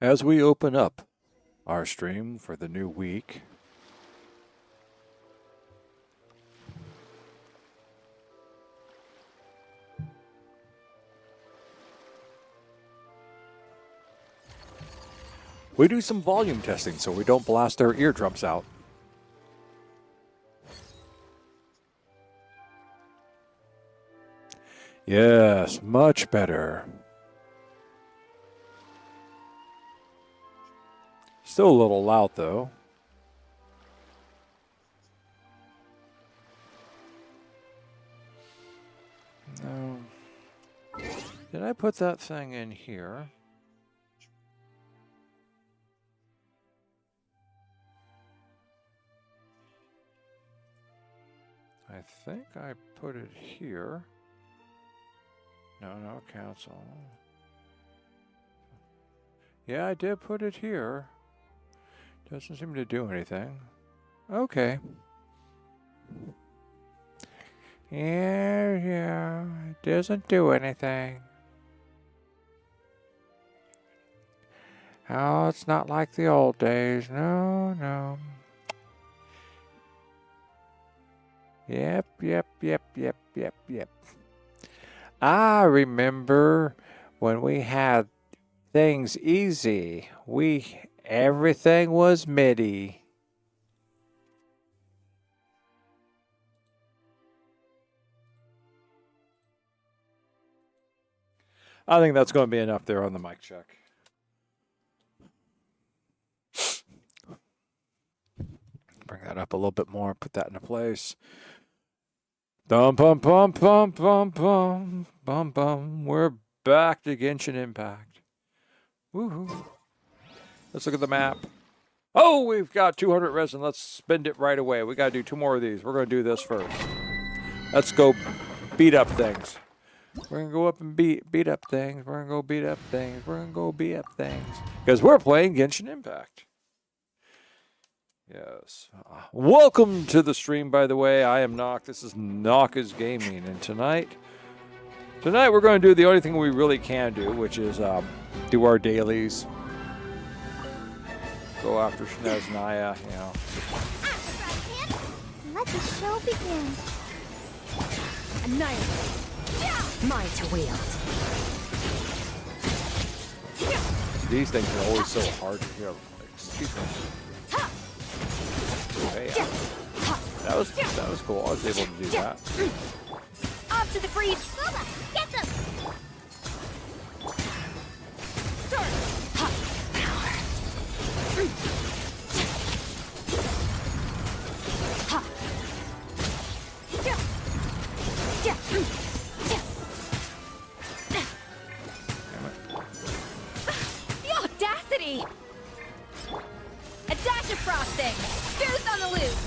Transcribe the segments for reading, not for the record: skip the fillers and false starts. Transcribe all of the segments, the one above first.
As we open up our stream for the new week, we do some volume testing so we don't blast our eardrums out. Yes, much better. Still a little loud, though. No. Did I put that thing in here? I think I put it here. No, cancel. Yeah, I did put it here. Doesn't seem to do anything. Okay. Yeah, it doesn't do anything. Oh, it's not like the old days. No. Yep. I remember when we had things easy. Everything was MIDI. I think that's going to be enough there on the mic check. Bring that up a little bit more, put that into place. Dum bum bum bum bum bum bum bum. We're back to Genshin Impact. Woohoo. Let's look at the map. Oh, we've got 200 resin. Let's spend it right away. We got to do 2 more of these. We're going to do this first. Let's go beat up things. We're going to go up and beat up things. We're going to go beat up things. We're going to go beat up things. Because we're playing Genshin Impact. Yes. Welcome to the stream, by the way. I am NOC. This is NOC's Gaming. And tonight we're going to do the only thing we really can do, which is do our dailies. Go after Snezhnaya, you know. Let the show begin. Annihilate. Mine to wield. These things are always so hard to hear. Excuse me. Okay, yeah. That was cool. I was able to do that. Off to the breach. Boba, get them. The audacity! A dash of frosting! Goose on the loose!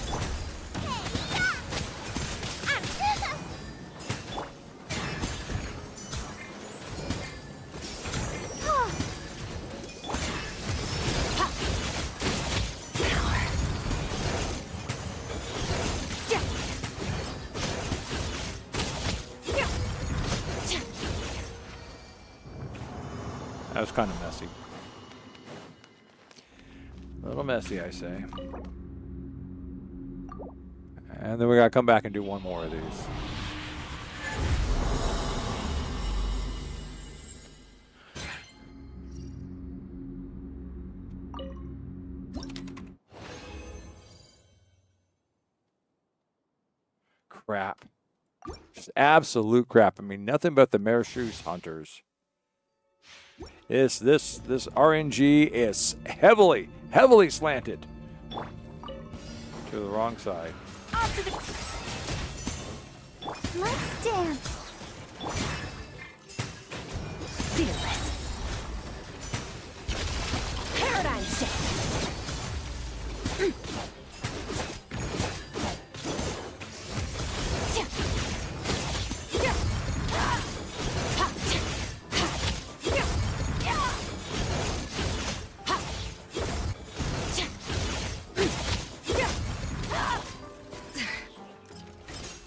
That was kind of messy. A little messy, I say. And then we got to come back and do 1 more of these. Crap. Just absolute crap. I mean, nothing but the Mareshoes Hunters. This RNG is heavily slanted to the wrong side. Let's dance. Fearless. Paradigm shift.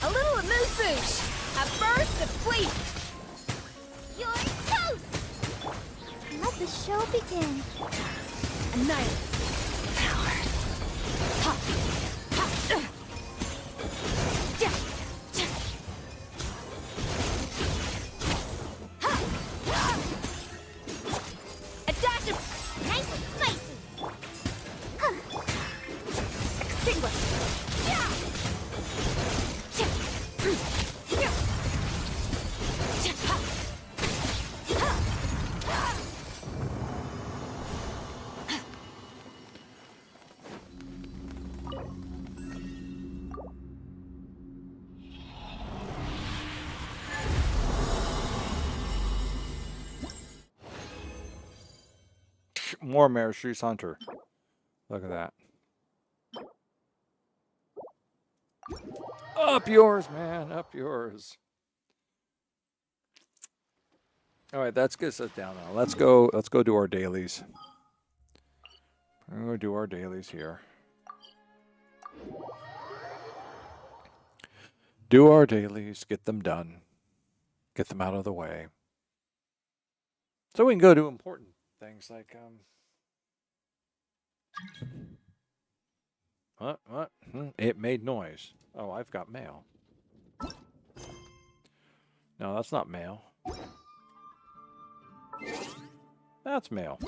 A little amuse-bouche. A burst of fleet. You're toast. Let the show begin. Night. Power. Ha. Ha. Ja. Ja. Ha. Ha. A dash of nice and spicy. Huh. Extinguish. Yeah. Ja. Ja. Ja. Ha. Ha. Ha. More Mare Streets Hunter. Look at that. Up yours, man. Up yours. All right, that's gets us down now. Let's go do our dailies. I'm gonna do our dailies here. Do our dailies, get them done. Get them out of the way. So we can go do important things like what? It made noise. Oh, I've got mail. No, that's not mail. That's mail.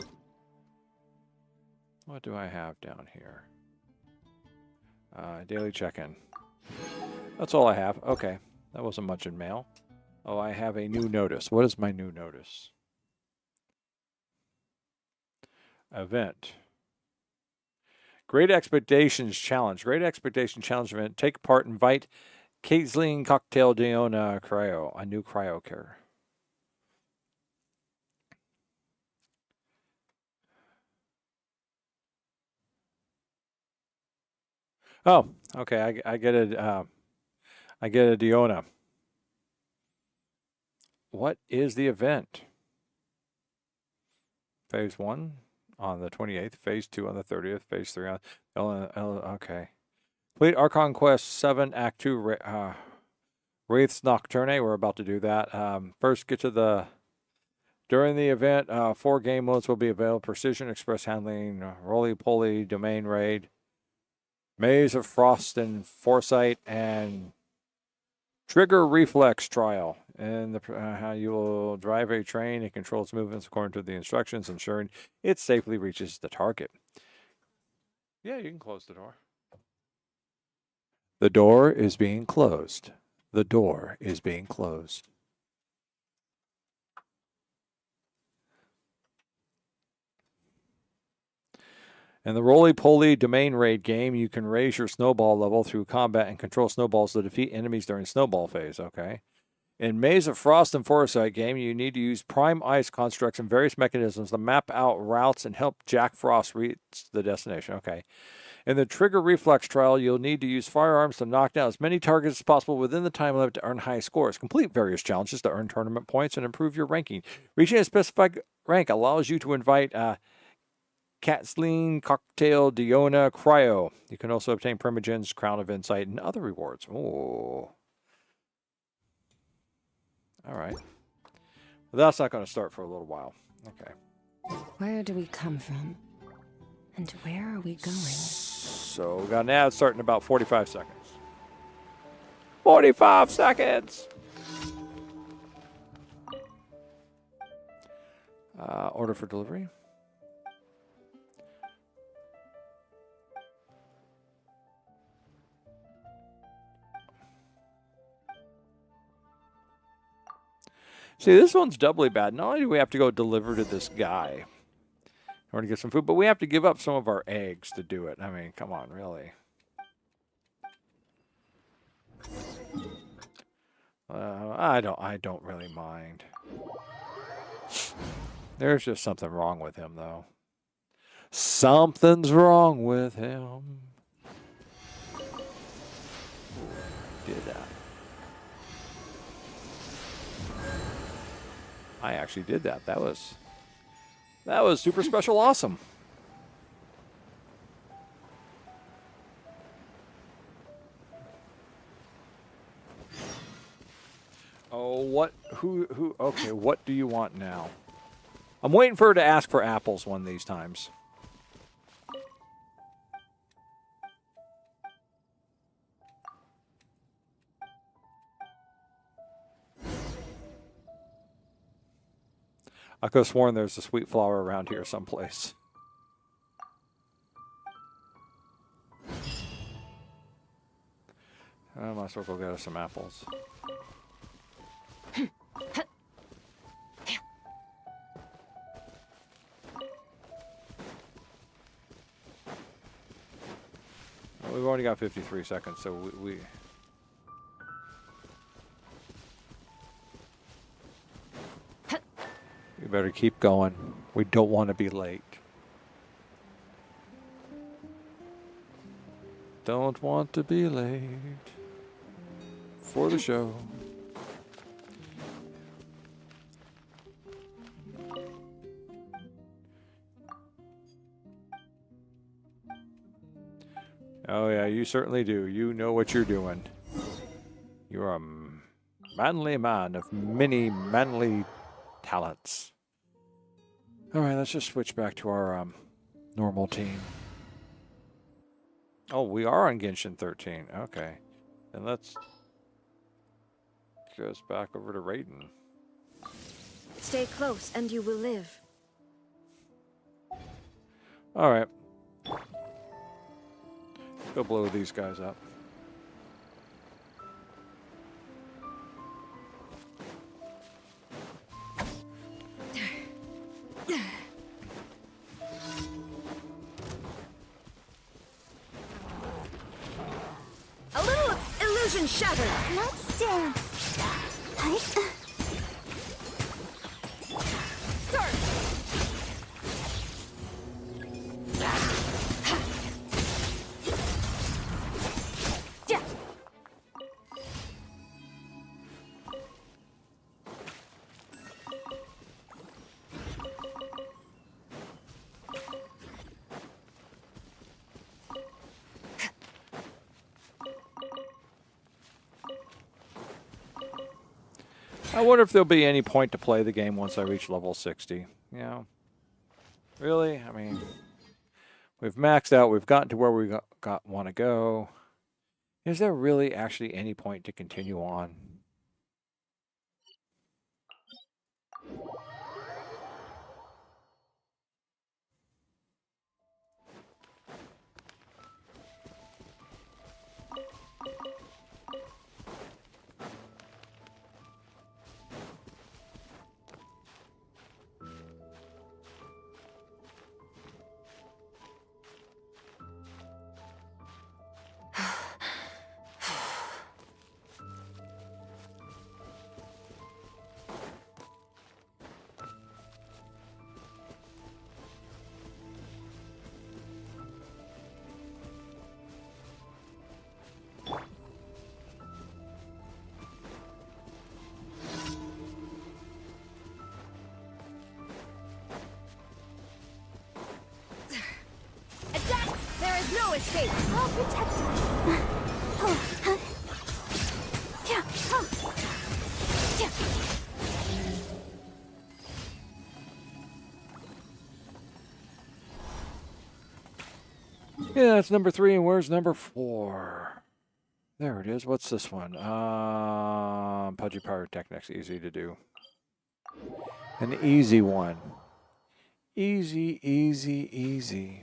What do I have down here? Daily check-in. That's all I have. Okay. That wasn't much in mail. Oh, I have a new notice. What is my new notice? Event. Great Expectations Challenge. Great Expectations Challenge event. Take part. Invite Caitlin Cocktail Diona Cryo. A new cryo care. Oh, okay. I get a Diona. What is the event? Phase 1 on the 28th, Phase 2 on the 30th, Phase 3 on... okay. Complete Archon Quest 7, Act 2, Wraiths Nocturne. We're about to do that. First, get to the... During the event, 4 game modes will be available. Precision, Express Handling, Roly-Poly, Domain Raid, Maze of Frost and Foresight, and Trigger Reflex Trial. And how you will drive a train and control its movements according to the instructions, ensuring it safely reaches the target. Yeah, you can close the door. The door is being closed. The door is being closed. In the Roly-Poly Domain Raid game, you can raise your snowball level through combat and control snowballs to defeat enemies during snowball phase. Okay. In Maze of Frost and Foresight game, you need to use prime ice constructs and various mechanisms to map out routes and help Jack Frost reach the destination. Okay. In the Trigger Reflex Trial, you'll need to use firearms to knock down as many targets as possible within the time limit to earn high scores. Complete various challenges to earn tournament points and improve your ranking. Reaching a specified rank allows you to invite Kathleen Cocktail Diona Cryo. You can also obtain Primogens, Crown of Insight, and other rewards. Oh. All right. Well, that's not going to start for a little while. Okay. Where do we come from? And where are we going? So we got an ad starting in about 45 seconds. 45 seconds! Order for delivery. See, this one's doubly bad. Not only do we have to go deliver to this guy in order to get some food, but we have to give up some of our eggs to do it. I mean, come on, really. I don't really mind. There's just something wrong with him, though. Something's wrong with him. Did that. I actually did that. That was super special awesome. Oh, okay, what do you want now? I'm waiting for her to ask for apples one of these times. I could have sworn there's a sweet flower around here someplace. I might as well go get us some apples. Well, we've only got 53 seconds, so we better keep going. We don't want to be late. Don't want to be late for the show. Oh yeah, you certainly do. You know what you're doing. You're a manly man of many manly talents. All right, let's just switch back to our normal team. Oh, we are on Genshin 13. Okay. And let's go back over to Raiden. Stay close and you will live. All right. Go blow these guys up. A little illusion shattered. Let's dance. Surge. Yeah. I wonder if there'll be any point to play the game once I reach level 60. You know? Really? I mean, we've maxed out. We've gotten to where we want to go. Is there really actually any point to continue on? There is no escape. I'll protect us. Yeah. Yeah. Yeah, that's number 3, and where's number 4? There it is. What's this one? Pudgy Pyrotechnics, easy to do. An easy one. Easy, easy, easy.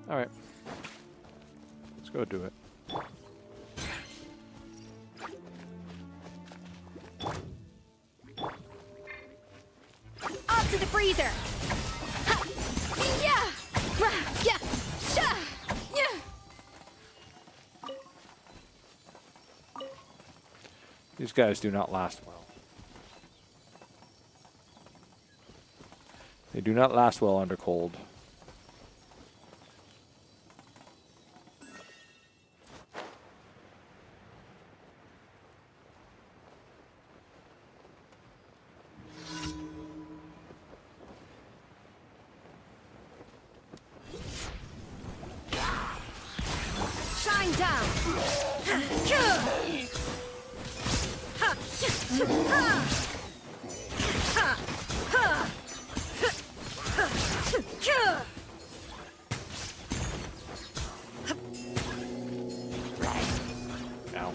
All right. Let's go do it. Up to the freezer. Ha. Yeah. Rah. Yeah. Sha. Yeah. These guys do not last well. They do not last well under cold. Shine down. Ow.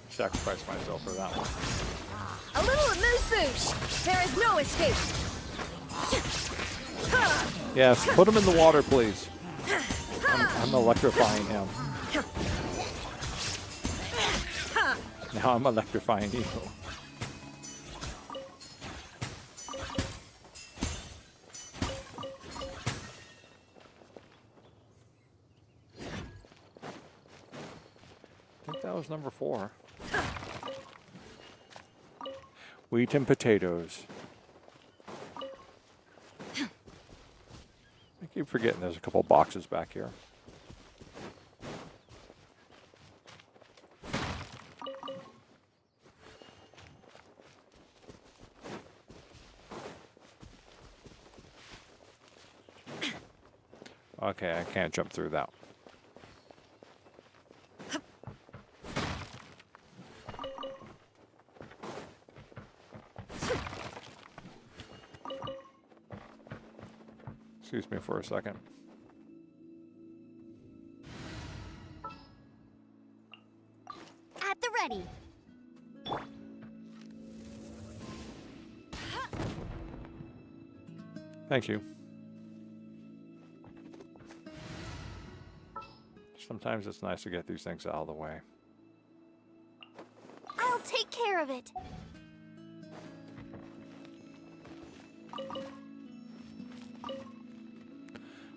Sacrifice myself for that one. A A little amuse-bouche. There is no escape. Yes, put him in the water, please. I'm electrifying him. Now I'm electrifying you. I think that was number 4. Wheat and potatoes. I keep forgetting there's a couple boxes back here. Okay, I can't jump through that. Excuse me for a second. At the ready. Thank you. Sometimes it's nice to get these things out of the way. I'll take care of it.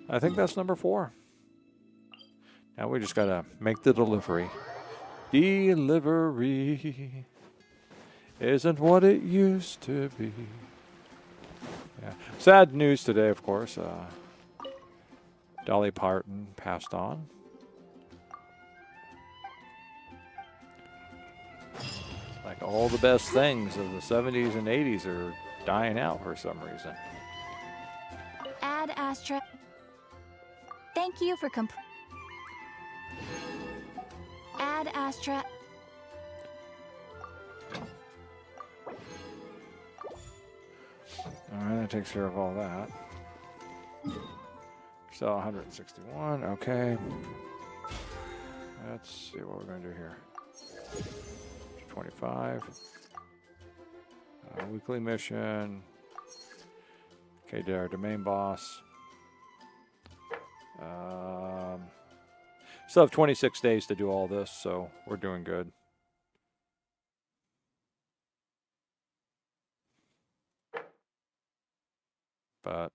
I think that's number 4. Now we just gotta make the delivery. Delivery isn't what it used to be. Yeah. Sad news today, of course. Dolly Parton passed on. Like all the best things of the 70s and 80s are dying out for some reason. Ad Astra. Thank you for Ad Astra. Alright, that takes care of all that. So 161, okay. Let's see what we're going to do here. 25. Weekly mission. Okay, did our domain boss. Still have 26 days to do all this, so we're doing good. But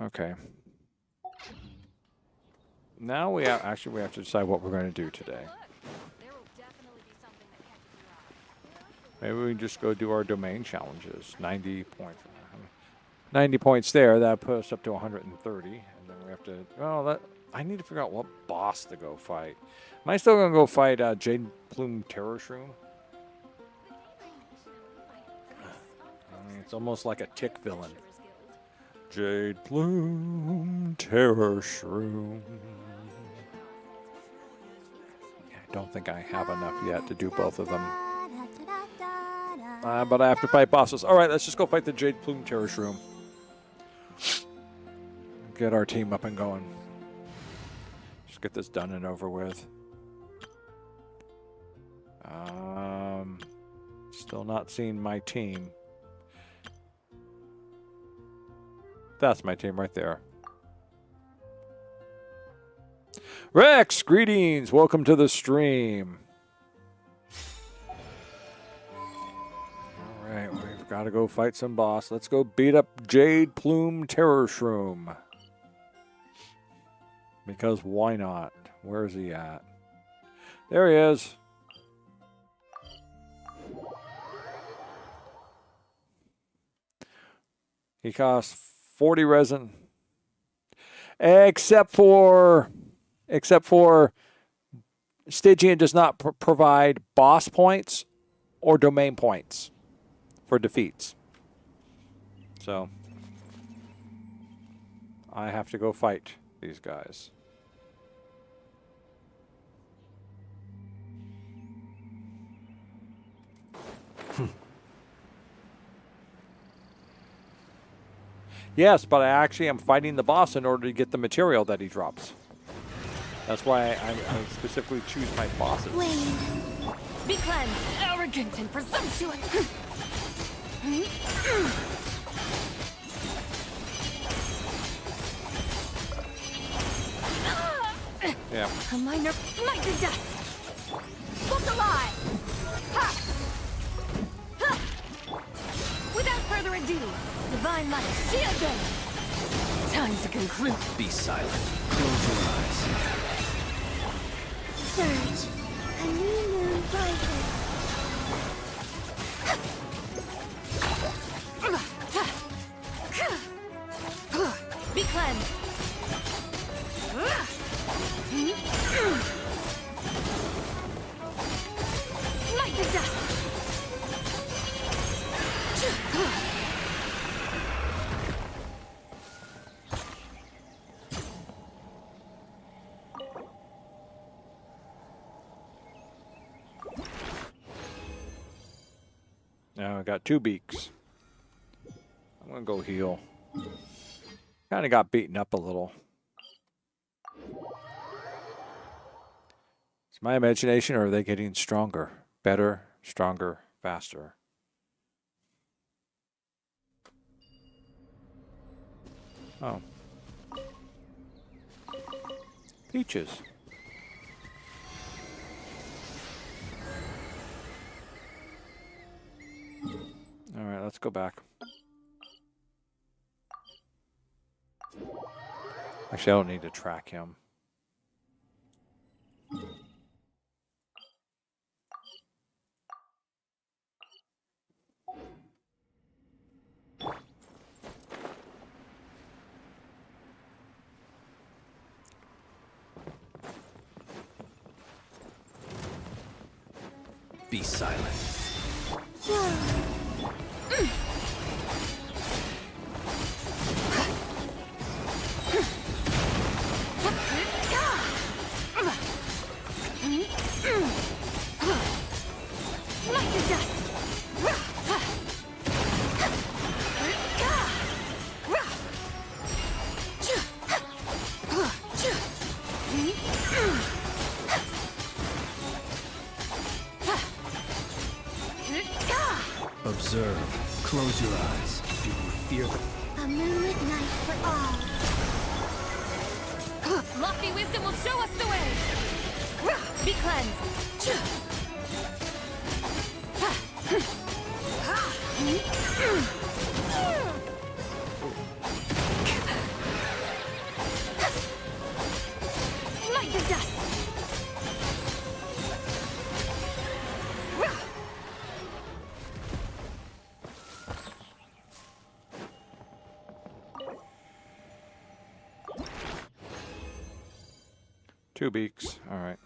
okay. Now we have to decide what we're going to do today. Maybe we can just go do our domain challenges. 90 points. 90 points there. That puts us up to 130. And then we have to... Well, I need to figure out what boss to go fight. Am I still going to go fight Jade Plume Terror Shroom? I mean, it's almost like a tick villain. Jade Plume Terror Shroom. I don't think I have enough yet to do both of them. But I have to fight bosses. All right, let's just go fight the Jade Plume Terror Shroom. Get our team up and going. Just get this done and over with. Still not seeing my team. That's my team right there. Rex, greetings. Welcome to the stream. All right, we've got to go fight some boss. Let's go beat up Jade Plume Terror Shroom. Because why not? Where is he at? There he is. He costs 40 resin. Except for Stygian does not provide boss points or domain points for defeats. So I have to go fight these guys. Yes, but I actually am fighting the boss in order to get the material that he drops. That's why I specifically choose my bosses. Be cleansed, arrogant and presumptuous. Yeah. A minor smite to dust. Look alive. Ha! Ha! Without further ado, divine light, shield them. Time to conclude. Be silent. Close your eyes. Surge. A new moon rises. Be cleansed. Smite the dust. Now I got 2 beaks. I'm gonna go heal. Kind of got beaten up a little. Is my imagination, or are they getting stronger? Better, stronger, faster? Oh. Peaches. All right, let's go back. Actually, I don't need to track him. Be silent. Smite the dust. Observe. Close your eyes. Do you fear the... A moonlit night for all. Lofty wisdom will show us the way. Be cleansed. Smite the dust. Two beaks. All right.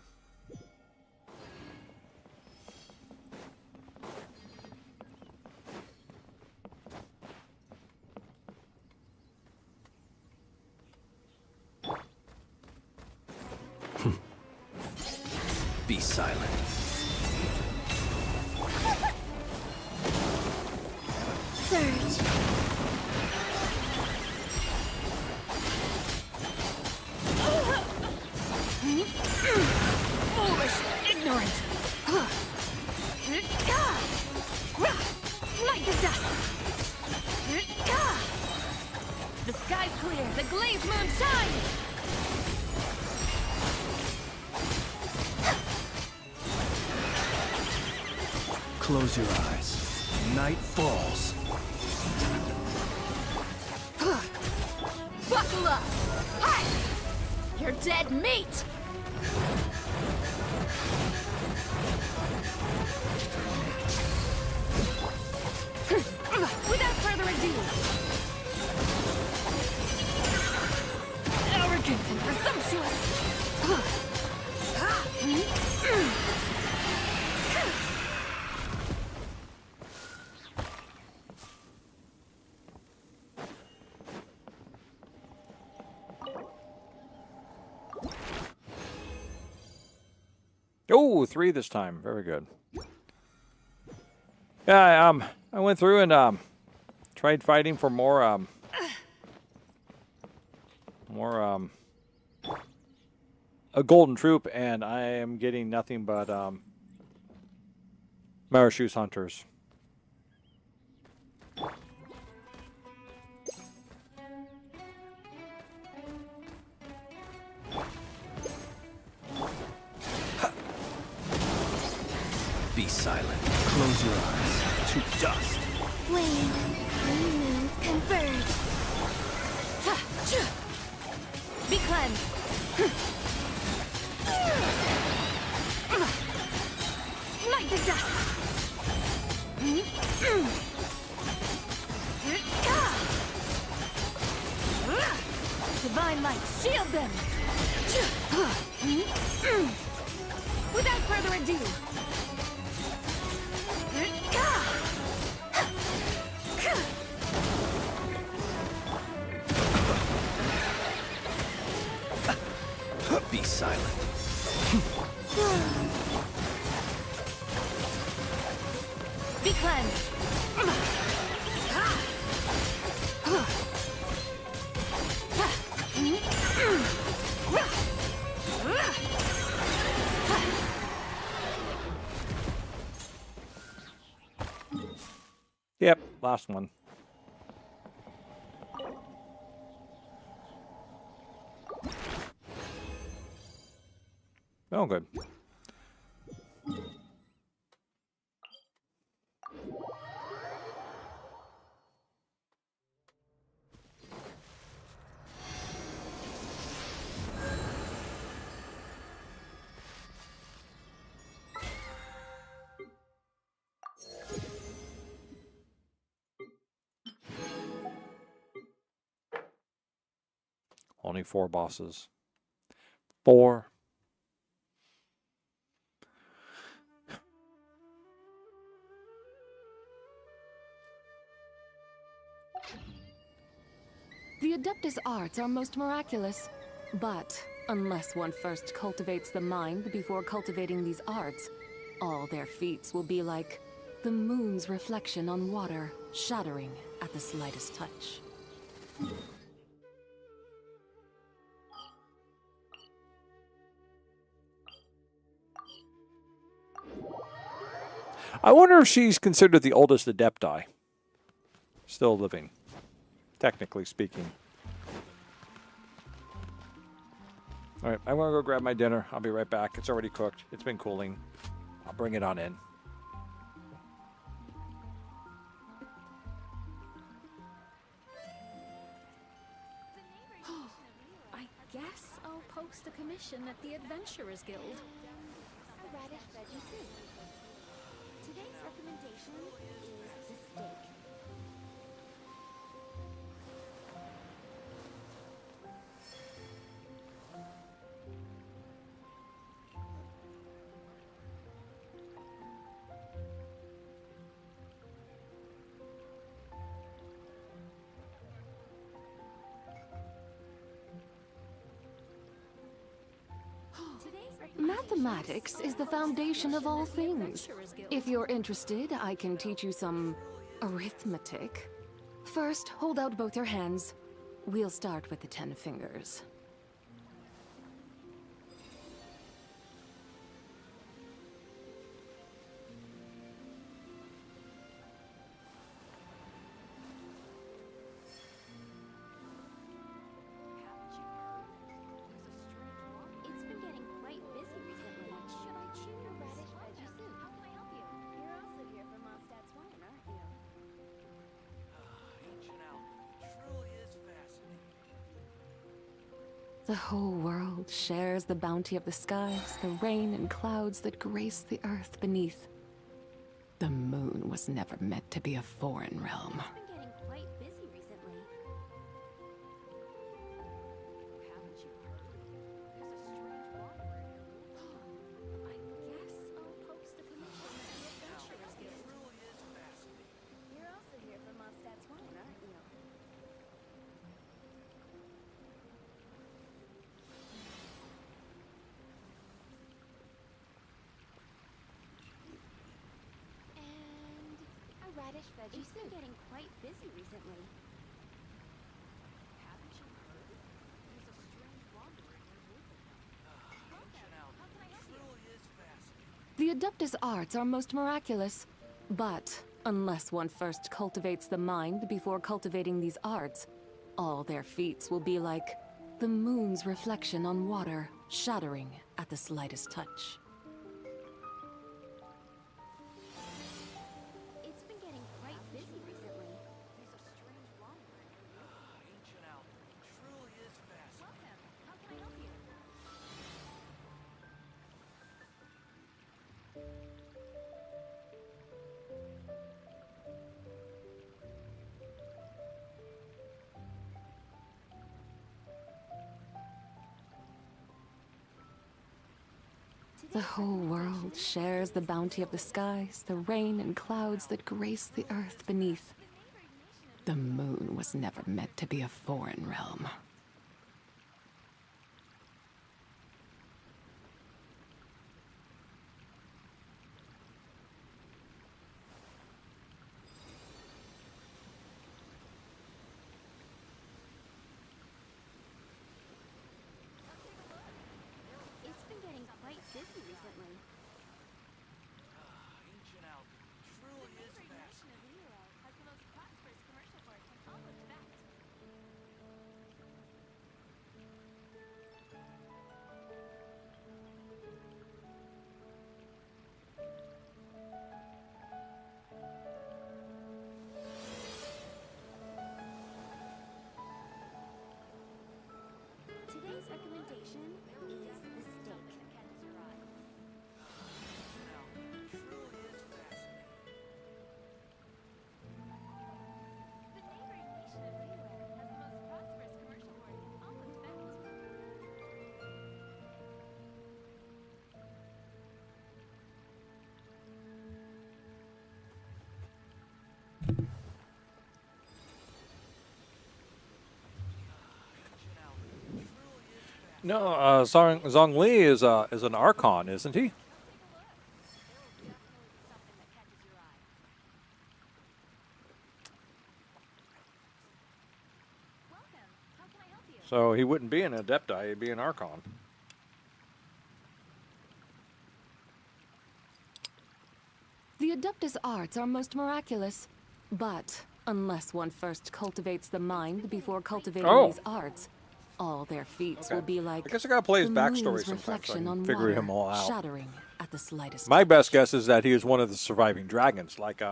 Be silent. Surge. Foolish, ignorant. Smite the dust. The sky's clear. The glazed moon shines. Close your eyes. Night falls. Buckle up. Hi. You're dead meat. Without further ado. Arrogant and presumptuous. Oh, 3 this time. Very good. Yeah, I went through and tried fighting for more More a golden troop, and I am getting nothing but Marashoes hunters. Be silent. Close your eyes. To dust. Flame. Three moons converge. Be cleansed. Smite the dust. Divine light, shield them. Without further ado. Be silent. Be cleansed. Yep, last one. Oh, good. Only 4 bosses. 4. The Adeptus arts are most miraculous. But unless one first cultivates the mind before cultivating these arts, all their feats will be like the moon's reflection on water, shattering at the slightest touch. I wonder if she's considered the oldest Adepti. Still living, technically speaking. All right, I'm going to go grab my dinner. I'll be right back. It's already cooked. It's been cooling. I'll bring it on in. I guess I'll post a commission at the Adventurers Guild. A radish veggie soup. Today's recommendation is the steak. Mathematics is the foundation of all things. If you're interested, I can teach you some arithmetic. First, hold out both your hands. We'll start with the 10 fingers. It's been getting quite busy recently. Should I chew your radish veggie soup? How can I help you? You're also here for Mondstadt's wine, aren't you? Ancient alchemy truly is fascinating. The whole world shares the bounty of the skies, the rain and clouds that grace the earth beneath. The moon was never meant to be a foreign realm. It's been getting quite busy recently. Haven't you heard? There's a strange water. I guess I'll post the commission at the Adventurers Guild. Truly is fascinating. You're also here for Mondstadt's wine, aren't you? And a radish veggie soup. It's been getting quite busy recently. Haven't you heard? There's a Adeptus arts are most miraculous, but unless one first cultivates the mind before cultivating these arts, all their feats will be like the moon's reflection on water, shattering at the slightest touch. It's been getting quite busy recently. There's a strange wanderer in your room. Ancient Alchemy truly is fascinating. Welcome. How can I help you? The whole world shares the bounty of the skies, the rain and clouds that grace the earth beneath. The moon was never meant to be a foreign realm. It's been getting quite busy recently. Ancient Alchemy truly is fascinating. Has the most prosperous commercial port in all of Tibet. Today's recommendation is the steak. Ancient Alchemy truly is fascinating. The neighboring nation of Zealand has the most prosperous commercial port in all of Tibet. No, Zhongli is an Archon, isn't he? Welcome. How can I help you? So he wouldn't be an Adepti, he'd be an Archon. The Adeptus arts are most miraculous, but unless one first cultivates the mind before cultivating Oh. these arts, all their feats Okay. will be like I guess I gotta play his the backstory moon's sometime so I reflection can on figure water, him all out. shattering at the slightest My touch. best guess is that he is one of the surviving dragons, like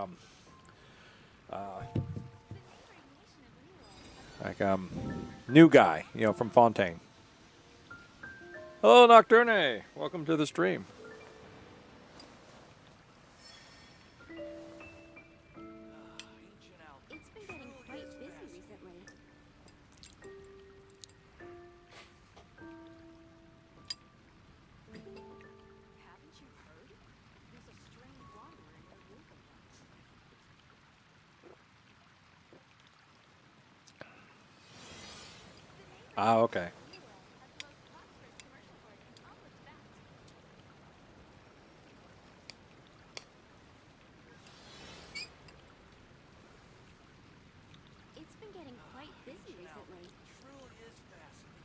new guy, you know, from Fontaine. Hello, Nocturne. Welcome to the stream. Ancient Alchemy It's been getting quite busy recently. Haven't you heard? There's a strange wanderer in your room. Ah, okay. It's been getting quite busy recently. truly is fascinating.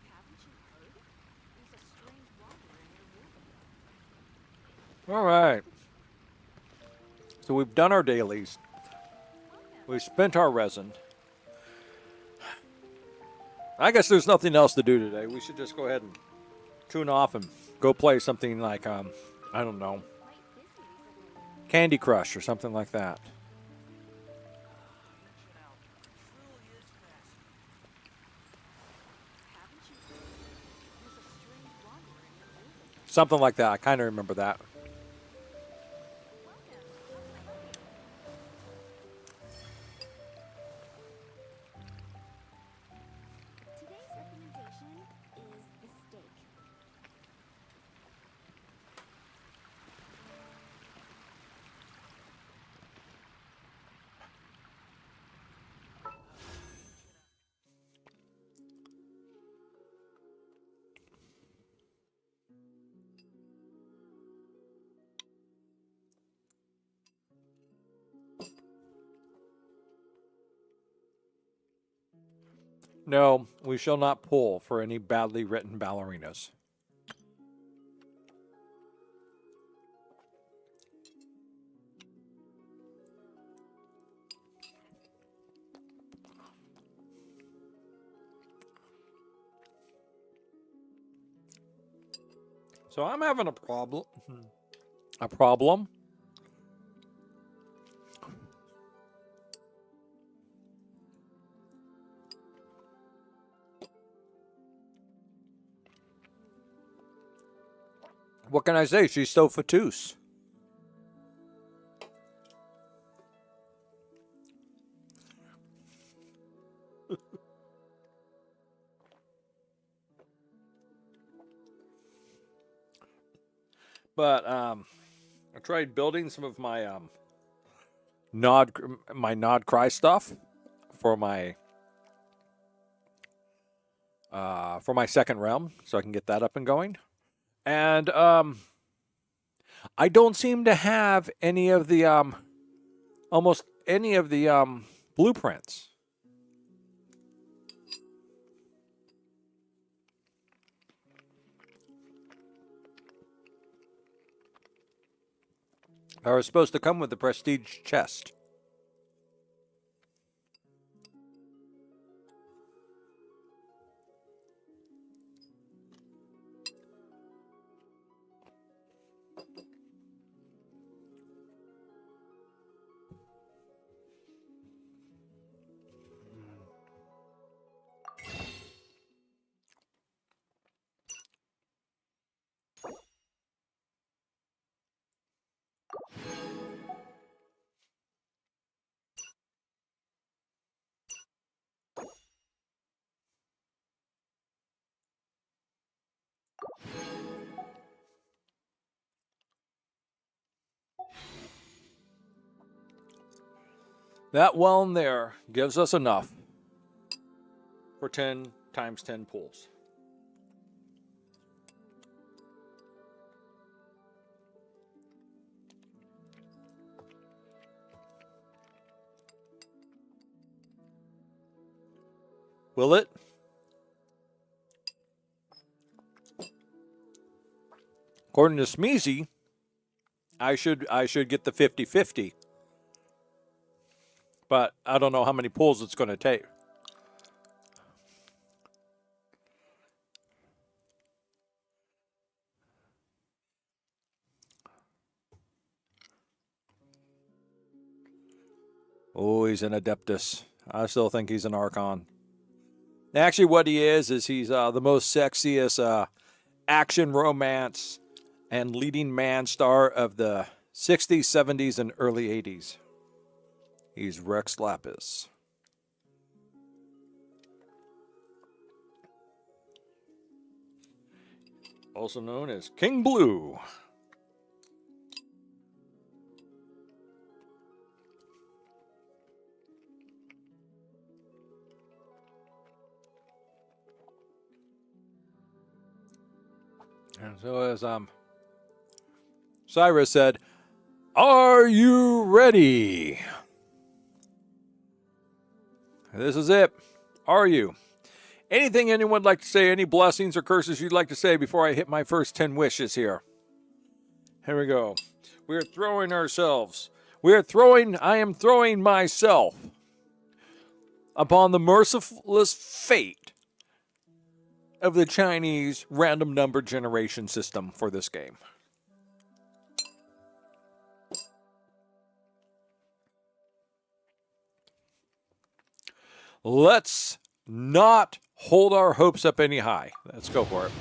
Haven't you heard? There's a strange wanderer in your room. All right. So we've done our dailies. We've spent our resin. I guess there's nothing else to do today. We should just go ahead and tune off and go play something like, I don't know, Quite busy recently. Candy Crush or something like that. Ancient Alchemy truly is fascinating. Haven't you heard? There's a strange wanderer in your room. Something like that. I kind of remember that. Today's recommendation is the steak. No, we shall not pull for any badly written ballerinas. So I'm having a problem. A problem? What can I say? She's so fatous. But I tried building some of my nod cry stuff for my second realm, so I can get that up and going. And I don't seem to have any of the almost any of the blueprints. I was supposed to come with the prestige chest. That whelm there gives us enough for 10 times 10 pulls. Will it? According to Smeezy, I should get the 50-50. But I don't know how many pulls it's going to take. Oh, he's an Adeptus. I still think he's an Archon. Actually, what he is he's the most sexiest action romance and leading man star of the 60s, 70s, and early 80s. He's Rex Lapis. Also known as King Blue. And so as Cyrus said, "Are you ready?" This is it. Are you? Anything anyone would like to say? Any blessings or curses you'd like to say before I hit my first 10 wishes here? Here we go. We're throwing ourselves. I am throwing myself upon the merciless fate of the Chinese random number generation system for this game. Let's not hold our hopes up any high. Let's go for it.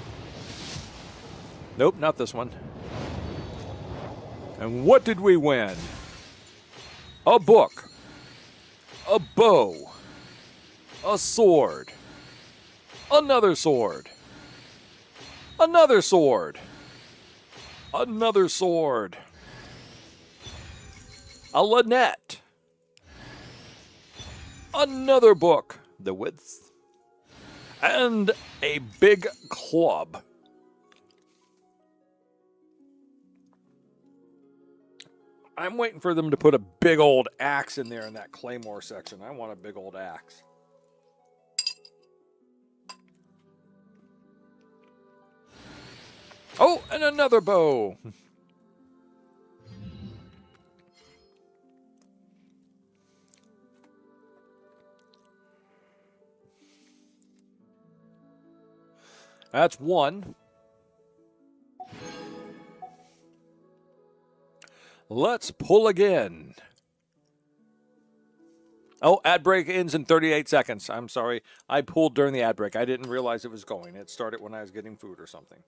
Nope, not this one. And what did we win? A book. A bow. A sword. Another sword. Another sword. Another sword. A Lynette. Another book, The Width, and a big club. I'm waiting for them to put a big old axe in there in that claymore section. I want a big old axe. Oh, and another bow. That's one. Let's pull again. Oh, ad break ends in 38 seconds. I'm sorry. I pulled during the ad break. I didn't realize it was going. It started when I was getting food or something.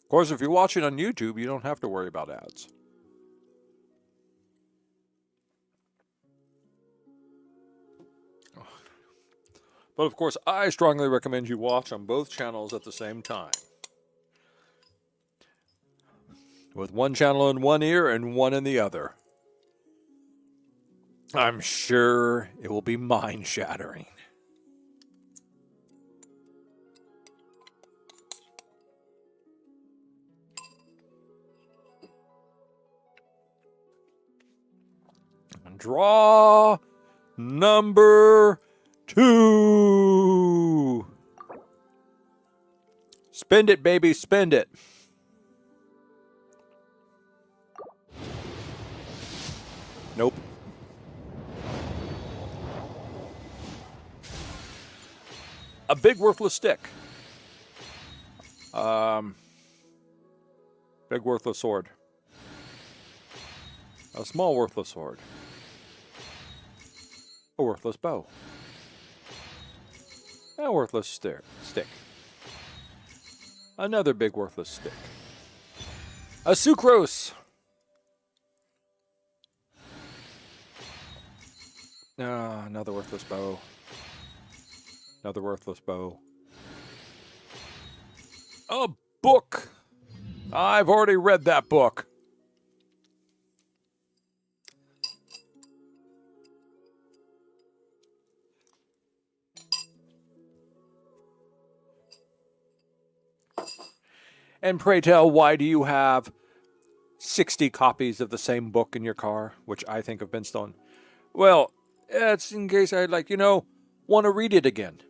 Of course, if you're watching on YouTube, you don't have to worry about ads. But of course, I strongly recommend you watch on both channels at the same time. With one channel in one ear and one in the other. I'm sure it will be mind-shattering. Draw number 2. Spend it, baby, spend it. Nope. A big worthless stick. Big worthless sword. A small worthless sword. A worthless bow. A worthless stick. Another big worthless stick. A sucrose. Another worthless bow. Another worthless bow. A book. I've already read that book. And pray tell, why do you have 60 copies of the same book in your car, which I think have been stolen? Well, it's in case I, want to read it again.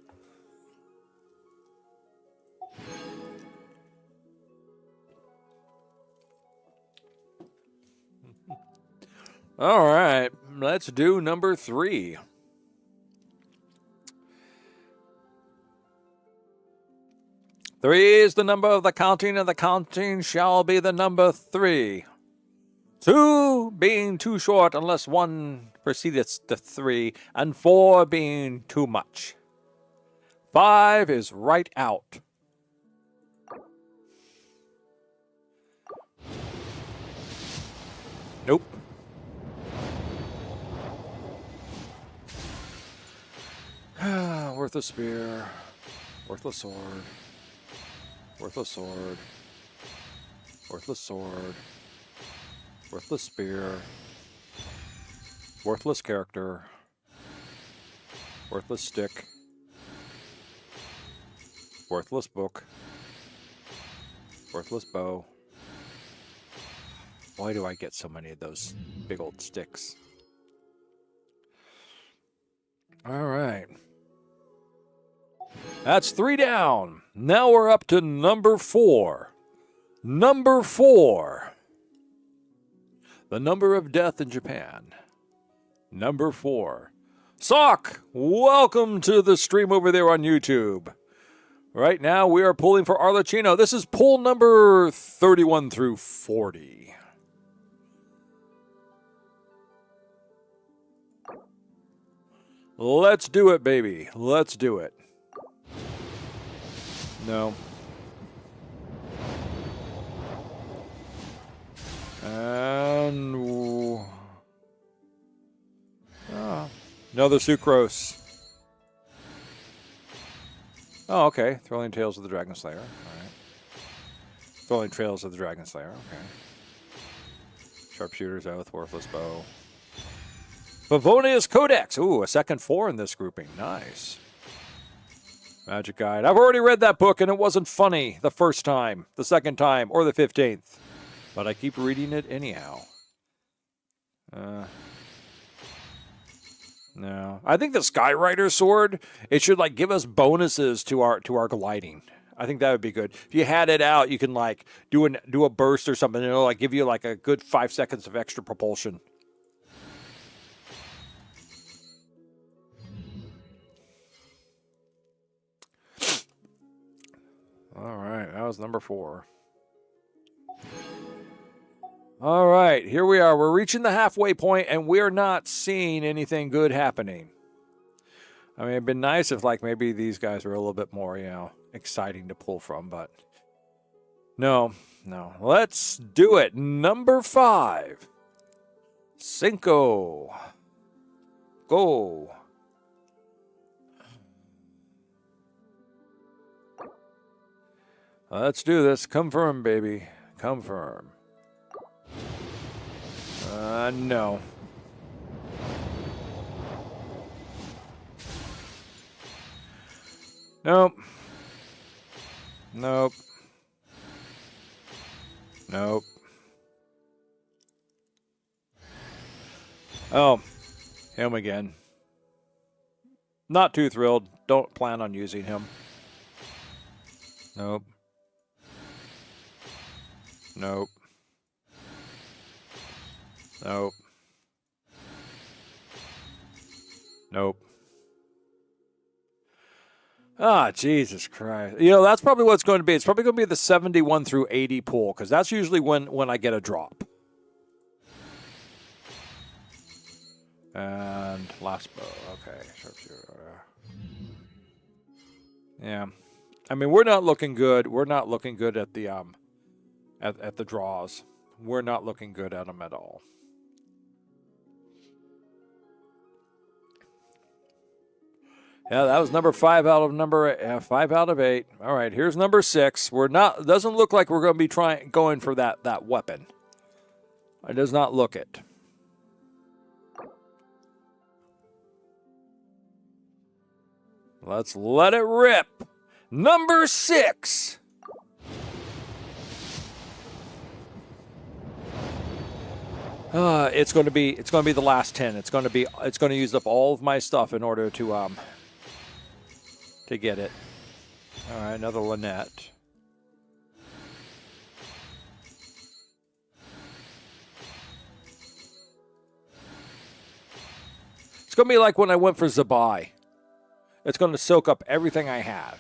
All right, let's do number 3. Three is the number of the counting, and the counting shall be the number 3. 2 being too short unless 1 precedeth the 3, and 4 being too much. 5 is right out. Nope. Worthless spear. Worthless sword. Worthless sword. Worthless sword. Worthless spear. Worthless character. Worthless stick. Worthless book. Worthless bow. Why do I get so many of those big old sticks? All right. That's 3 down. Now we're up to number 4. Number 4. The number of death in Japan. Number 4. Sock, welcome to the stream over there on YouTube. Right now we are pulling for Arlecchino. This is pull number 31 through 40. Let's do it, baby. Let's do it. No. And another sucrose. Oh, okay. Thrilling Tales of the Dragon Slayer. All right. Thrilling Trails of the Dragon Slayer. Okay. Sharpshooter's Oath, Worthless Bow. Favonius Codex. Ooh, a second 4 in this grouping. Nice. Magic Guide. I've already read that book and it wasn't funny the first time, the second time, or the 15th. But I keep reading it anyhow. No. I think the Skyrider sword, it should like give us bonuses to our gliding. I think that would be good. If you had it out, you can like do a burst or something, and it'll like give you like a good 5 seconds of extra propulsion. All right, that was number 4. All right, here we are. We're reaching the halfway point, and we're not seeing anything good happening. I mean, it'd been nice if, like, maybe these guys were a little bit more, exciting to pull from, but no. Let's do it. Number 5. Cinco. Go. Let's do this. Confirm, baby. Confirm. No. Nope. Nope. Nope. Oh, him again. Not too thrilled. Don't plan on using him. Nope. Nope. Nope. Nope. Ah, Jesus Christ. That's probably what it's going to be. It's probably going to be the 71 through 80 pool, because that's usually when I get a drop. And last bow. Okay. Yeah. I mean, we're not looking good. We're not looking good at the at the draws. We're not looking good at them at all. Yeah, that was number 5 out of 5 out of 8. All right, here's number 6. Doesn't look like we're going to be going for that weapon. It does not look it. Let's let it rip. Number 6. It's going to be the last 10. It's going to use up all of my stuff in order to get it. All right, another Lynette. It's going to be like when I went for Zabai. It's going to soak up everything I had.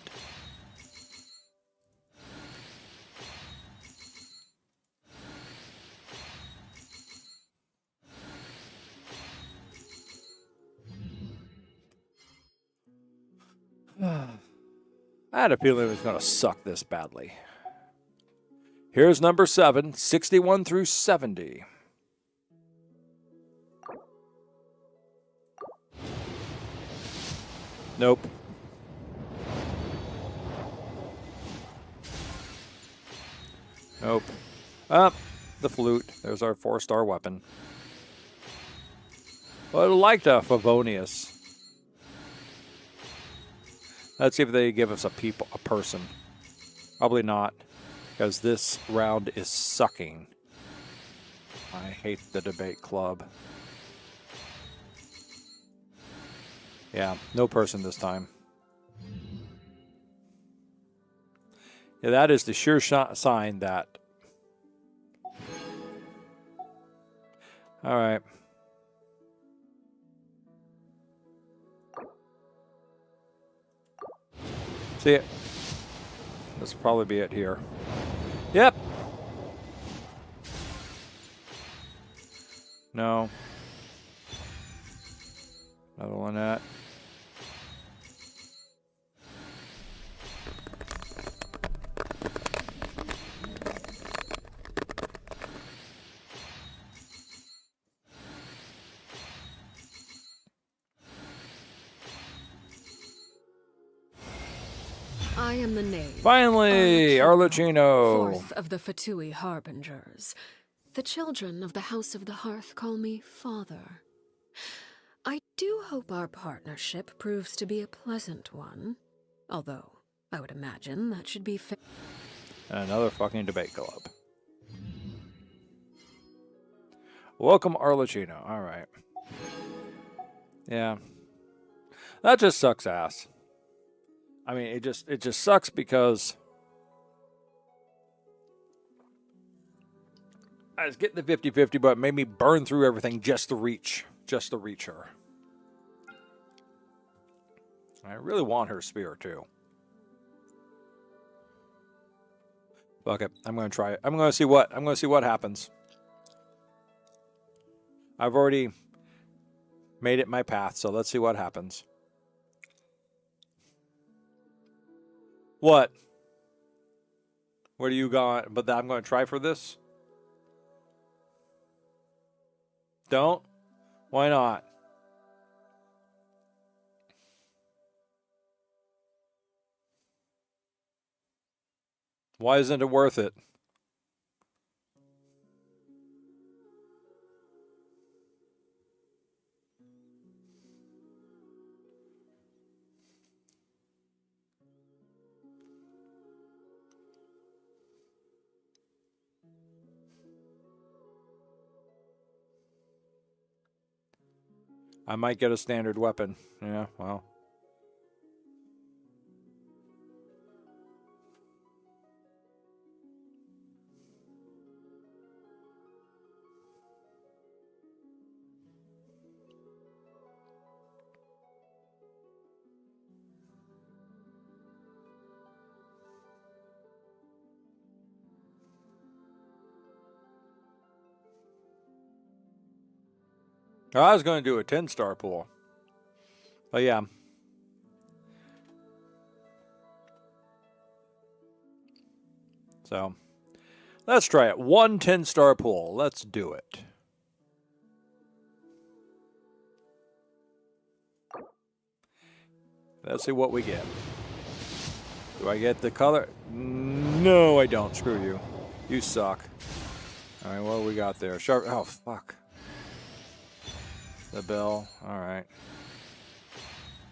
I had a feeling it was going to suck this badly. Here's number 7, 61 through 70. Nope. Nope. The flute. There's our 4-star weapon. Well, I'd like a Favonius. Let's see if they give us a person. Probably not, because this round is sucking. I hate the debate club. Yeah, no person this time. Yeah, that is the sure sign that... All right. See it? This will probably be it here. Yep. No. Another one that. I am the knave. Finally, Arlecchino. 4th of the Fatui Harbingers. The children of the House of the Hearth call me Father. I do hope our partnership proves to be a pleasant one. Although, I would imagine that should be fair. And another fucking debate club. Welcome, Arlecchino. All right. Yeah. That just sucks ass. I mean, it just sucks because I was getting the 50-50, but it made me burn through everything just to reach her. I really want her spear too. Fuck it. I'm going to try it. I'm going to see what happens. I've already made it my path, so let's see what happens. What? Where do you go? But I'm going to try for this? Don't? Why not? Why isn't it worth it? I might get a standard weapon. Yeah, well. I was going to do a 10-star pool. But yeah. So, let's try it. 1 10-star pool. Let's do it. Let's see what we get. Do I get the color? No, I don't. Screw you. You suck. All right, what do we got there? Sharp. Oh, fuck. The bell. All right.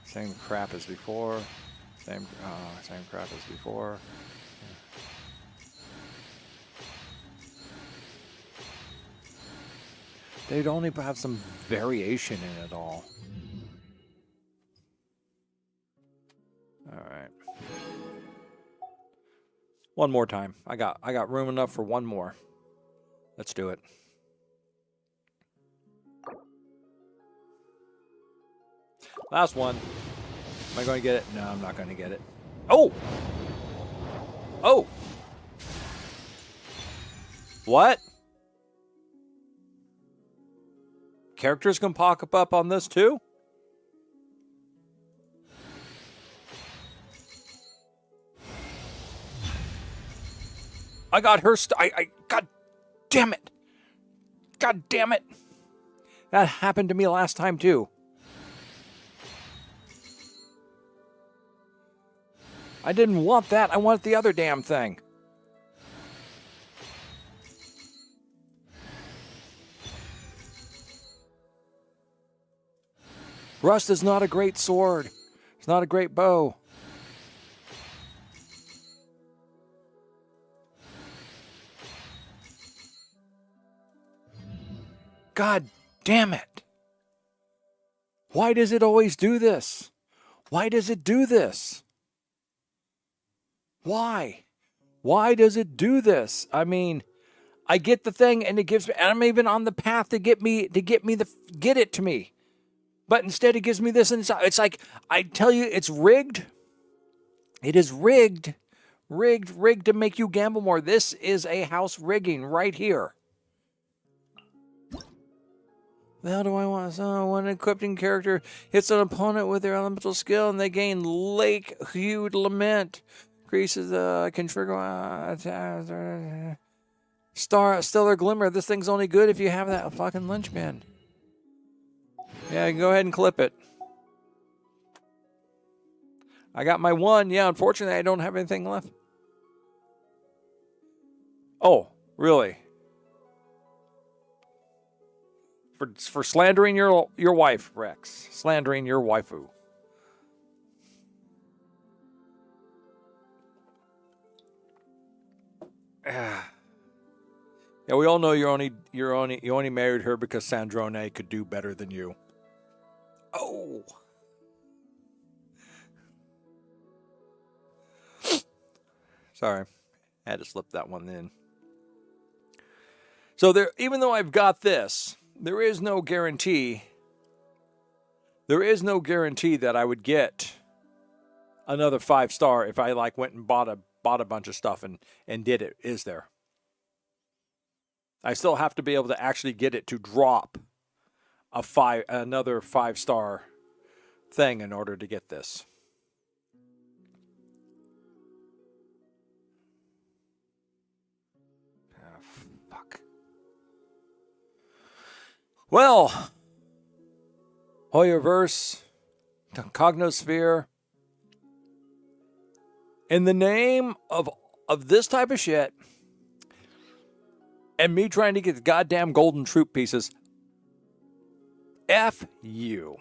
Same crap as before. Same crap as before. They'd only have some variation in it all. All right. One more time. I got room enough for one more. Let's do it. Last one. Am I going to get it? No, I'm not going to get it. Oh! Oh! What? Characters can pop up on this too? I got her. God damn it. God damn it. That happened to me last time too. I didn't want that. I wanted the other damn thing. Rust is not a great sword. It's not a great bow. God damn it. Why does it always do this? Why does it do this? Why? Why does it do this? I mean, I get the thing and it gives me, and I'm even on the path to get it to me. But instead it gives me this, and it's like, I tell you, it's rigged. It is rigged. Rigged to make you gamble more. This is a house rigging right here. The hell do I want? So when an equipping character hits an opponent with their elemental skill and they gain Lake-Hued Lament. Increases can trigger Stellar Glimmer. This thing's only good if you have that fucking linchpin. Yeah, go ahead and clip it. I got my one. Yeah, unfortunately, I don't have anything left. Oh, really? For slandering your wife, Rex. Slandering your waifu. Yeah, we all know you only married her because Snezhnaya could do better than you. Oh. Sorry. I had to slip that one in. So there, even though I've got this, there is no guarantee. There is no guarantee that I would get another 5-star if I like went and bought a bunch of stuff and did it. Is there? I still have to be able to actually get it to drop another 5-star thing in order to get this. Ah, fuck. Well, Hoyoverse, Cognosphere. In the name of this type of shit, and me trying to get the goddamn golden troop pieces, F you.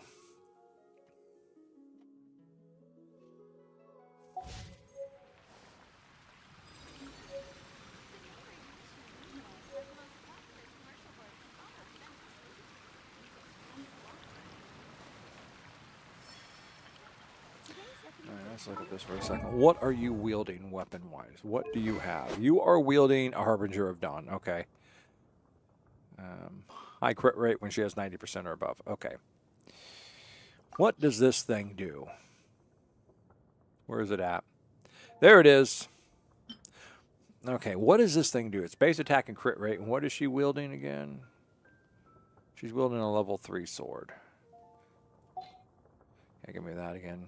Let's look at this for a second. What are you wielding weapon-wise? What do you have? You are wielding a Harbinger of Dawn. Okay. High crit rate when she has 90% or above. Okay. What does this thing do? Where is it at? There it is. Okay, what does this thing do? It's base attack and crit rate. And what is she wielding again? She's wielding a level 3 sword. Okay, give me that again.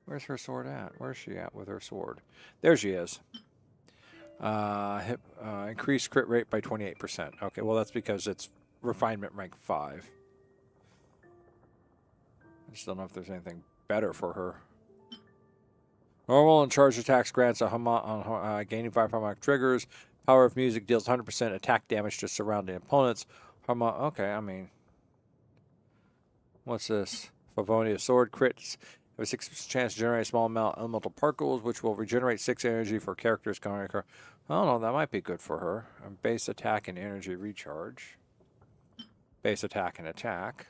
Where's her sword at? Where's she at with her sword? There she is. Increased crit rate by 28%. Okay, well, that's because it's refinement rank 5. I just don't know if there's anything better for her. Normal and charged attacks grants a gaining 5 harmonic triggers. Power of music deals 100% attack damage to surrounding opponents. Okay, I mean, what's this? Favonia sword crits. Have a 6% chance to generate a small amount of elemental particles, which will regenerate 6 energy for characters coming across. I don't know, that might be good for her. Base attack and energy recharge. Base attack and attack.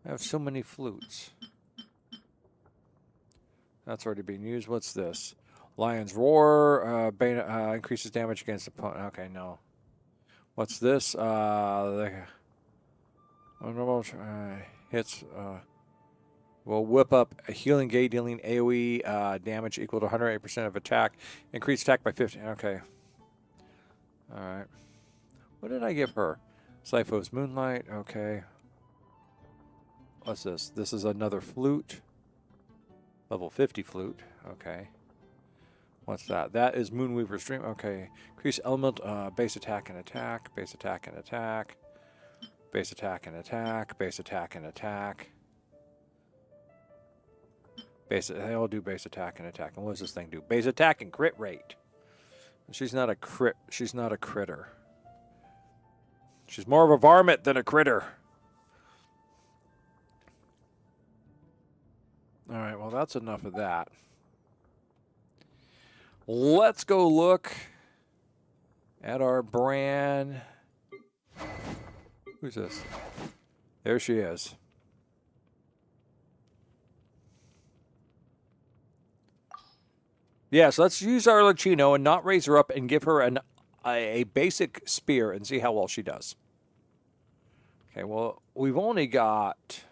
I have so many flutes. That's already being used. What's this? Lion's Roar. Increases damage against opponent. Okay, no. What's this? Hits. Will whip up a healing gate, dealing AoE damage equal to 108% of attack. Increased attack by 50. Okay. All right. What did I give her? Sipho's Moonlight. Okay. What's this? This is another flute. Level 50 flute. Okay. What's that? That is Moonweaver's Dream. Okay. Increase element, base attack and attack. Base attack and attack. Base attack and attack. Base attack and attack. They all do base attack and attack. And what does this thing do? Base attack and crit rate. She's not a crit. She's not a critter. She's more of a varmint than a critter. All right, well, that's enough of that. Let's go look at our brand. Who's this? There she is. Yes, let's use our Arlecchino and not raise her up and give her a basic spear and see how well she does. Okay, well, we've only got...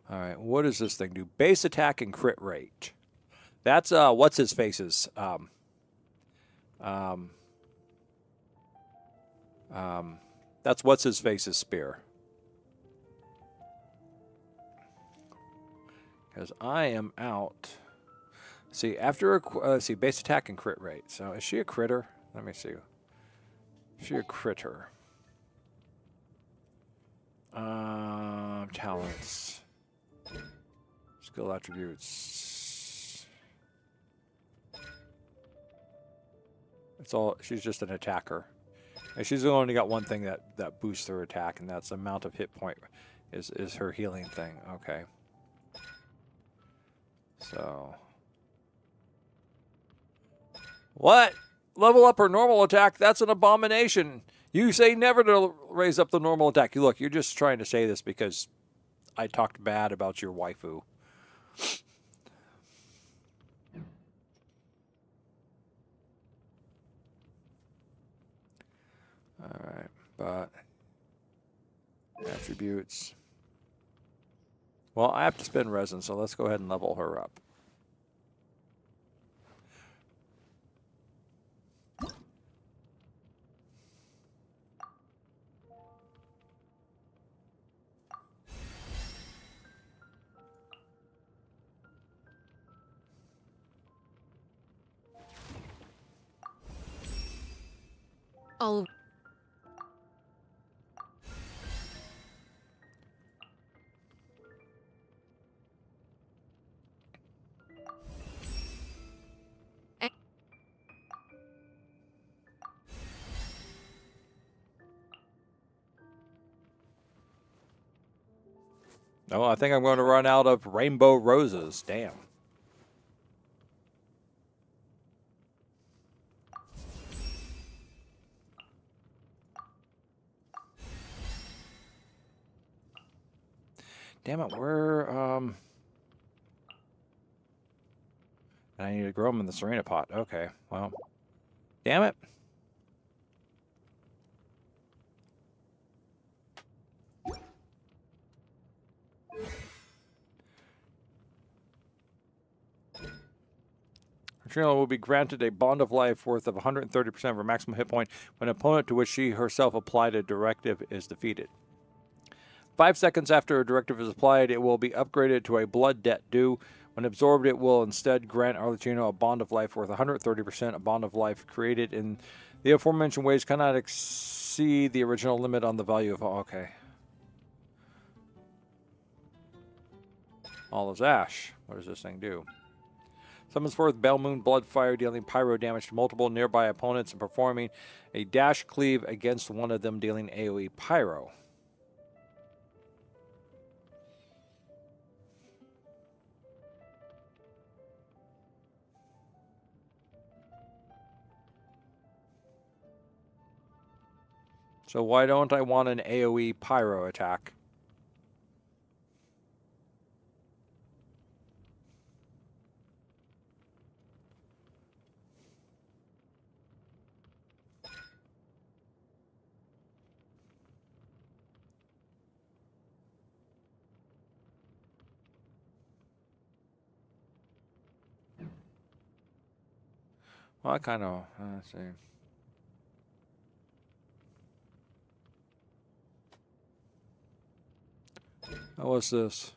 All right, what does this thing do? Base attack and crit rate. That's what's his face's. That's what's his face's spear. Because I am out. See, after a base attack and crit rate. So is she a critter? Let me see. Is she a critter? Talents. Skill attributes. It's all. She's just an attacker, and she's only got one thing that boosts her attack, and that's the amount of hit point Is her healing thing. Okay. So. What? Level up her normal attack? That's an abomination. You say never to raise up the normal attack. Look, you're just trying to say this because I talked bad about your waifu. Alright, but attributes. Well, I have to spend resin, so let's go ahead and level her up. I'll... Oh, I think I'm going to run out of rainbow roses. Damn. Damn it, where, and I need to grow them in the Serena pot. Okay, well, damn it. Arlecchino will be granted a bond of life worth of 130% of her maximum hit point when an opponent to which she herself applied a directive is defeated. 5 seconds after a directive is applied, it will be upgraded to a blood debt due. When absorbed, it will instead grant Arlecchino a bond of life worth 130%. A bond of life created in the aforementioned ways cannot exceed the original limit on the value of... Okay. All is ash. What does this thing do? Summons forth Belmoon Bloodfire, dealing pyro damage to multiple nearby opponents and performing a dash cleave against one of them, dealing AoE pyro. So why don't I want an AoE pyro attack? Well, I kind of, let's see. What's this?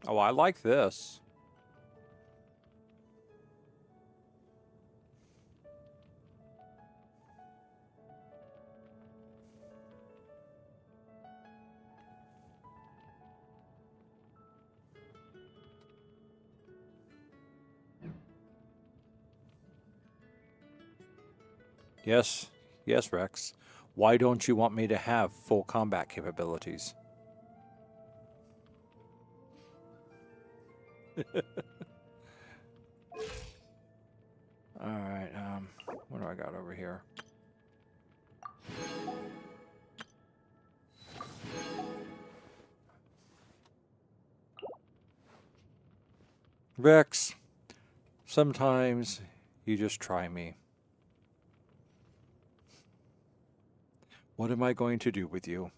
Oh, I like this. Yes, yes, Rex. Why don't you want me to have full combat capabilities? Alright, what do I got over here? Rex, sometimes you just try me. What am I going to do with you?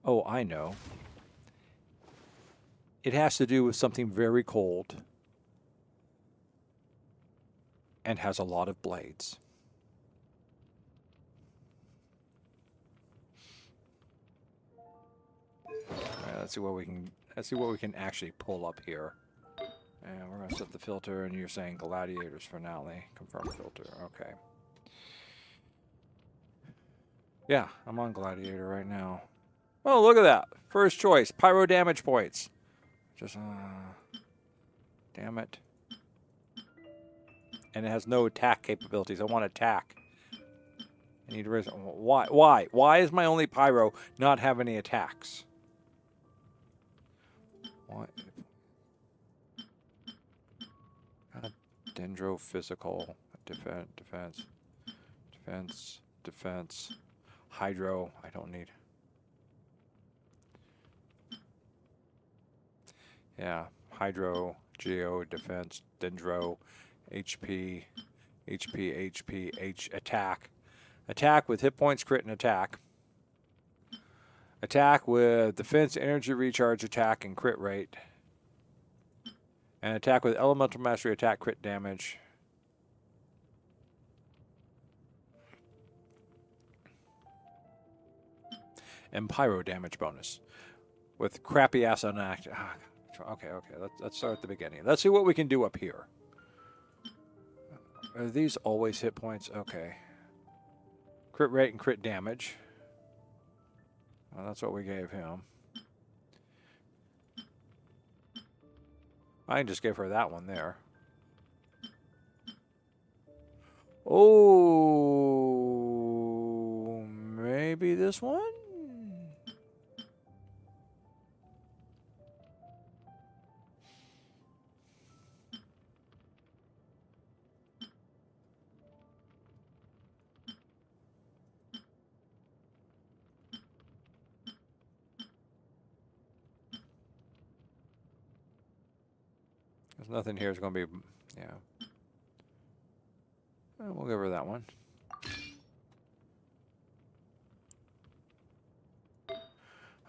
Oh, I know. It has to do with something very cold and has a lot of blades. All right, let's see what we can actually pull up here. And we're going to set the filter, and you're saying Gladiator's Finale. Confirm filter. Okay. Yeah, I'm on Gladiator right now. Oh, look at that. First choice. Pyro damage points. Just, damn it. And it has no attack capabilities. I want attack. I need to raise. Why? Why? Why is my only pyro not have any attacks? Why? Dendro physical defense. Hydro. I don't need. Yeah, hydro, geo, defense, dendro, HP, attack. Attack with hit points, crit, and attack. Attack with defense, energy recharge, attack, and crit rate. And attack with elemental mastery, attack, crit damage. And pyro damage bonus. With crappy ass unactive. Okay. Let's start at the beginning. Let's see what we can do up here. Are these always hit points? Okay. Crit rate and crit damage. Well, that's what we gave him. I can just give her that one there. Oh, maybe this one? There's nothing here is going to be, yeah. We'll give her that one.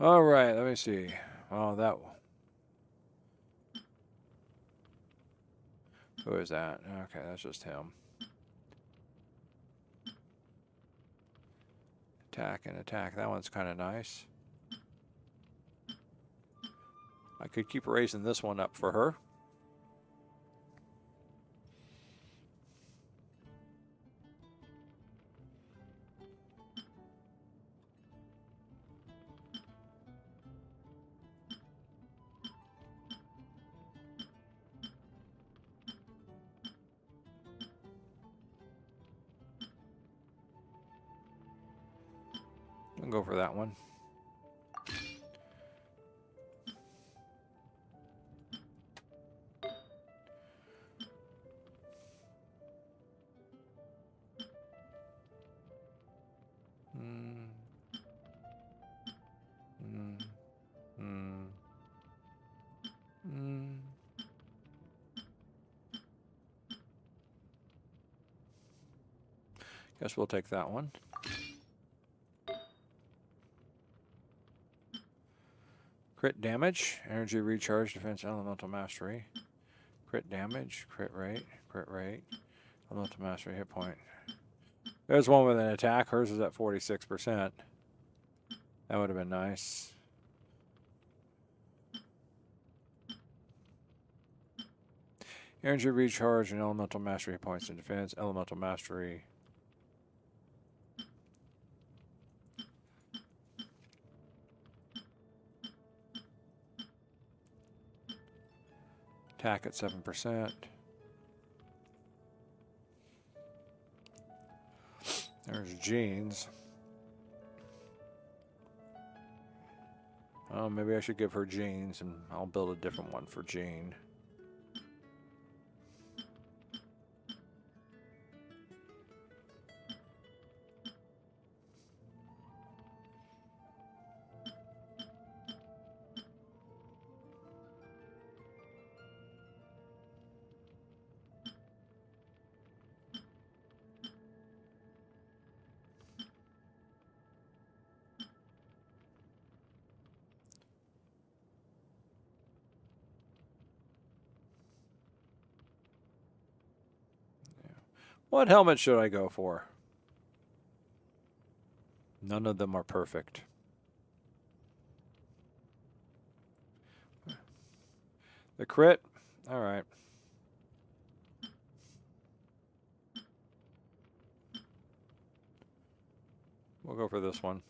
All right, let me see. Oh, that. Who is that? Okay, that's just him. Attack and attack. That one's kind of nice. I could keep raising this one up for her. I'll go for that one. Guess we'll take that one. Crit damage, energy recharge, defense, elemental mastery. Crit damage, crit rate, elemental mastery, hit point. There's one with an attack. Hers is at 46%. That would have been nice. Energy recharge and elemental mastery, hit points in defense, elemental mastery. Attack at 7%. There's Jeans. Oh, maybe I should give her Jeans, and I'll build a different one for Jean. What helmet should I go for? None of them are perfect. The crit? All right. We'll go for this one.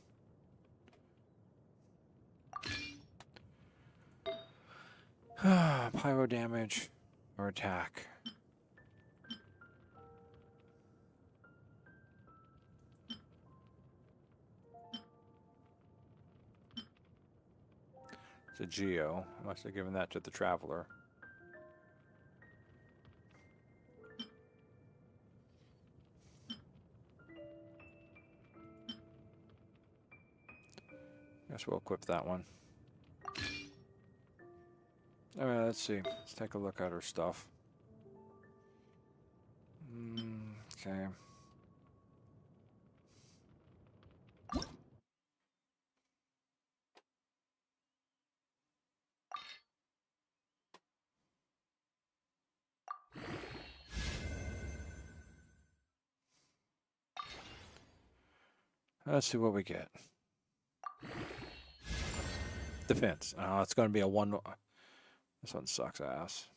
Pyro damage or attack. It's a Geo. I must have given that to the Traveler. Guess we'll equip that one. Alright, let's see. Let's take a look at her stuff. Okay. Let's see what we get. Defense. Oh, it's going to be a one. This one sucks ass.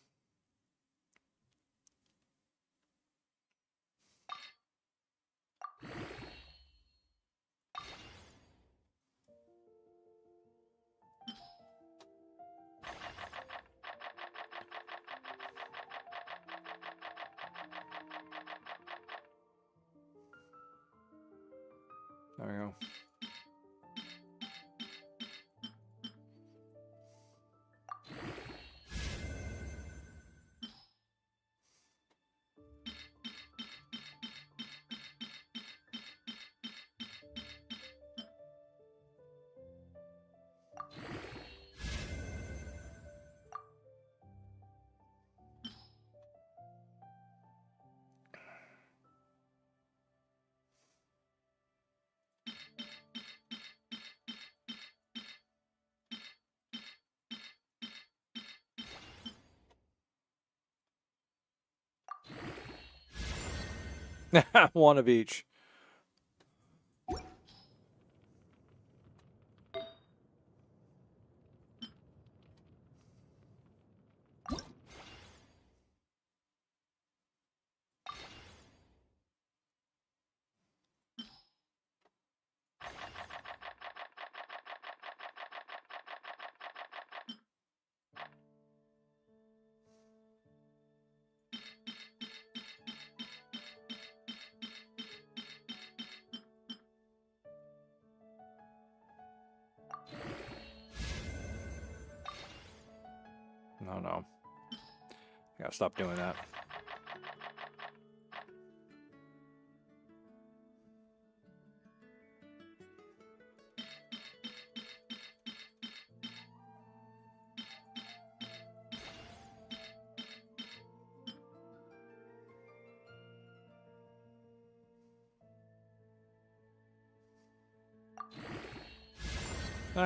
There we go. One of each. No. I gotta stop doing that.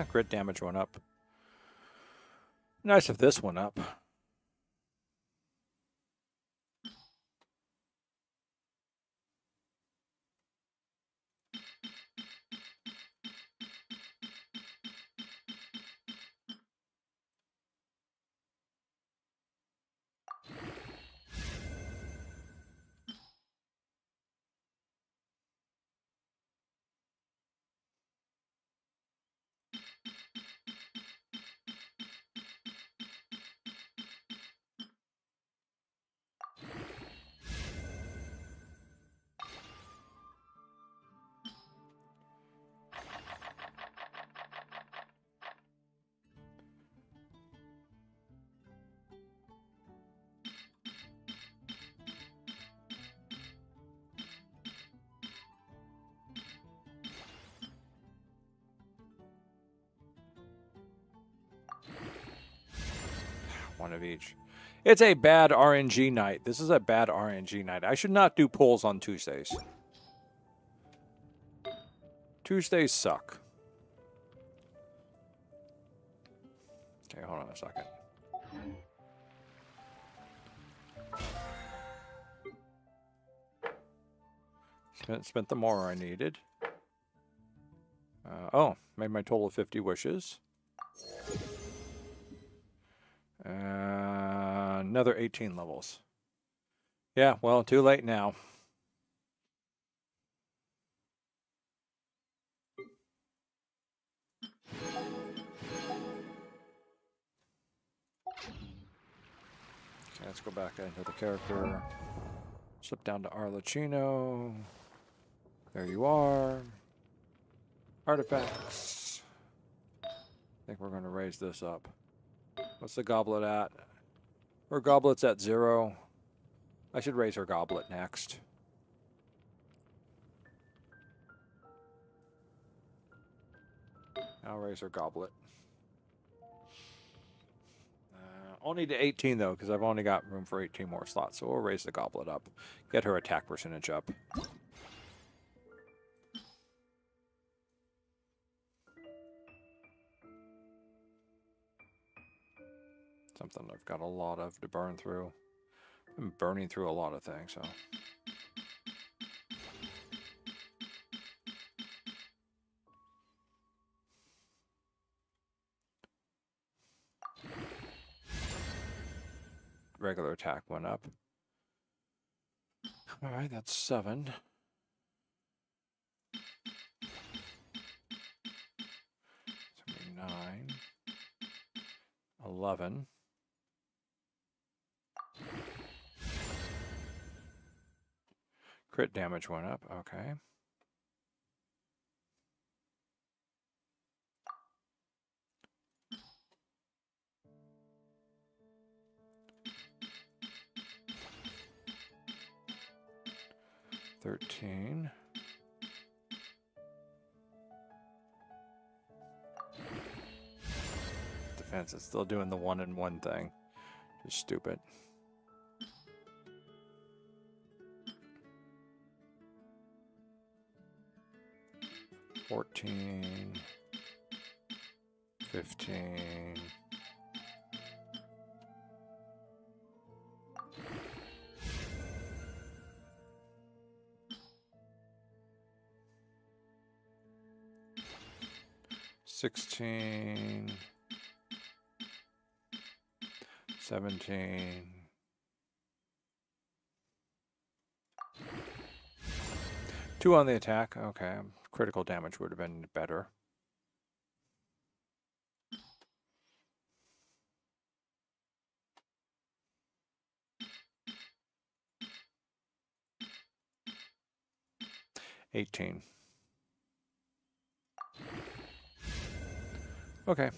Crit damage went up. Nice if this went up. One of each. It's a bad RNG night. This is a bad RNG night. I should not do polls on Tuesdays. Tuesdays suck. Okay, hold on a second. Spent the more I needed. Made my total of 50 wishes. Another 18 levels. Yeah, well, too late now. Let's go back into the character. Slip down to Arlecchino. There you are. Artifacts. I think we're going to raise this up. What's the goblet at? Her goblet's at 0. I should raise her goblet next. I'll raise her goblet. Only to 18 though, because I've only got room for 18 more slots. So we'll raise the goblet up. Get her attack percentage up. Something I've got a lot of to burn through. I'm burning through a lot of things, so. Regular attack went up. All right, that's 7. 9. 11. Crit damage went up, okay. $13. Defense is still doing the 1-in-1 thing. Just stupid. $14. $15. $16. 17. Two on the attack. Okay. Critical damage would have been better. $18. Okay.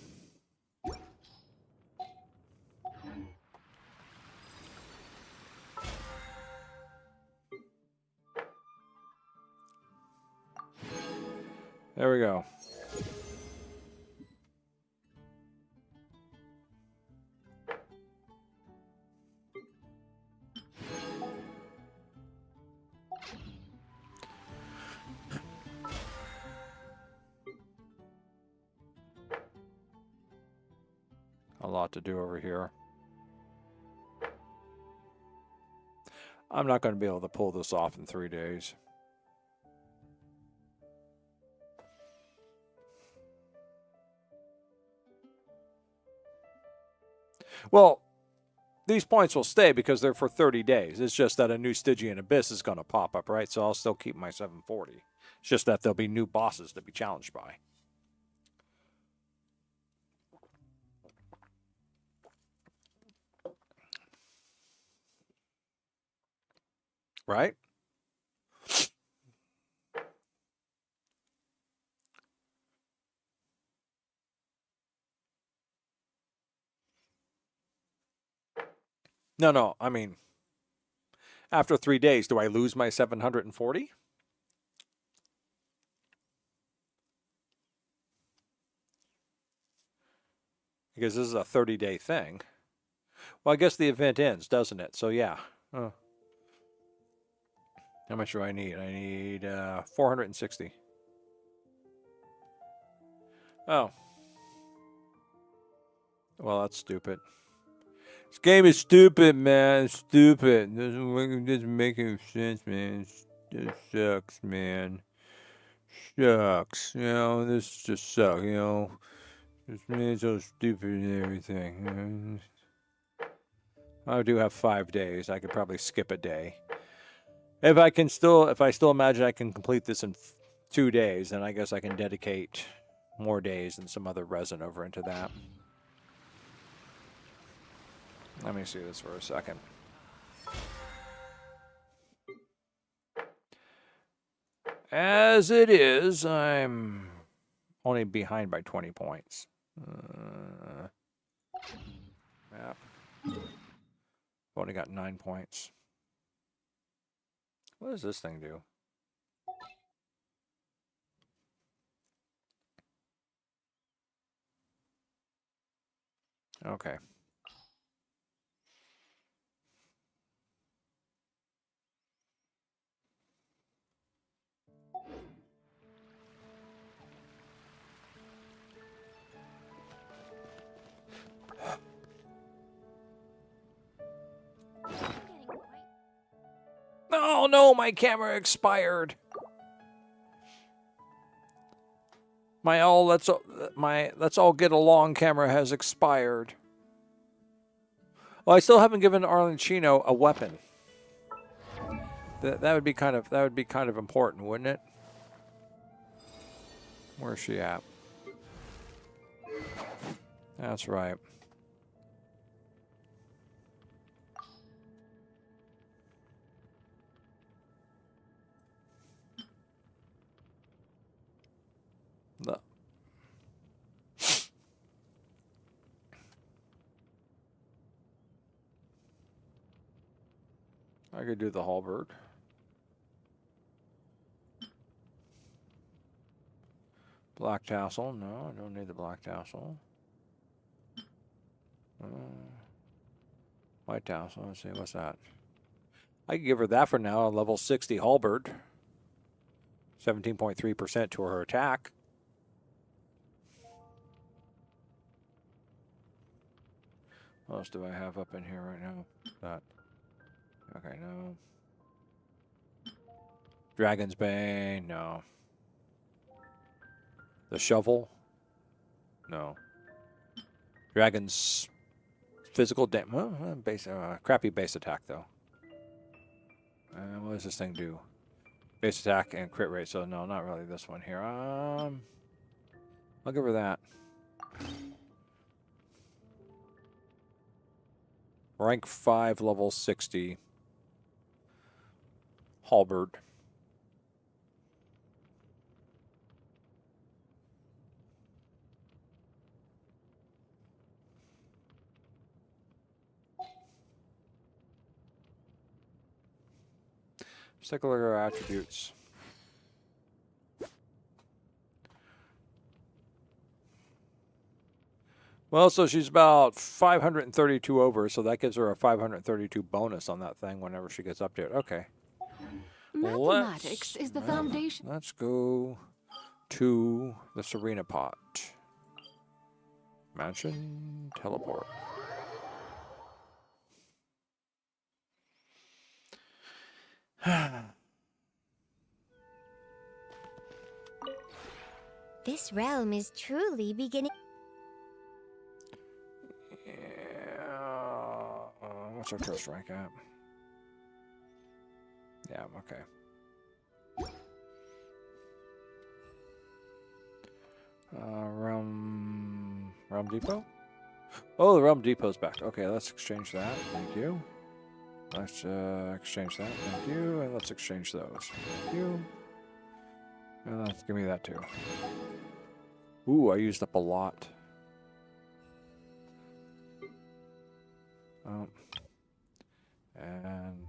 There we go. A lot to do over here. I'm not going to be able to pull this off in 3 days. Well, these points will stay because they're for 30 days. It's just that a new Stygian Abyss is going to pop up, right? So I'll still keep my 740. It's just that there'll be new bosses to be challenged by. Right? No, I mean, after 3 days, do I lose my 740? Because this is a 30-day thing. Well, I guess the event ends, doesn't it? So, yeah. How much do I need? I need 460. Oh. Well, that's stupid. This game is stupid, man. It's stupid. Doesn't make any sense, man. It sucks, man. Shucks. You know, this just sucks, you know. This man's so stupid and everything. I do have 5 days. I could probably skip a day. If I still imagine I can complete this in 2 days, then I guess I can dedicate more days and some other resin over into that. Let me see this for a second. As it is, I'm only behind by 20 points. Map. Only got 9 points. What does this thing do? Okay. Oh no, my camera expired. Let's all get along camera has expired. Well, I still haven't given Arlecchino a weapon. That would be kind of important, wouldn't it? Where's she at? That's right. I could do the halberd. Black tassel. No, I don't need the black tassel. White tassel. Let's see, what's that? I could give her that for now. A level 60 halberd. 17.3% to her attack. What else do I have up in here right now? That. Okay, no. Dragon's Bane, no. The shovel? No. Dragon's physical damage. Well, crappy base attack, though. What does this thing do? Base attack and crit rate, so no, not really this one here. I'll give her that. Rank 5, level 60. Halberd. Let's take a look at our attributes. Well, so she's about 532 over, so that gives her a 532 bonus on that thing whenever she gets up to it. Okay. Mathematics is the foundation. Let's go to the Serena Pot. Mansion, teleport. This realm is truly beginning. Yeah. What's our trust rank at? Yeah, okay. Realm Depot? Oh, the Realm Depot's back. Okay, let's exchange that. Thank you. Let's exchange that. Thank you. And let's exchange those. Thank you. And let's give me that too. Ooh, I used up a lot. And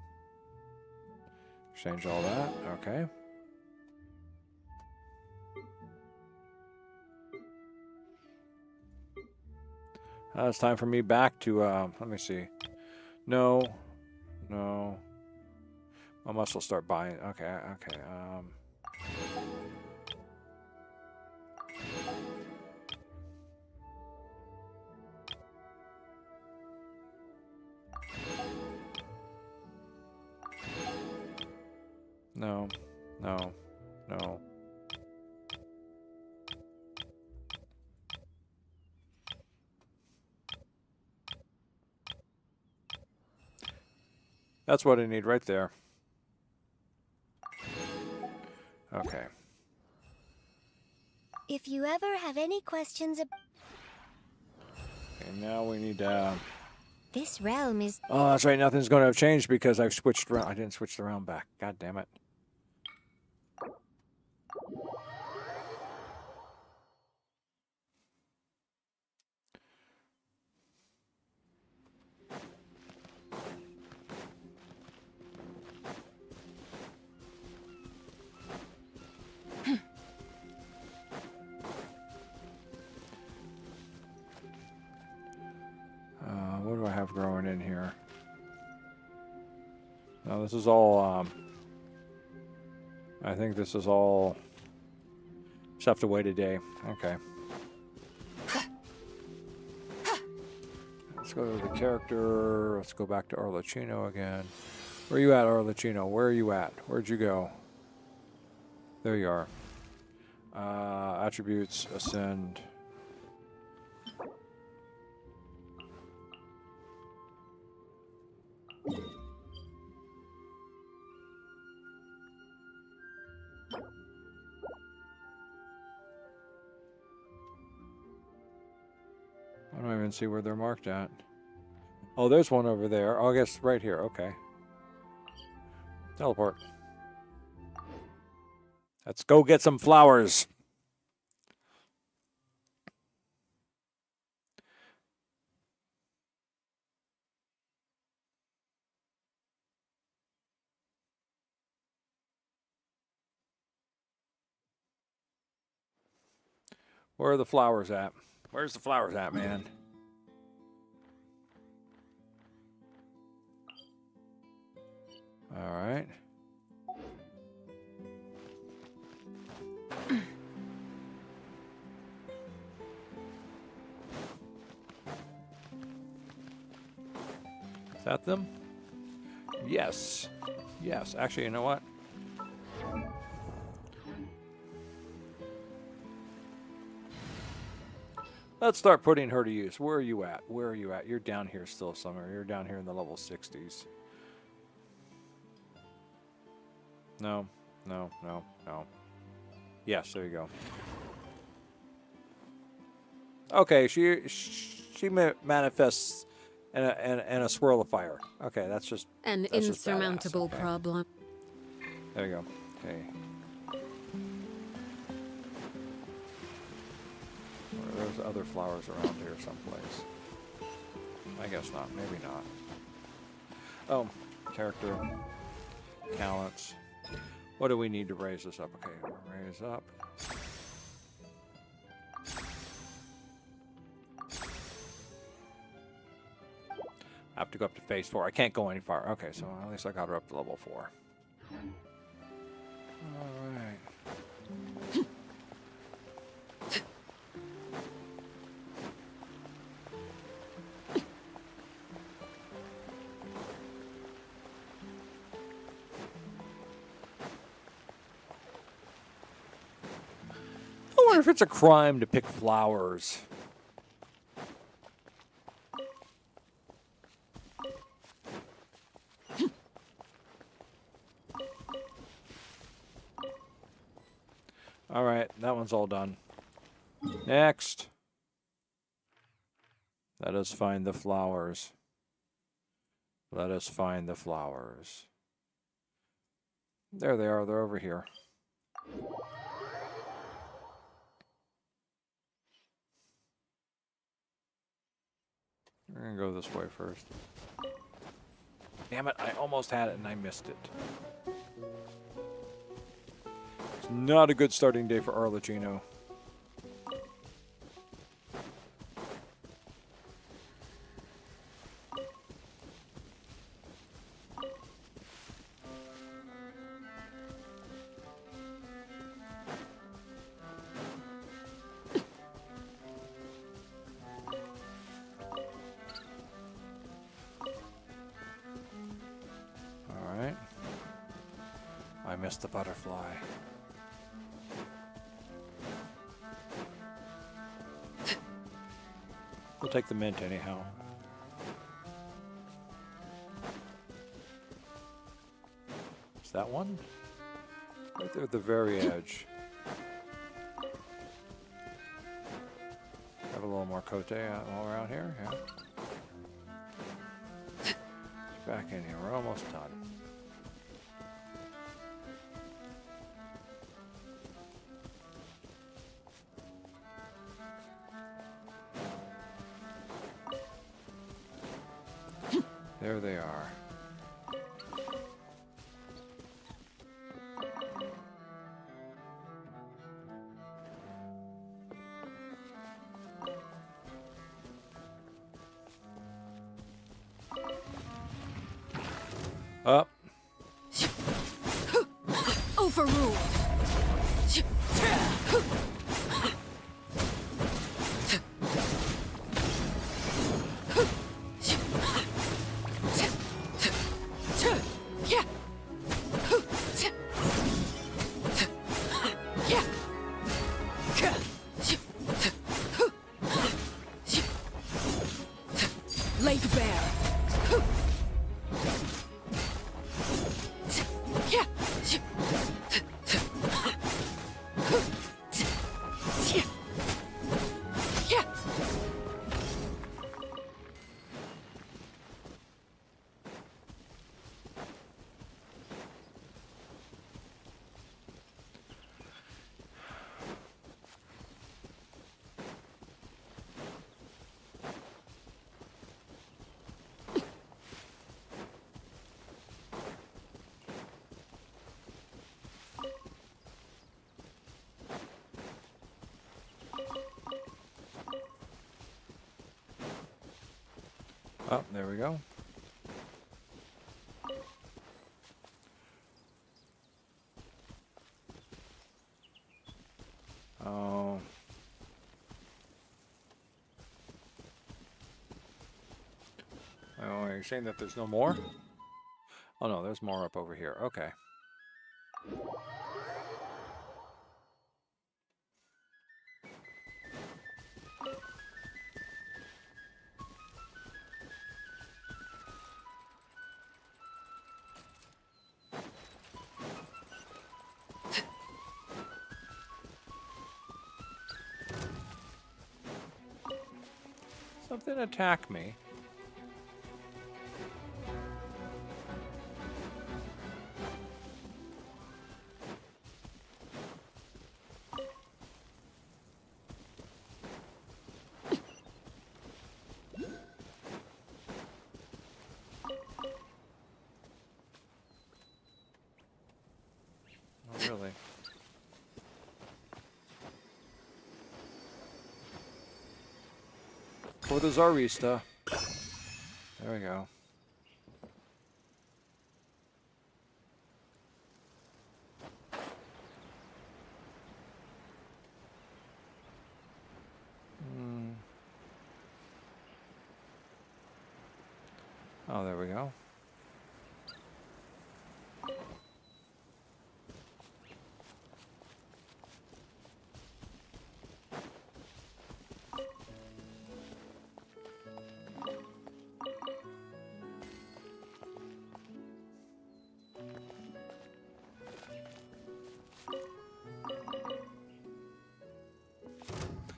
exchange all that. Okay. It's time for me back to, let me see. No. No. I must will start buying. Okay, okay. No. No. No. That's what I need right there. Okay. If you ever have any questions about... Okay, now we need This realm is... Oh, that's right. Nothing's going to have changed because I've switched around. I didn't switch the round back. God damn it. What do I have growing in here? No, this is all, I think this is all, just have to wait a day. Okay. Let's go to the character. Let's go back to Arlecchino again. Where are you at, Arlecchino? Where are you at? Where'd you go? There you are. Attributes, ascend. I don't even see where they're marked at. Oh, there's one over there. Oh, I guess right here. Okay. Teleport. Let's go get some flowers. Where are the flowers at? Where's the flowers at, man? All right. Is that them? Yes. Yes. Actually, you know what? Let's start putting her to use. Where are you at? Where are you at? You're down here still somewhere. You're down here in the level 60s. No, no, no, no. Yes, there you go. Okay, she manifests in a swirl of fire. Okay, that's just An that's just insurmountable badass. Okay. problem. There you go. Okay. There's other flowers around here someplace. I guess not. Maybe not. Oh, character. Talents. What do we need to raise this up? Okay, raise up. I have to go up to phase 4. I can't go any far. Okay, so at least I got her up to level 4. All right. I wonder if it's a crime to pick flowers. All right, that one's all done. Next. Let us find the flowers. Let us find the flowers. There they are. They're over here. We're going to go this way first. Damn it, I almost had it and I missed it. It's not a good starting day for Arlecchino. The butterfly. We'll take the mint anyhow. Is that one? Right there at the very edge. Have a little more cote all around here, yeah. back in here. We're almost done. There they are. Up. Overruled. Laid bare. Oh, there we go. Oh. Oh, are you saying that there's no more? Oh no, there's more up over here. Okay. Something attacked me. Oh, really? For the Zarista. There we go. Oh, there we go.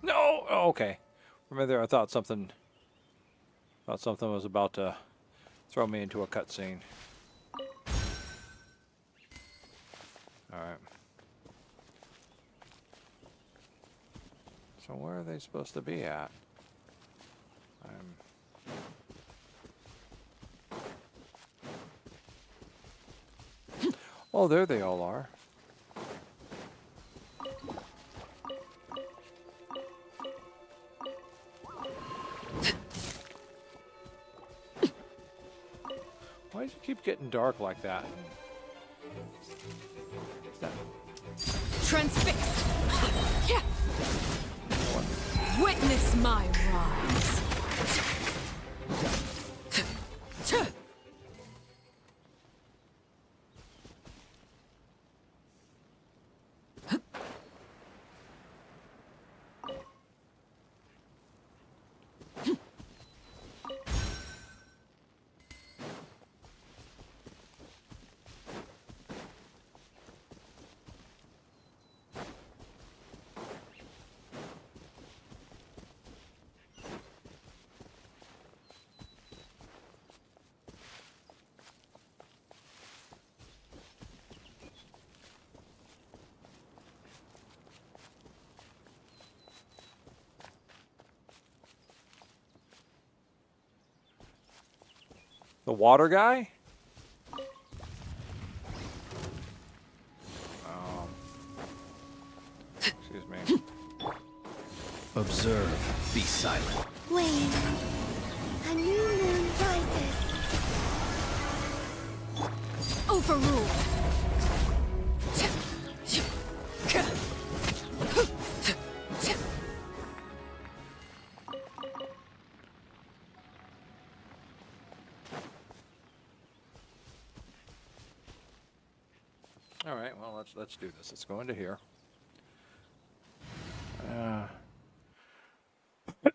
No! Oh, okay. Remember, I thought something was about to throw me into a cutscene. Alright. So where are they supposed to be at? Oh, there they all are. Why does it keep getting dark like that? Transfixed. Witness my rise. The water guy? Excuse me. Observe. Be silent. Wait. A new moon rises. Overruled. All right, well, let's do this. Let's go into here. So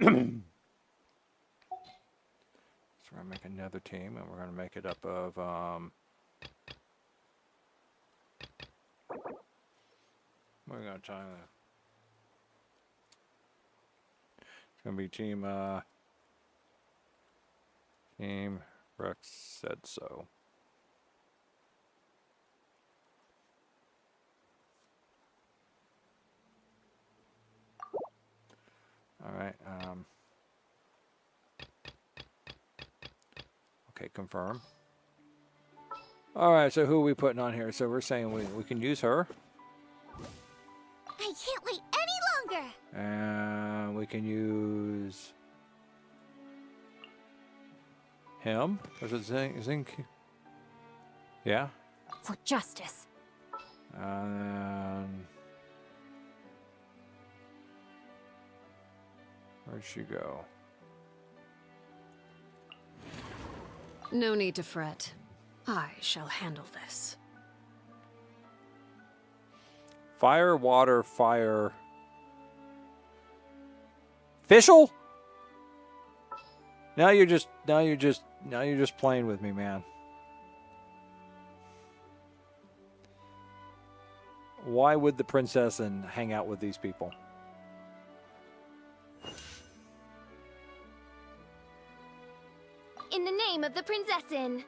we're gonna make another team, and we're gonna make it up of we're gonna try that. It's gonna be team Rex said so. All right. Okay, confirm. All right, so who are we putting on here? So we're saying we can use her. I can't wait any longer. And we can use him. Is it Zinc? Yeah. For justice. And where'd she go? No need to fret. I shall handle this. Fire, water, fire. Fischl? Now you're just playing with me, man. Why would the princess and hang out with these people? In the name of the princessin.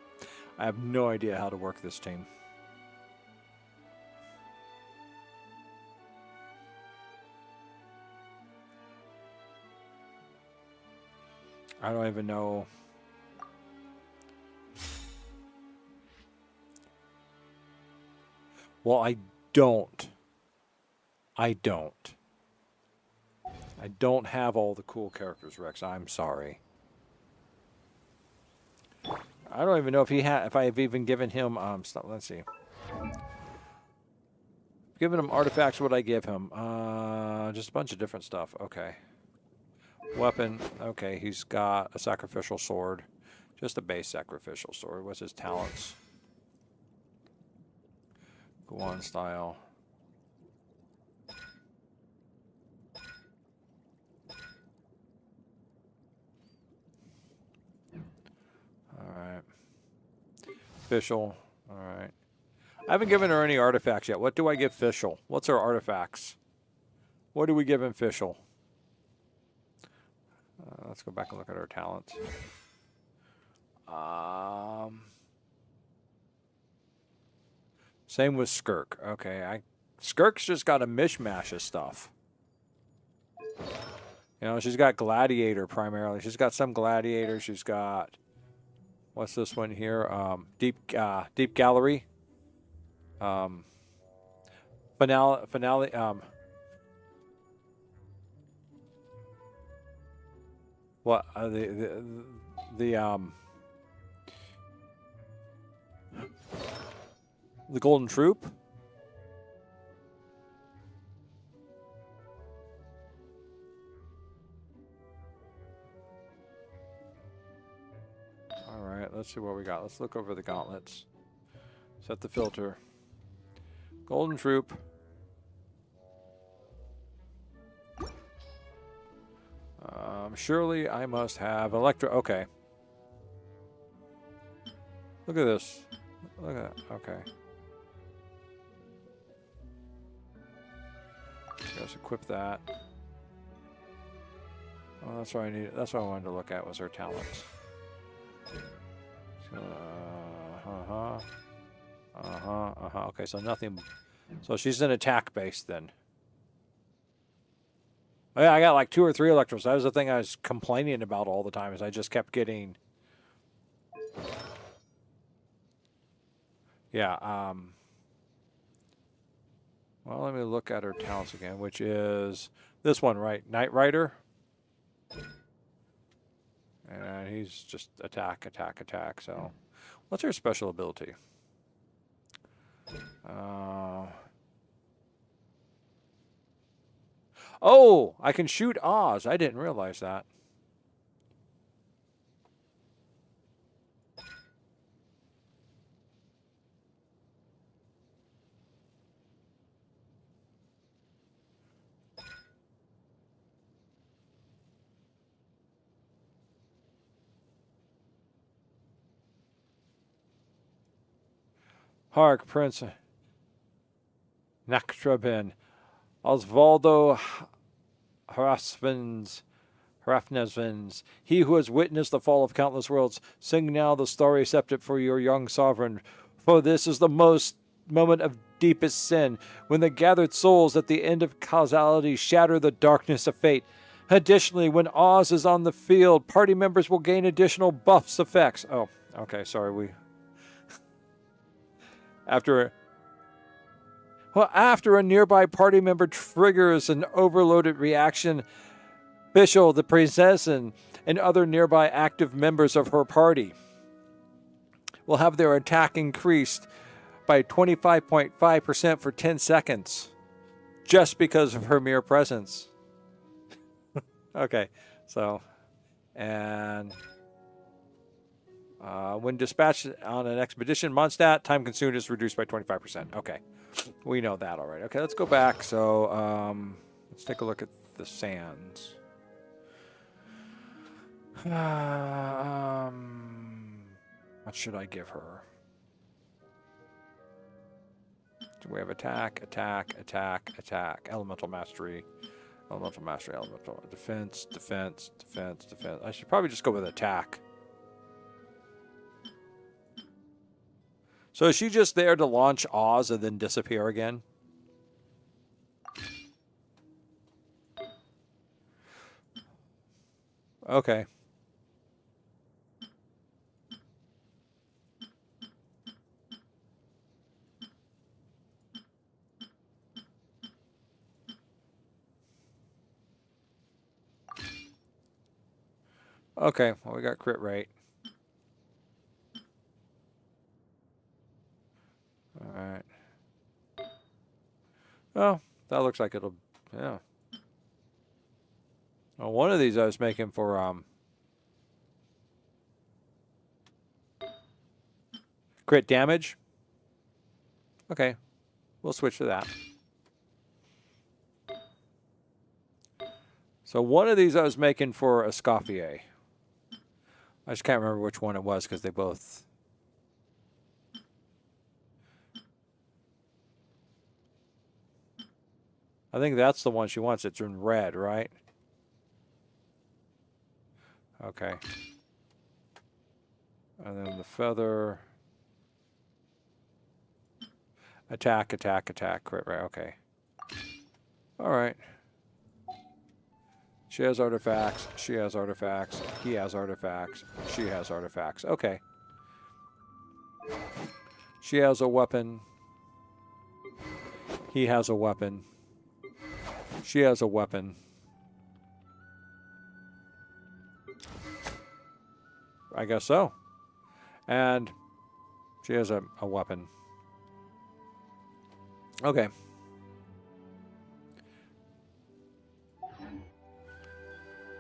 I have no idea how to work this team. I don't even know. Well, I don't have all the cool characters, Rex. I'm sorry. I don't even know if I've even given him let's see. Given him artifacts, what I give him? Just a bunch of different stuff. Okay. Weapon. Okay, he's got a sacrificial sword. Just a base sacrificial sword. What's his talents? Go on style. Alright. Fischl. Alright. I haven't given her any artifacts yet. What do I give Fischl? What's her artifacts? What do we give in Fischl? Let's go back and look at her talents. Same with Skirk. Okay, Skirk's just got a mishmash of stuff. You know, she's got Gladiator primarily. She's got some Gladiator. She's got, what's this one here? Deep Gallery. Finale. What the Golden Troop? All right, let's see what we got. Let's look over the gauntlets. Set the filter. Golden Troop. Surely I must have Electro. Okay. Look at this. Look at that. Okay. Let's equip that. Oh, that's what I needed. That's what I wanted to look at was her talents. Okay, so nothing. So she's an attack base then. Oh, yeah, I got like 2 or 3 electros. That was the thing I was complaining about all the time. Is I just kept getting Yeah. Well, let me look at her talents again, which is this one, right? Knight Rider. And he's just attack, attack, attack. So, what's her special ability? Oh, I can shoot Oz. I didn't realize that. Hark, Prince Naktrabin, Osvaldo Hrafnesvins, he who has witnessed the fall of countless worlds, sing now the starry septet for your young sovereign. For this is the moment of deepest sin, when the gathered souls at the end of causality shatter the darkness of fate. Additionally, when Oz is on the field, party members will gain additional buffs effects. Oh, okay, sorry, After a nearby party member triggers an overloaded reaction, Bishop, the princess, and other nearby active members of her party will have their attack increased by 25.5% for 10 seconds, just because of her mere presence. Okay, so, and when dispatched on an expedition, Mondstadt, time consumed is reduced by 25%. Okay, we know that already. Okay, let's go back. So, let's take a look at the sands. What should I give her? So we have attack, attack, attack, attack, elemental mastery, elemental defense, defense, defense, defense. I should probably just go with attack. So is she just there to launch Oz and then disappear again? Okay. Okay, well, we got crit rate. All right. Well, that looks like it'll, yeah. Well, one of these I was making for crit damage. Okay, we'll switch to that. So one of these I was making for Escoffier. I just can't remember which one it was because they both... I think that's the one she wants. It's in red, right? Okay. And then the feather. Attack, attack, attack. Crit, right? Okay. All right. She has artifacts. She has artifacts. He has artifacts. She has artifacts. Okay. She has a weapon. He has a weapon. She has a weapon. I guess so. And she has a weapon. Okay.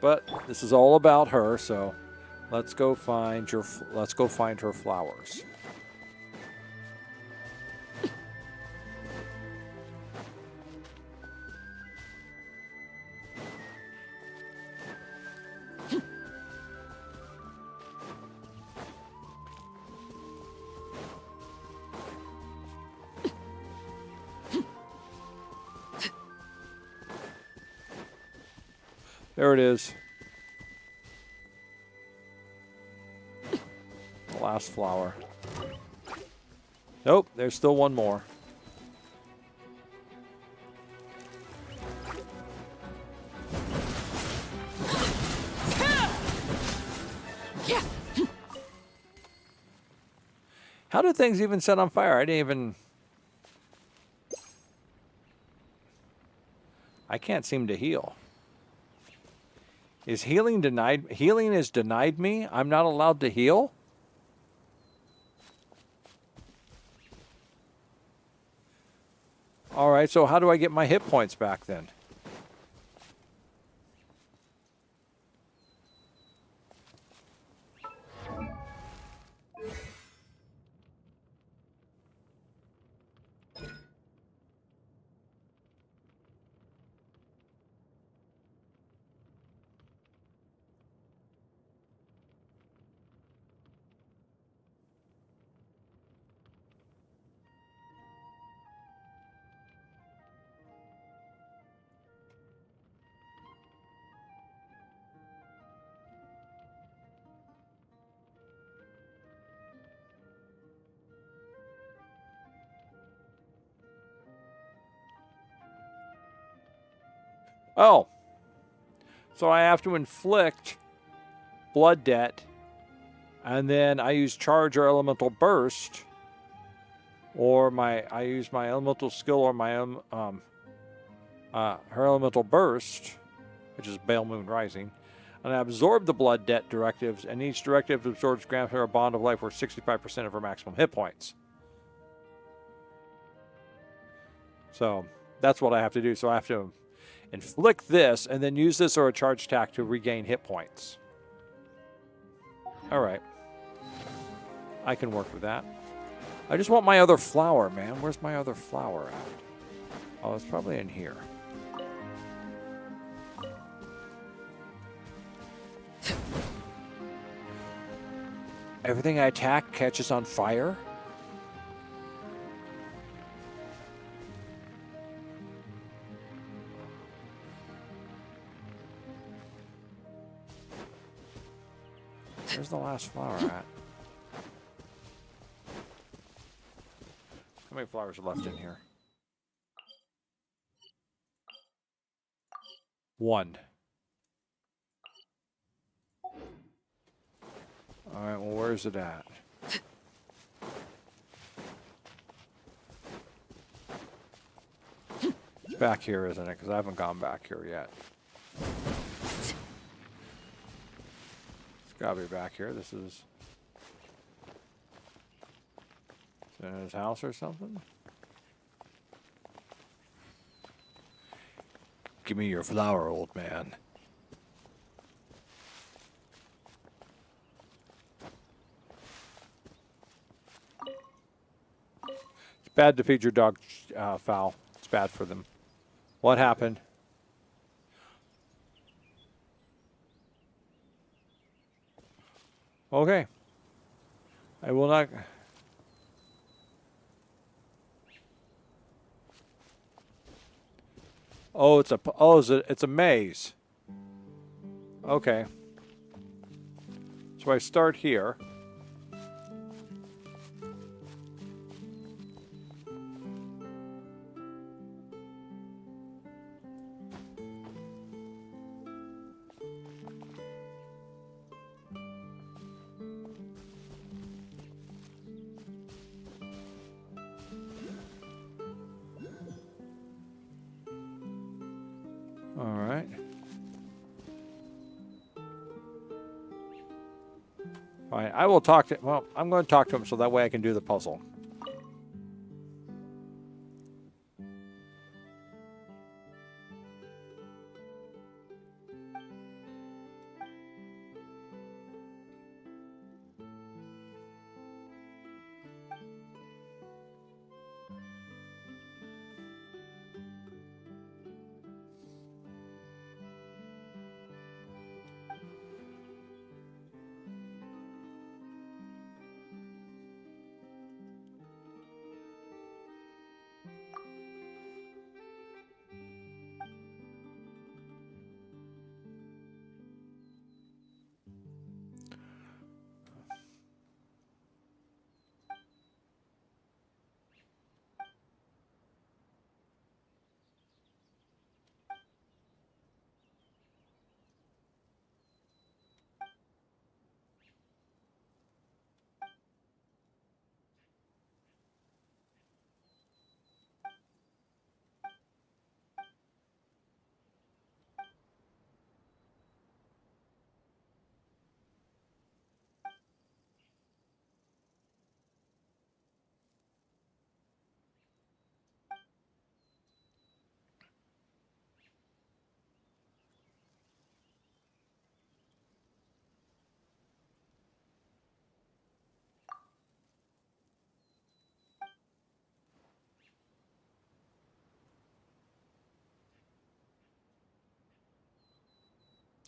But this is all about her, so let's go find her flowers. There it is. The last flower. Nope, there's still one more. How do things even set on fire? I didn't even... I can't seem to heal. Is healing denied? Healing is denied me? I'm not allowed to heal? All right, so how do I get my hit points back then? Oh. So I have to inflict blood debt, and then I use charge or elemental burst, or I use my elemental skill or my her elemental burst, which is Bale Moon Rising, and I absorb the blood debt directives, and each directive absorbs grants her a bond of life worth 65% of her maximum hit points. So that's what I have to do. So I have to inflict this, and then use this or a charge attack to regain hit points. All right. I can work with that. I just want my other flower, man. Where's my other flower at? Oh, it's probably in here. Everything I attack catches on fire? Where's the last flower at? How many flowers are left in here? 1. Alright, well, where's it at? It's back here, isn't it? Because I haven't gone back here yet. It's gotta be back here. This is in his house or something? Give me your flower, old man. It's bad to feed your dog fowl. It's bad for them. What happened? Okay. I will not... Oh, it's a maze. Okay. So I start here. All right. Fine. I will talk to... Well, I'm going to talk to him so that way I can do the puzzle.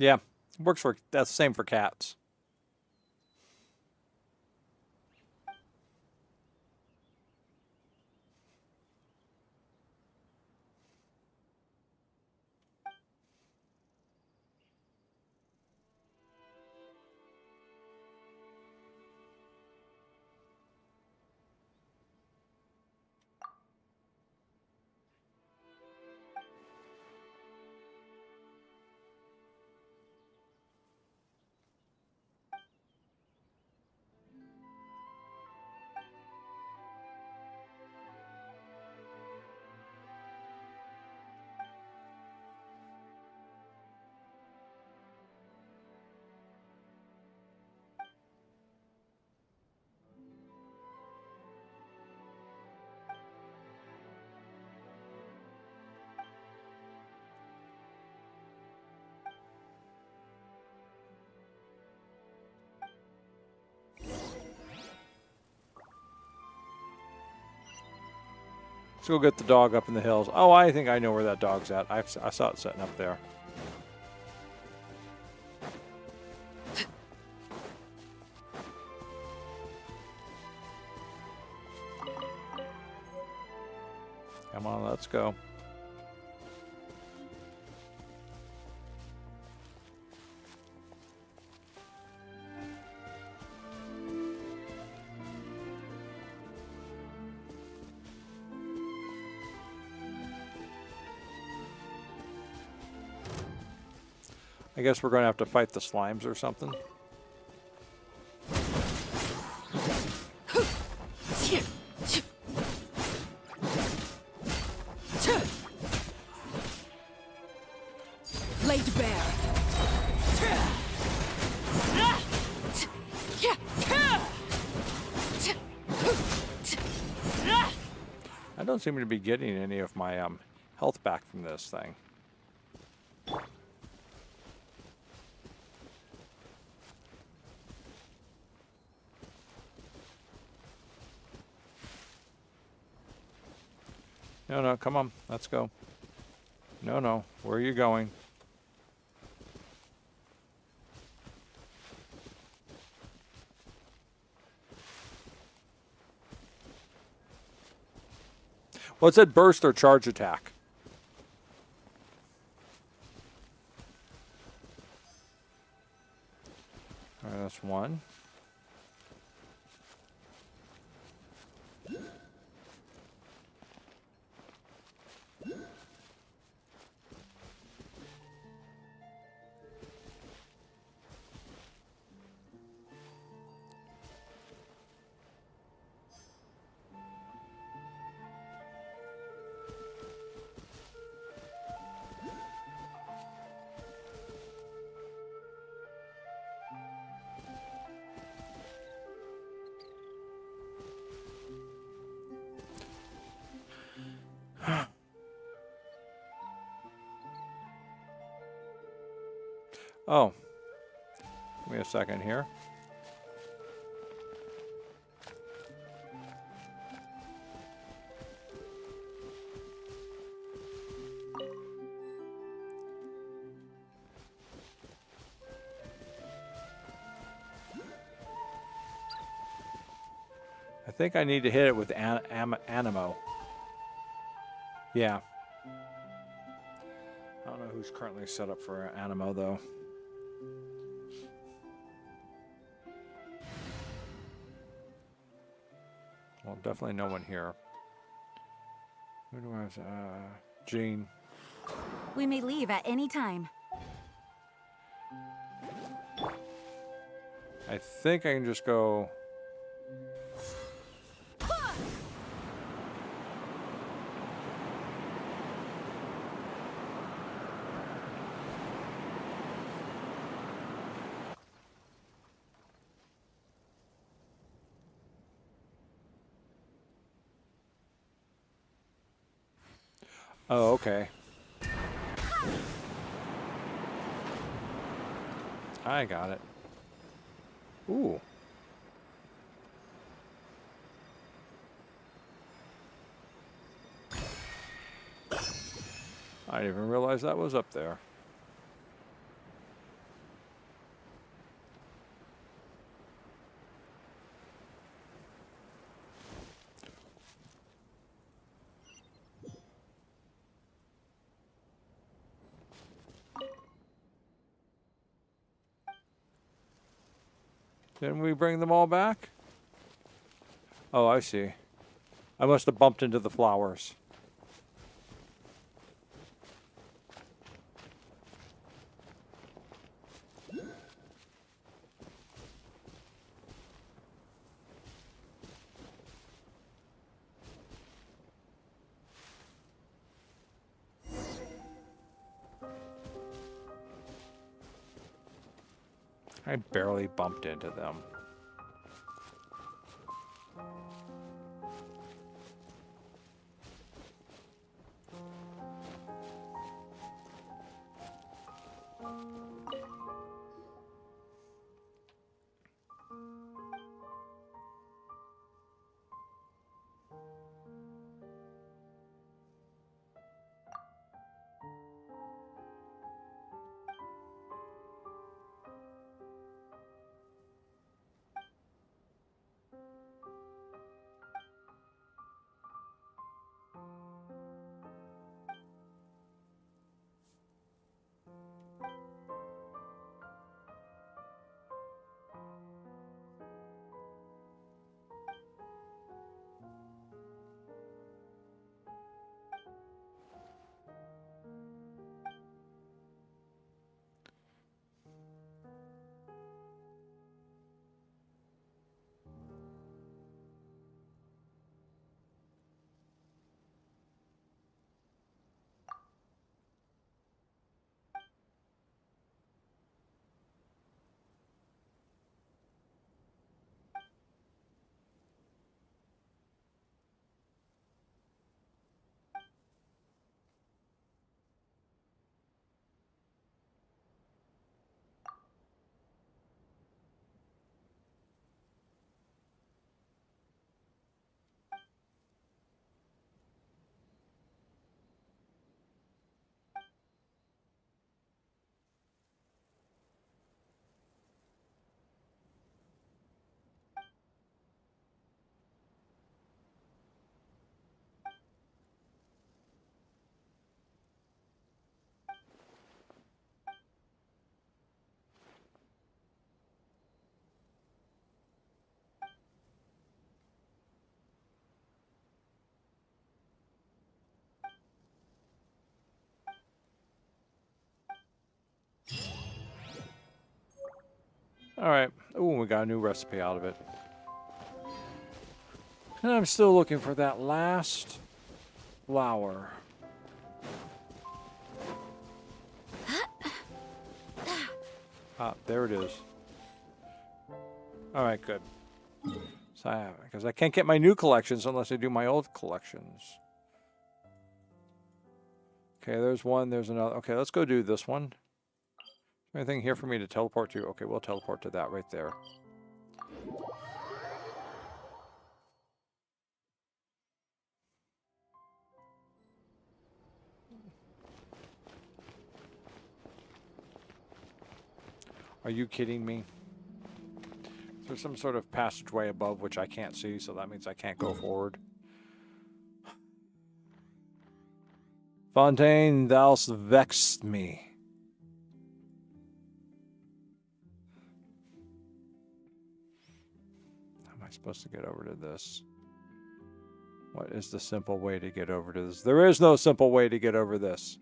Yeah, works for, that's the same for cats. Let's go get the dog up in the hills. Oh, I think I know where that dog's at. I saw it sitting up there. Come on, let's go. I guess we're going to have to fight the slimes or something. Laid bare. I don't seem to be getting any of my health back from this thing. No, no, come on, let's go. No, no, where are you going? Well, it said burst or charge attack. All right, that's one. Oh, give me a second here. I think I need to hit it with Animo. Yeah. I don't know who's currently set up for Animo, though. Well, definitely no one here. Who do I have? Jean. We may leave at any time. I think I can just go. Oh, okay. I got it. Ooh. I didn't even realize that was up there. Didn't we bring them all back? Oh, I see. I must have bumped into the flowers. I barely bumped into them. All right. Ooh, we got a new recipe out of it. And I'm still looking for that last flower. Ah, there it is. All right, good. So because I can't get my new collections unless I do my old collections. Okay, there's one, there's another. Okay, let's go do this one. Anything here for me to teleport to? Okay, we'll teleport to that right there. Are you kidding me? There's some sort of passageway above which I can't see, so that means I can't go forward. Fontaine, thou'st vexed me. How am I supposed to get over to this? What is the simple way to get over to this? There is no simple way to get over this.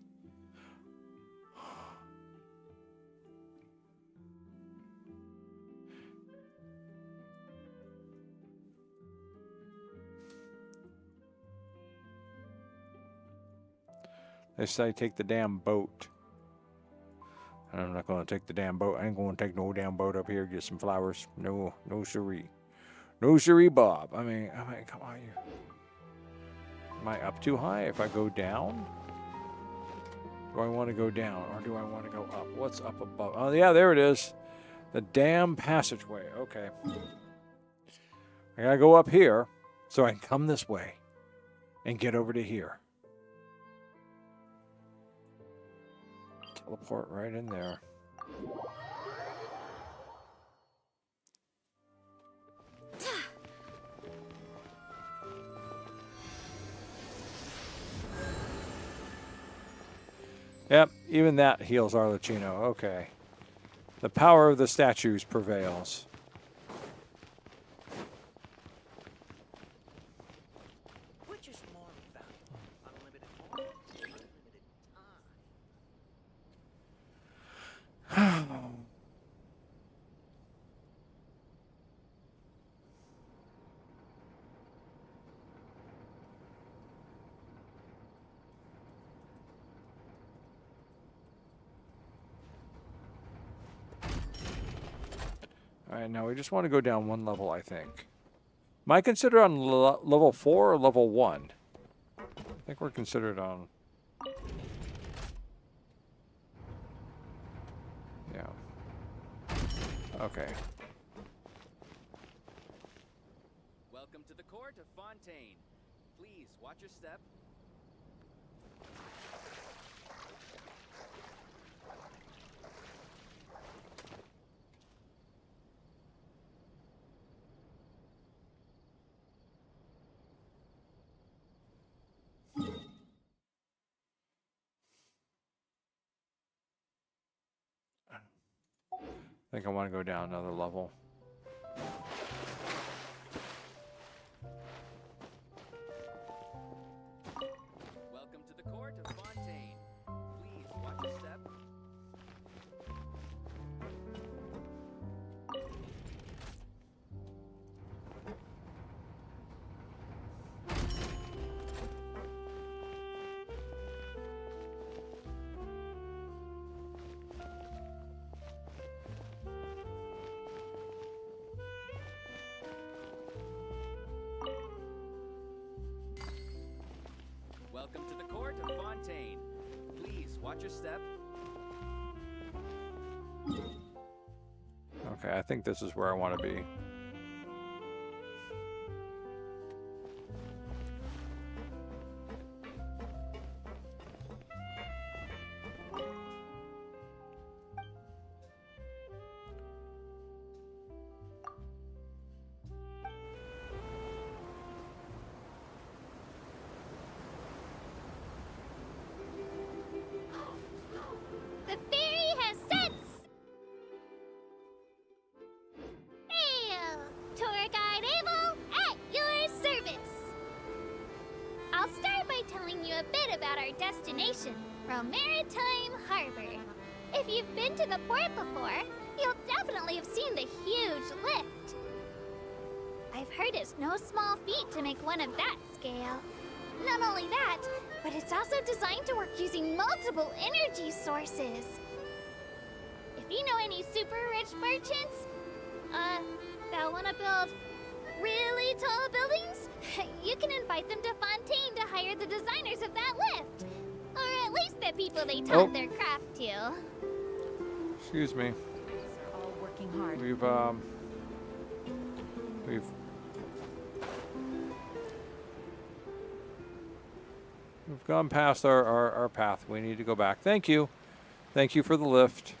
They say take the damn boat. And I'm not going to take the damn boat. I ain't going to take no damn boat up here to get some flowers. No, no siree. No siree, Bob. I mean, come on. Am I up too high if I go down? Do I want to go down or do I want to go up? What's up above? Oh, yeah, there it is. The damn passageway. Okay. I got to go up here so I can come this way and get over to here. Teleport right in there. Yep, even that heals Arlecchino. Okay. The power of the statues prevails. now we just want to go down one level, I think. Am I considered on level 4 or level 1? I think we're considered on... Yeah. Okay. Welcome to the court of Fontaine. Please watch your step. I think I want to go down another level. Welcome to the court of Fontaine. Please watch your step. Welcome to the court of Fontaine. Please watch your step. Okay, I think this is where I want to be. The fairy has sense! Hail! Tour guide Abel at your service! I'll start by telling you a bit about our destination, Maritime Harbor. If you've been to the port before, you'll definitely have seen the huge lift. I've heard it's no small feat to make one of that scale. Not only that, but it's also designed to work using multiple energy sources. If you know any super rich merchants, that want to build really tall buildings, you can invite them to Fontaine to hire the designers of that lift. Or at least the people they taught their craft to. Excuse me. All working hard. We've gone past our path. We need to go back. Thank you. Thank you for the lift.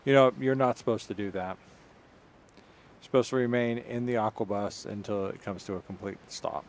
You know, you're not supposed to do that. You're supposed to remain in the aquabus until it comes to a complete stop.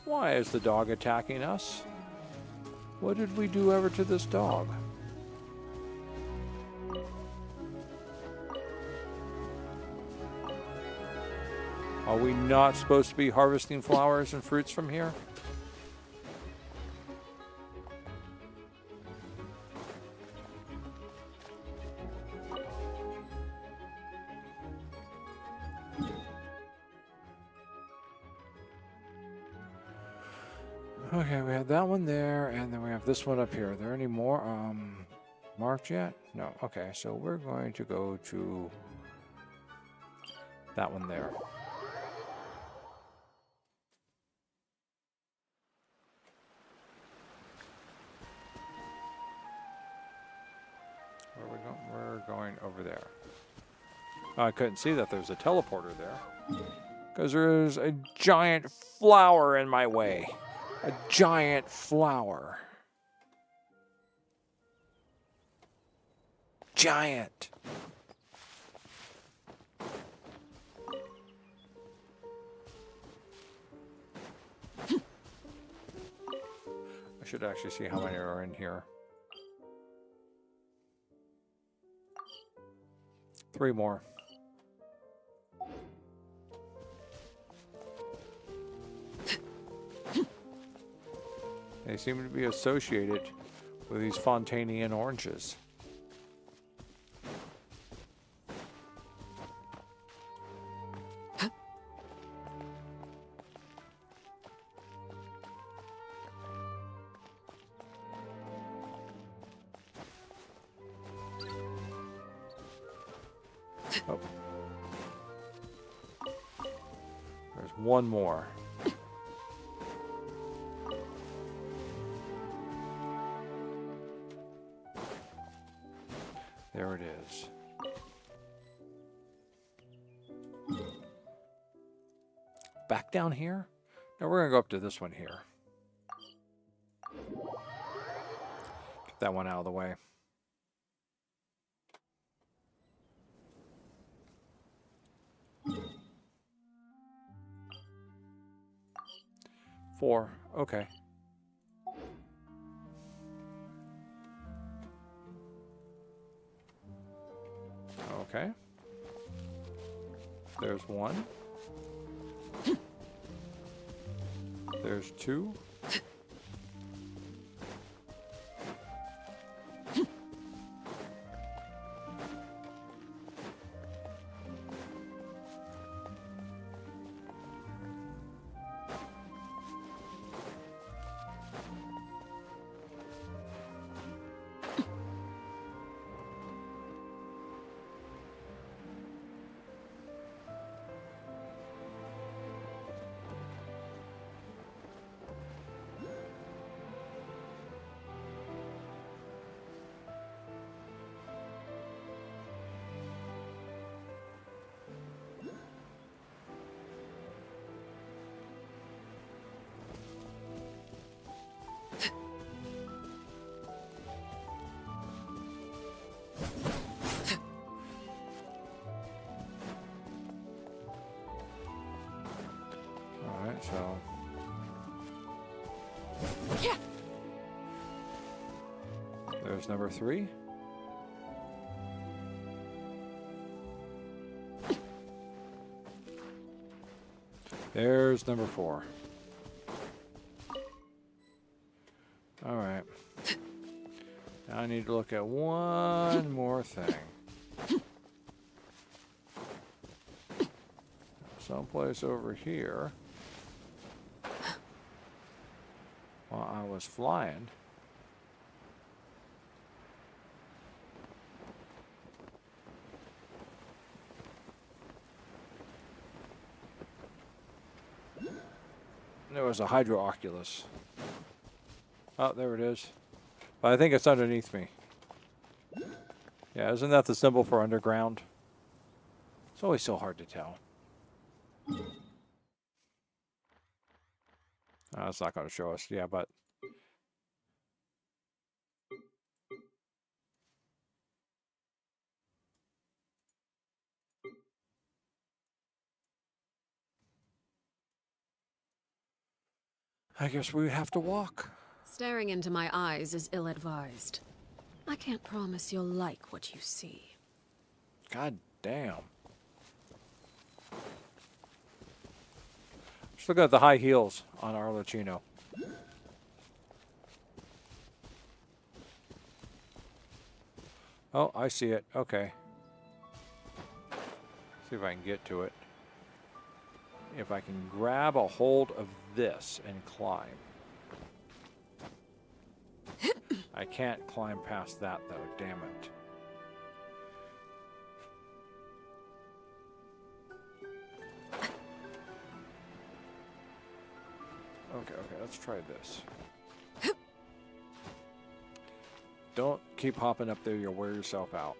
Why is the dog attacking us? What did we do ever to this dog? Are we not supposed to be harvesting flowers and fruits from here? Okay, we have that one there, and then we have this one up here. Are there any more marked yet? No. Okay, so we're going to go to that one there. Where are we going? We're going over there. Oh, I couldn't see that there's a teleporter there because there's a giant flower in my way. A giant flower. should actually see how many are in here. 3 more. They seem to be associated with these Fontanian oranges. Oh. There's one more. There it is. Back down here? No, we're going to go up to this one here. Get that one out of the way. Four. Okay. Okay. There's one. There's two. Alright, so... There's number 3. There's number 4. Alright. Now I need to look at one more thing. Someplace over here. While I was flying. There was a Hydro-Oculus. Oh, there it is. But I think it's underneath me. Yeah, isn't that the symbol for underground? It's always so hard to tell. Oh, it's not going to show us. Yeah, but... I guess we have to walk. Staring into my eyes is ill-advised. I can't promise you'll like what you see. God damn. Just look at the high heels on Arlecchino. Oh, I see it. Okay. See if I can get to it. If I can grab a hold of this and climb. I can't climb past that though, damn it. Okay, let's try this. Don't keep hopping up there, you'll wear yourself out.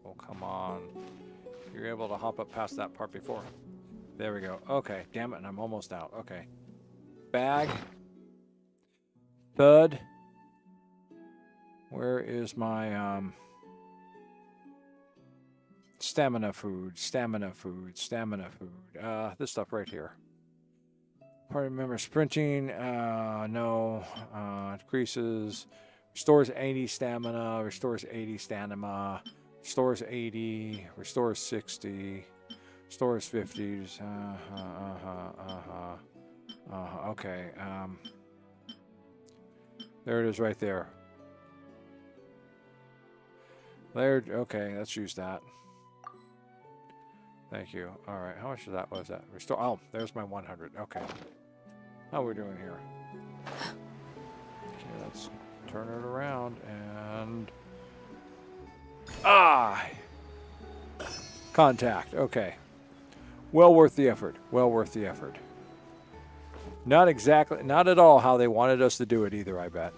Oh, come on. You're able to hop up past that part before. There we go. Okay, damn it, and I'm almost out. Okay. Bag. Thud. Where is my, Stamina food, stamina food, stamina food. This stuff right here. Party member sprinting, no. Decreases, restores 80 stamina, restores 80 stamina, restores 80, restores 60, restores 50. Okay. There it is right there. There, okay, let's use that. Thank you. All right, how much of that was that? Restore. Oh, there's my 100. Okay. How are we doing here? Okay, let's turn it around and contact. Okay. Well worth the effort. Well worth the effort. Not exactly, not at all how they wanted us to do it either, I bet.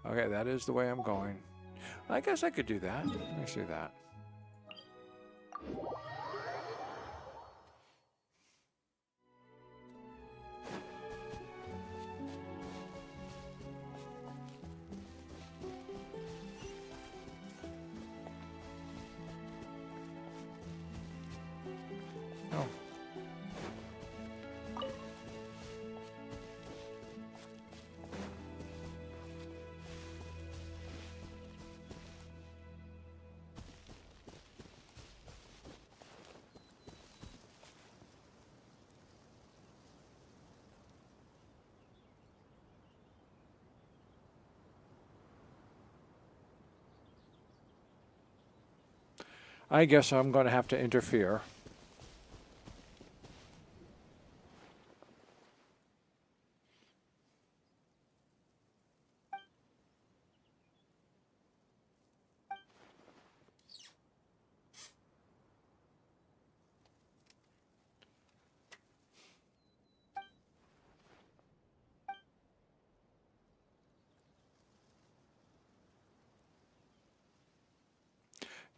Okay, that is the way I'm going. I guess I could do that. Let me see that. Oh. I guess I'm going to have to interfere.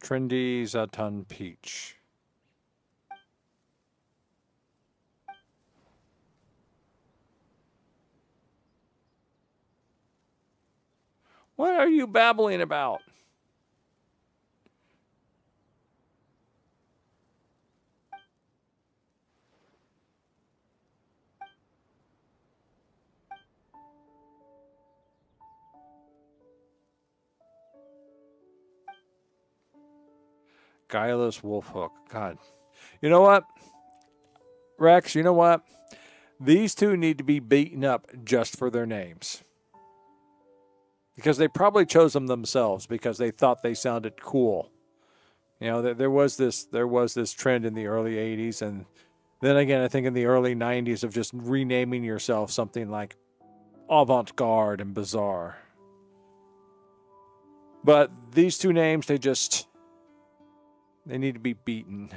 Trendy Zatan Peach. What are you babbling about? Guileless Wolfhook. God. You know what? Rex, you know what? These two need to be beaten up just for their names. Because they probably chose them themselves because they thought they sounded cool. You know, there was this trend in the early 80s, and then again, I think in the early 90s of just renaming yourself something like avant-garde and bizarre. But these two names, they need to be beaten.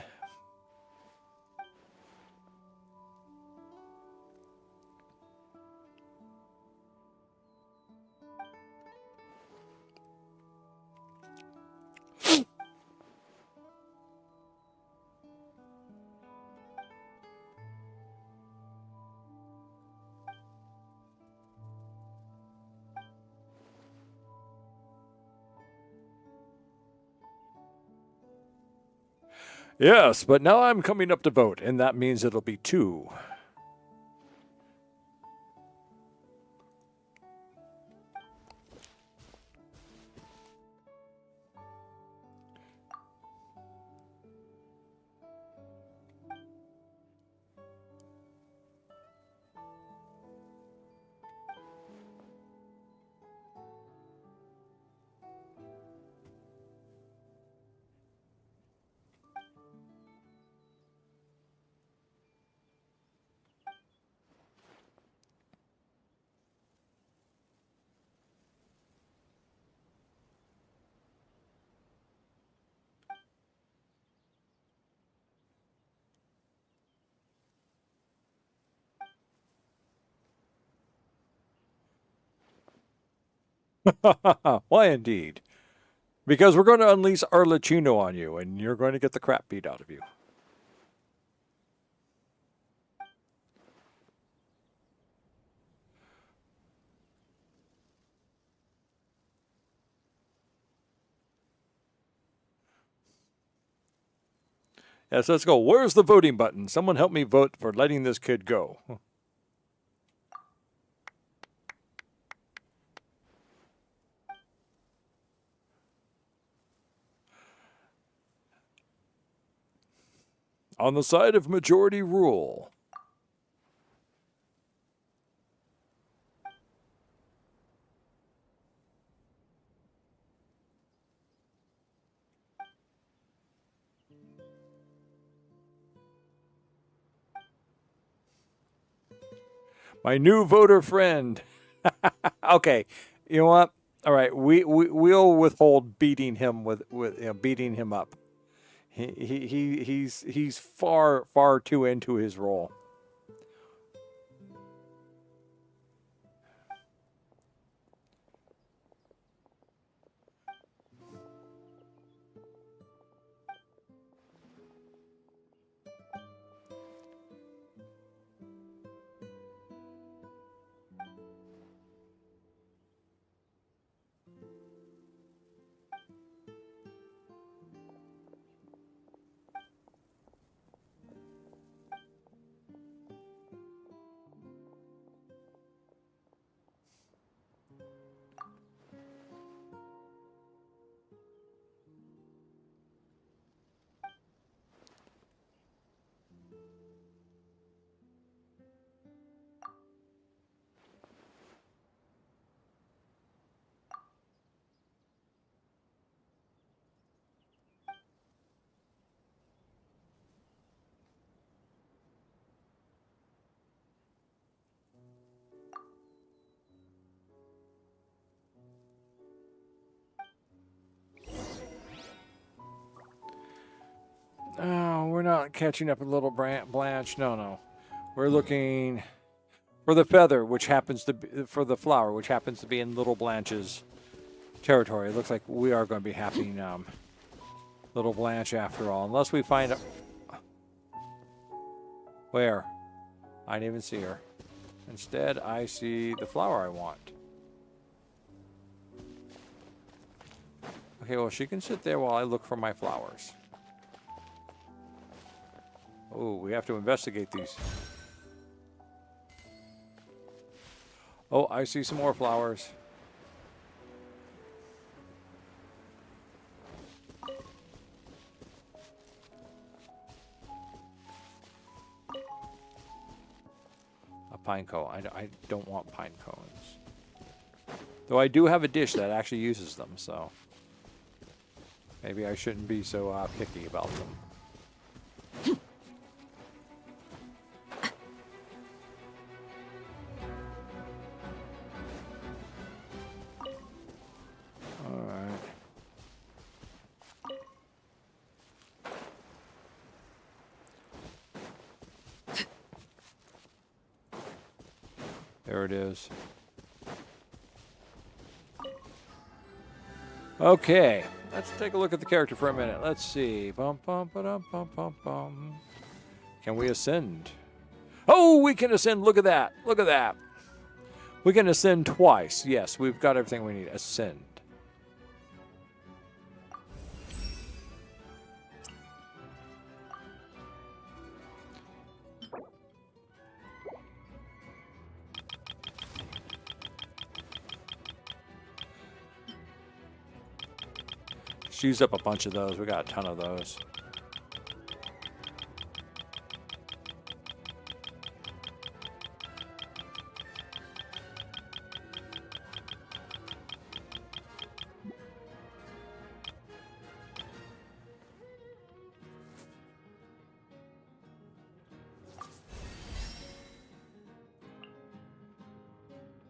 Yes, but now I'm coming up to vote, and that means it'll be 2. Why, indeed. Because we're going to unleash Arlecchino on you, and you're going to get the crap beat out of you. Yes, let's go. Where's the voting button? Someone help me vote for letting this kid go. On the side of majority rule. My new voter friend. Okay, you know what? All right, we'll withhold beating him beating him up. He's far too into his role. Oh, we're not catching up with Little Blanche. No. We're looking for the feather, which happens to be, for the flower, which happens to be in Little Blanche's territory. It looks like we are going to be having Little Blanche after all, unless we find where I didn't even see her. Instead, I see the flower I want. Okay, well, she can sit there while I look for my flowers. Oh, we have to investigate these. Oh, I see some more flowers. A pine cone. I don't want pine cones. Though I do have a dish that actually uses them, so maybe I shouldn't be so picky about them. There it is. Okay, let's take a look at the character for a minute. Let's see. Bum, bum, ba-dum, bum, bum, bum. Can we ascend? Oh, we can ascend. Look at that. Look at that. We can ascend twice. Yes, we've got everything we need. Ascend. Used up a bunch of those. We got a ton of those.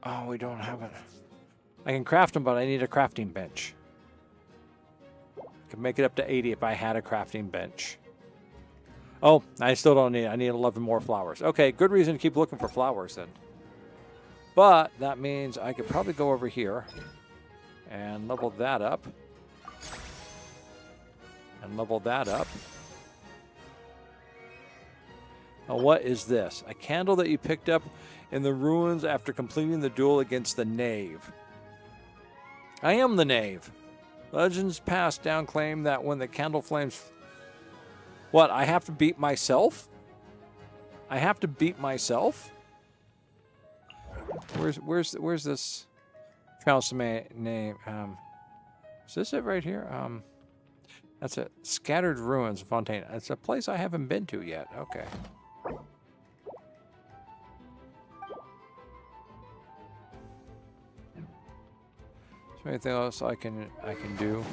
Oh, we don't have it. I can craft them, but I need a crafting bench. Could make it up to 80 if I had a crafting bench. Oh, I still don't need it. I need 11 more flowers. Okay, good reason to keep looking for flowers then. But that means I could probably go over here and level that up. And level that up. Now what is this? A candle that you picked up in the ruins after completing the duel against the knave. I am the knave. Legends passed down claim that when the candle flames What? I have to beat myself? I have to beat myself? Where's this? Found some name. Is this it right here? That's it. Scattered Ruins, Fontaine. It's a place I haven't been to yet. Okay. Is there anything else I can do?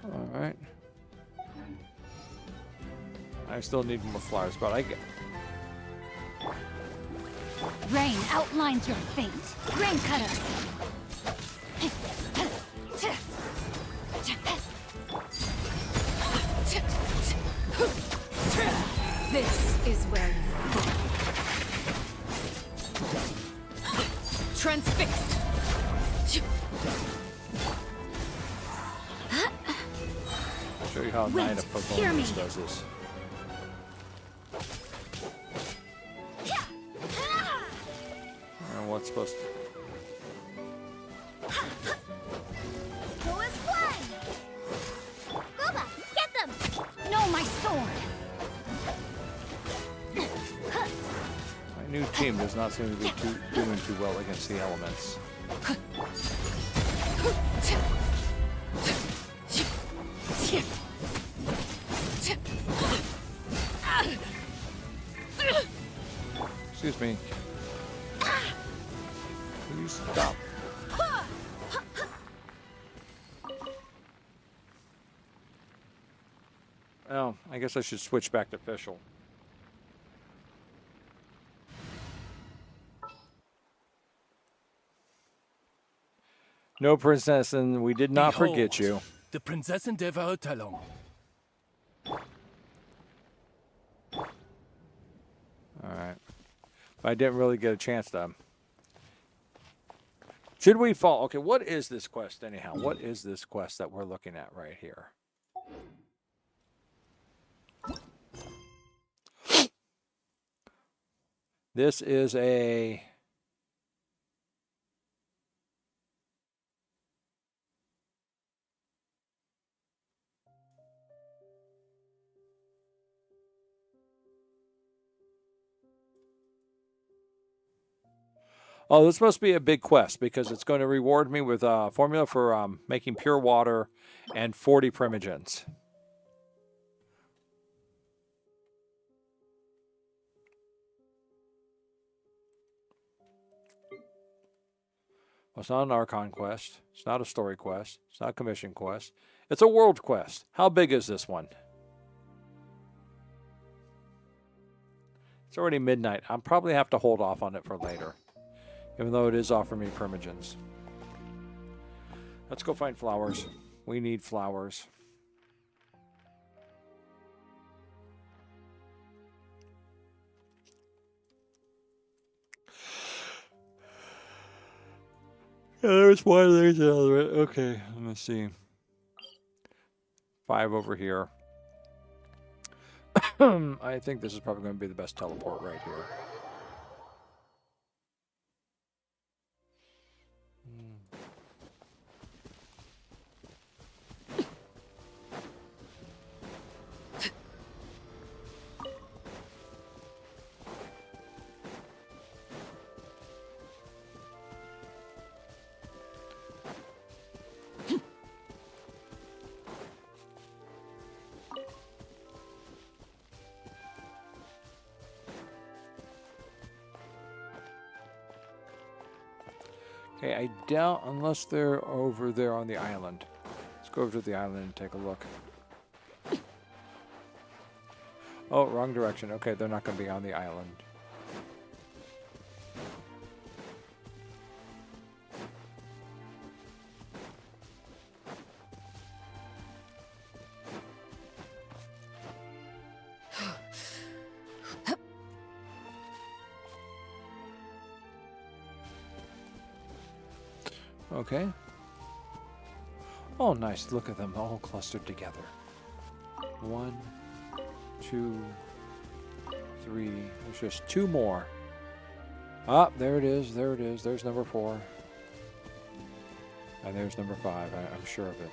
All right. I still need more flowers, but I get. Rain outlines your fate. Rain cutter. This is where you fall. Transfixed. I'll show you how Knight of Pokemon does this. And what's supposed to... Go as one. Goba, get them. No, my sword. My new team does not seem to be doing too well against the elements. Excuse me. Will you stop? Oh, I guess I should switch back to official. No, princess, and we did not forget you. The Prinzessin der Verurteilung. Alright. But I didn't really get a chance to... Should we fall? Okay, what is this quest anyhow? What is this quest that we're looking at right here? This is a... Oh, this must be a big quest because it's going to reward me with a formula for making pure water and 40 primogens. Well, it's not an Archon quest. It's not a story quest. It's not a commission quest. It's a world quest. How big is this one? It's already midnight. I'll probably have to hold off on it for later. Even though it is offering me primogens. Let's go find flowers. We need flowers. Yeah, there's one, there's another. Okay, let me see. 5 over here. I think this is probably going to be the best teleport right here. Okay, I doubt unless they're over there on the island. Let's go over to the island and take a look. Oh, wrong direction. Okay, they're not going to be on the island. Okay. Oh, nice. Look at them all clustered together. 1, 2, 3. There's just 2 more. Ah, there it is. There it is. There's number 4. And there's number 5. I'm sure of it.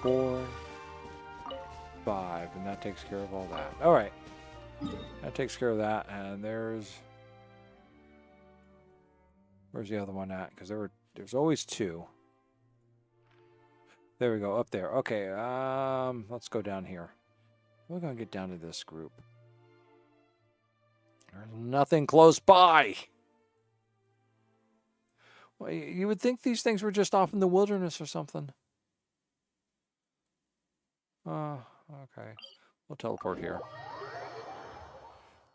4, 5. And that takes care of all that. All right. That takes care of that. And there's... Where's the other one at? Because there's always 2. There we go. Up there. Okay. Let's go down here. We're going to get down to this group. There's nothing close by. Well, you would think these things were just off in the wilderness or something. Okay. We'll teleport here.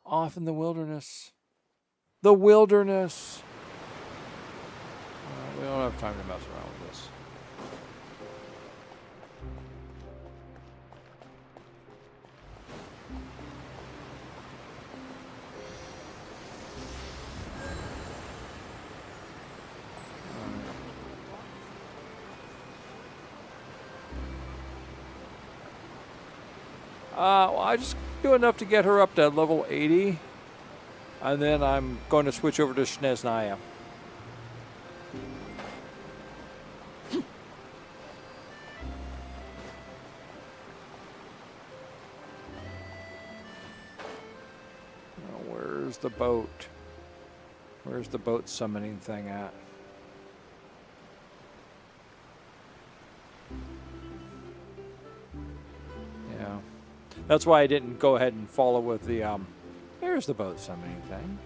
Off in the wilderness. The wilderness. We don't have time to mess around with this. Well, I just do enough to get her up to level 80. And then I'm going to switch over to Snezhnaya. Where's the boat? Where's the boat summoning thing at? Yeah. That's why I didn't go ahead and follow with the, here's the boat summoning thing.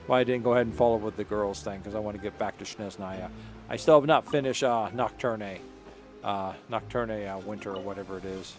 Why I didn't go ahead and follow with the girls thing, because I want to get back to Snezhnaya. I still have not finished Nocturne. Nocturne Winter or whatever it is.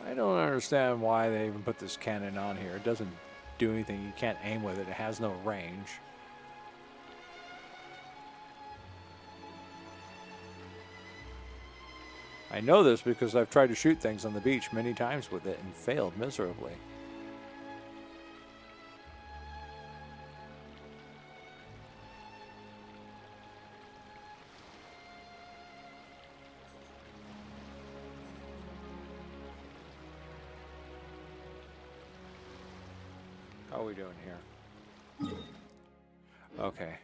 I don't understand why they even put this cannon on here. It doesn't do anything. You can't aim with it. It has no range. I know this because I've tried to shoot things on the beach many times with it and failed miserably. How are we doing here? Okay.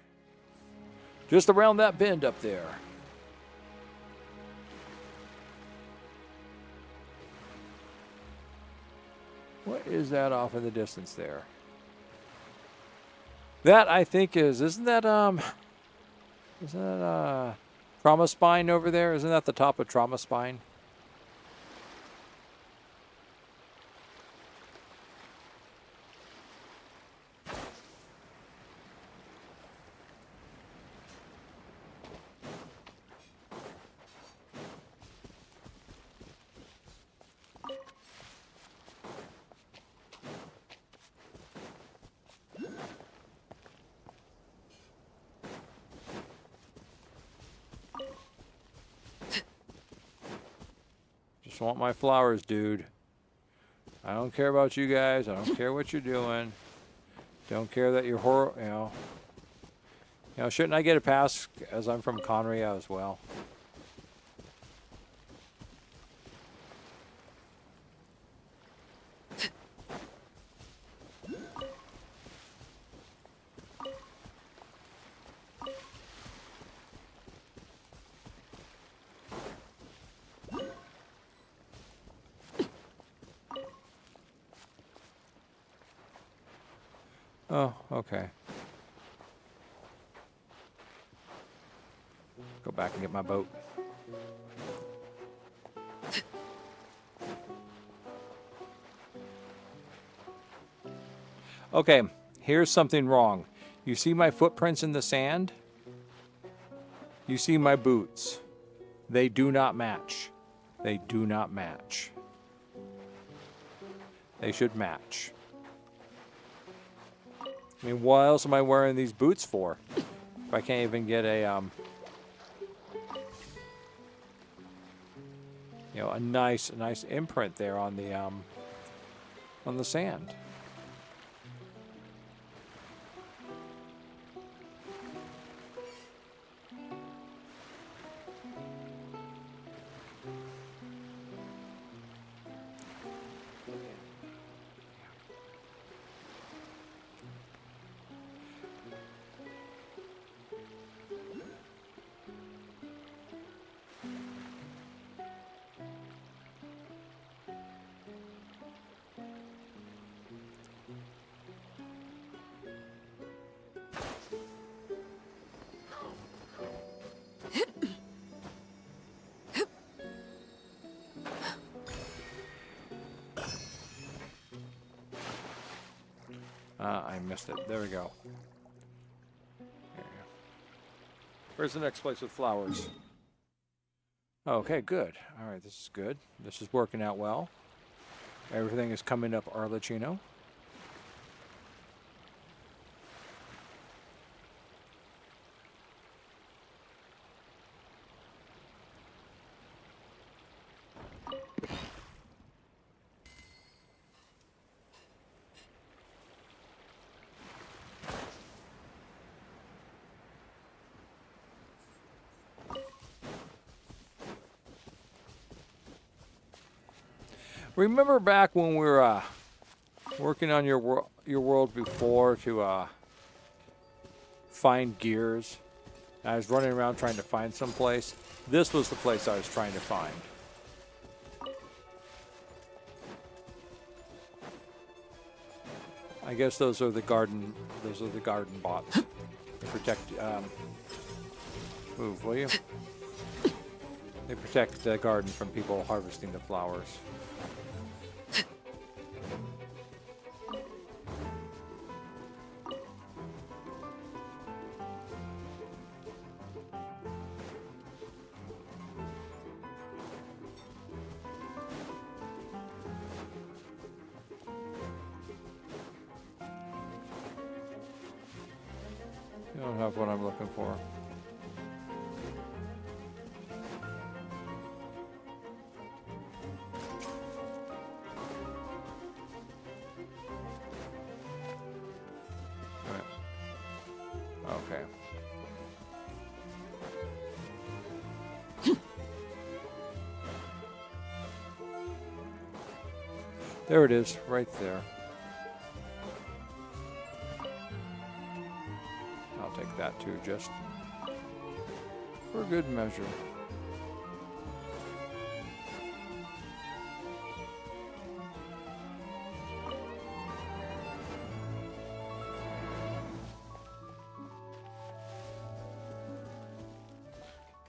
Just around that bend up there. What is that off in the distance there? That I think isn't that Trauma Spine over there? Isn't that the top of Trauma Spine? Just want my flowers, dude. I don't care about you guys. I don't care what you're doing. Don't care that you're you know, shouldn't I get a pass as I'm from Conria as well? Oh, okay. Go back and get my boat. Okay, here's something wrong. You see my footprints in the sand? You see my boots. They do not match. They do not match. They should match. I mean, why else am I wearing these boots for? If I can't even get a you know, a nice imprint there on the sand. I missed it. There we go. Where's the next place with flowers? Okay, good. All right, this is good. This is working out well. Everything is coming up Arlecchino. Remember back when we were working on your world before to find gears? I was running around trying to find some place. This was the place I was trying to find. I guess those are the garden bots. They protect. Move, will you? They protect the garden from people harvesting the flowers. You don't have what I'm looking for. Okay. There it is, right there. I'll take that too, just for good measure.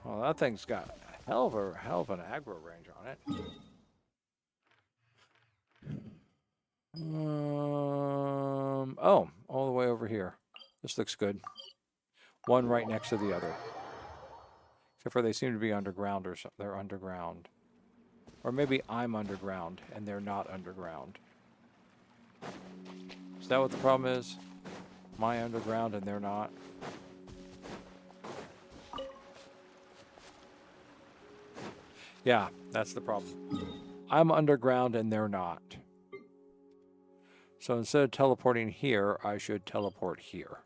Well, that thing's got a hell of an aggro range on it. Oh, all the way over here. This looks good. One right next to the other. Except for they seem to be underground or something. They're underground. Or maybe I'm underground and they're not underground. Is that what the problem is? Am I underground and they're not? Yeah, that's the problem. I'm underground and they're not. So instead of teleporting here, I should teleport here.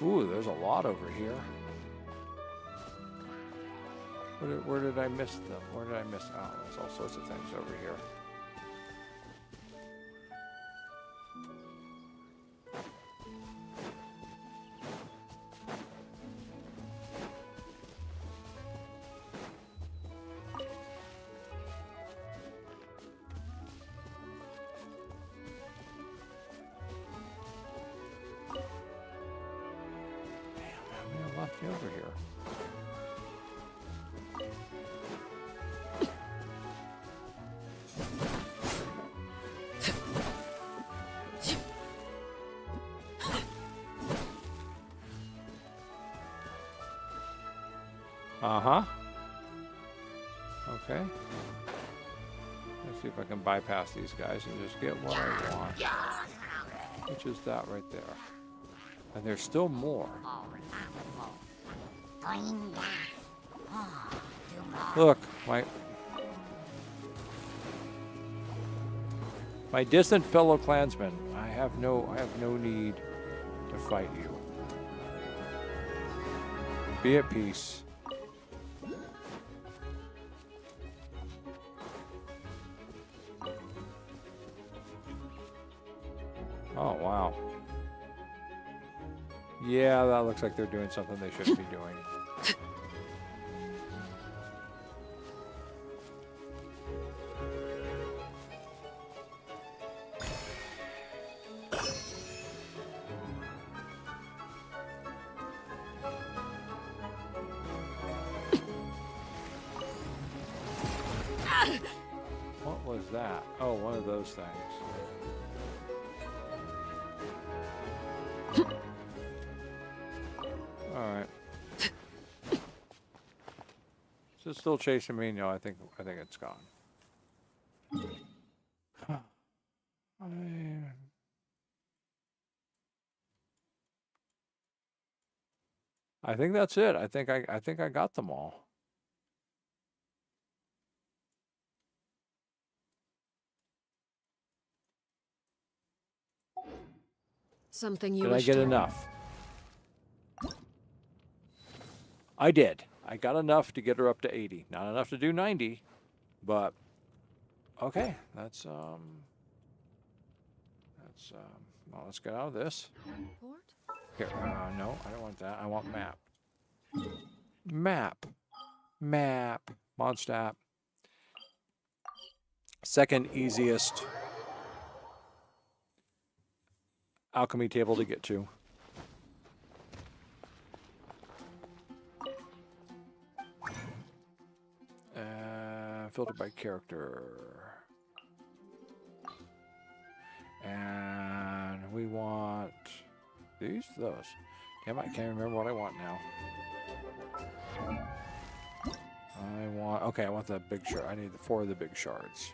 Ooh, there's a lot over here. Where did I miss them? Where did I miss? Oh, there's all sorts of things over here. Left me over here. Uh-huh. Okay. Let's see if I can bypass these guys and just get what I want. Which is that right there. And there's still more. Look, my distant fellow clansmen. I have no need to fight you. Be at peace. Oh, wow. Yeah, that looks like they're doing something they shouldn't be doing. What was that? Oh, one of those things. Alright. Is it still chasing me? No, I think it's gone. I think that's it. I think I got them all. Something you Did I wish get to... enough? I did. I got enough to get her up to 80. Not enough to do 90, but okay. Well, let's get out of this. Port? Here, no, I don't want that. I want map. Map. Mondstadt. Second easiest alchemy table to get to. Filter by character. And we want those. Damn, I can't remember what I want now. I want the big shard. I need 4 of the big shards.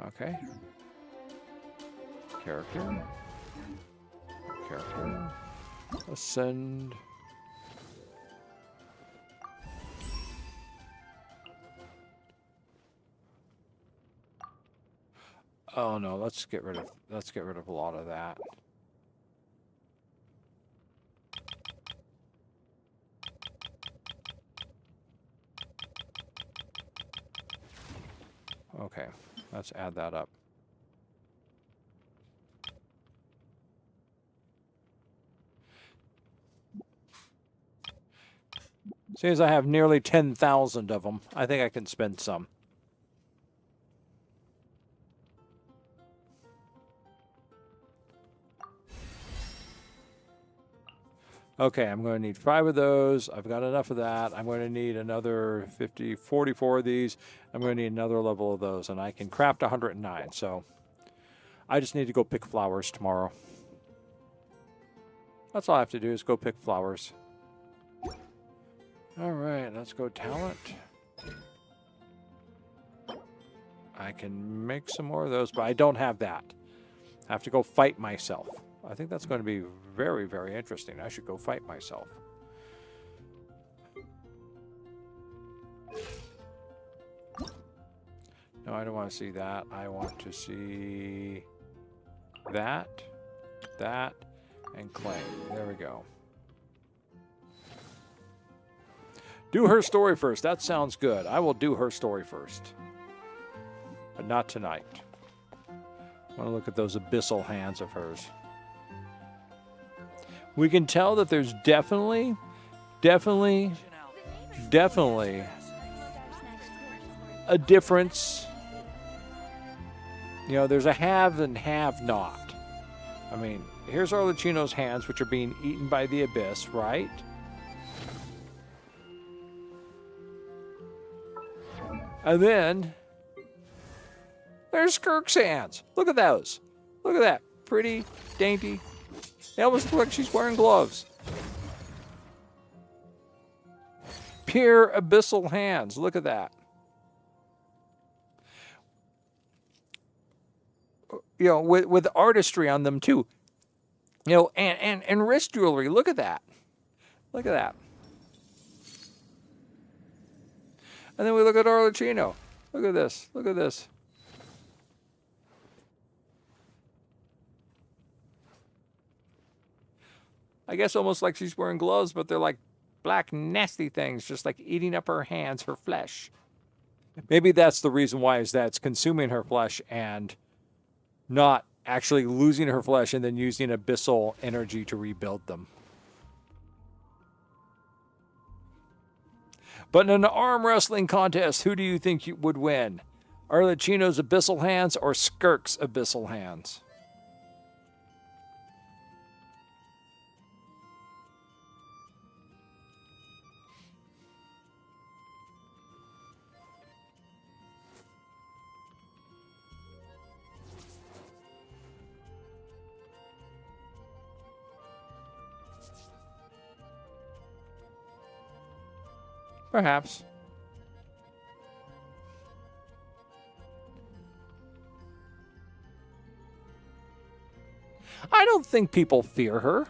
Okay. Character. Ascend. Oh no, let's get rid of a lot of that. Okay, let's add that up. Seeing as I have nearly 10,000 of them, I think I can spend some. Okay, I'm going to need 5 of those. I've got enough of that. I'm going to need another 44 of these. I'm going to need another level of those, and I can craft 109. So I just need to go pick flowers tomorrow. That's all I have to do is go pick flowers. All right, let's go talent. I can make some more of those, but I don't have that. I have to go fight myself. I think that's going to be very, very interesting. I should go fight myself. No, I don't want to see that. I want to see that, and claim. There we go. Do her story first. That sounds good. I will do her story first. But not tonight. I want to look at those abyssal hands of hers. We can tell that there's definitely a difference. You know, there's a have and have not. I mean, here's Arlecchino's hands, which are being eaten by the abyss, right? And then there's Skirk's hands. Look at those. Look at that. Pretty, dainty. They almost look like she's wearing gloves. Pure abyssal hands. Look at that. You know, with artistry on them too. You know, and wrist jewelry. Look at that. Look at that. And then we look at Arlecchino. Look at this. Look at this. I guess almost like she's wearing gloves, but they're like black, nasty things, just like eating up her hands, her flesh. Maybe that's the reason why, is that it's consuming her flesh and not actually losing her flesh and then using abyssal energy to rebuild them. But in an arm wrestling contest, who do you think would win? Arlecchino's abyssal hands or Skirk's abyssal hands? Perhaps. I don't think people fear her.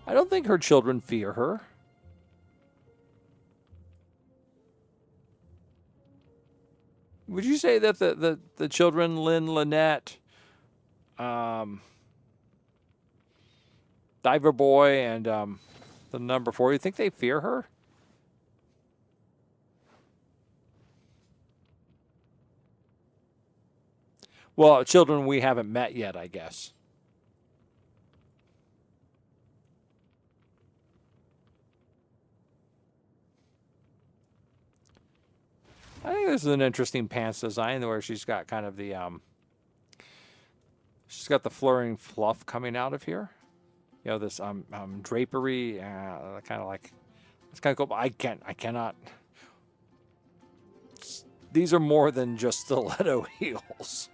I don't think her children fear her. Would you say that the children, Lynn, Lynette, Diver Boy, and the number 4, you think they fear her? Well, children we haven't met yet, I guess. I think this is an interesting pants design where she's got kind of the she's got the flurrying fluff coming out of here. You know, this drapery, kind of like, it's kind of cool. I cannot. These are more than just stiletto heels.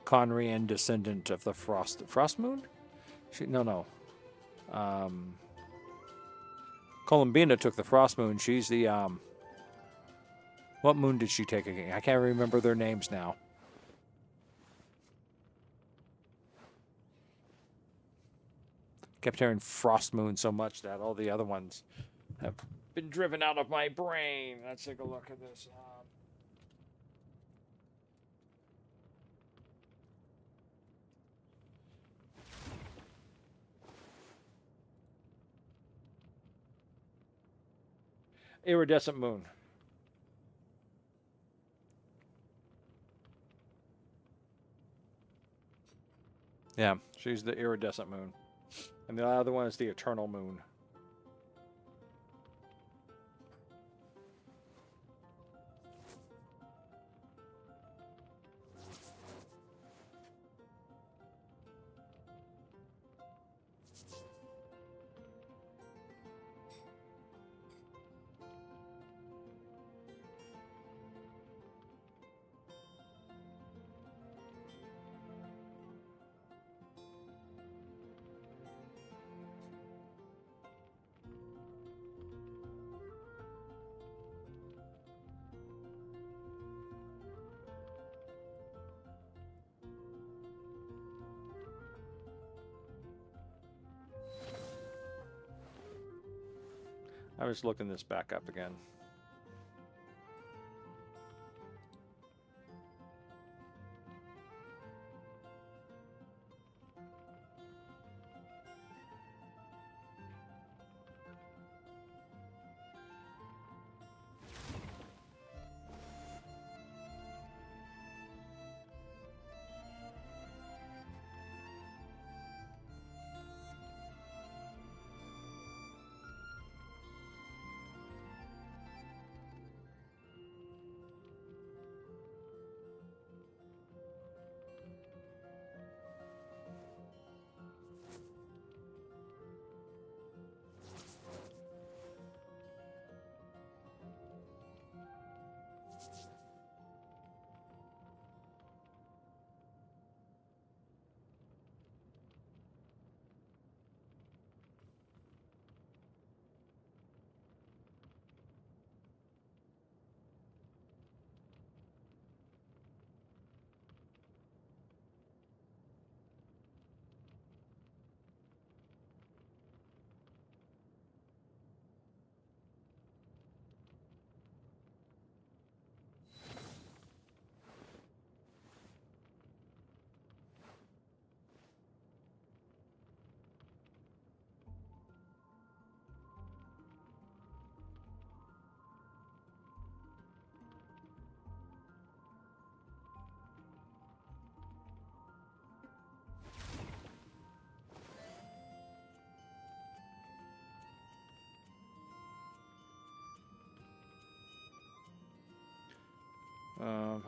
Conrian, descendant of the Frost Moon? No. Columbina took the Frost Moon. She's the what moon did she take again? I can't remember their names now. Kept hearing Frost Moon so much that all the other ones have been driven out of my brain. Let's take a look at this. Iridescent moon. Yeah, she's the iridescent moon. And the other one is the eternal moon. I was looking this back up again. Oh.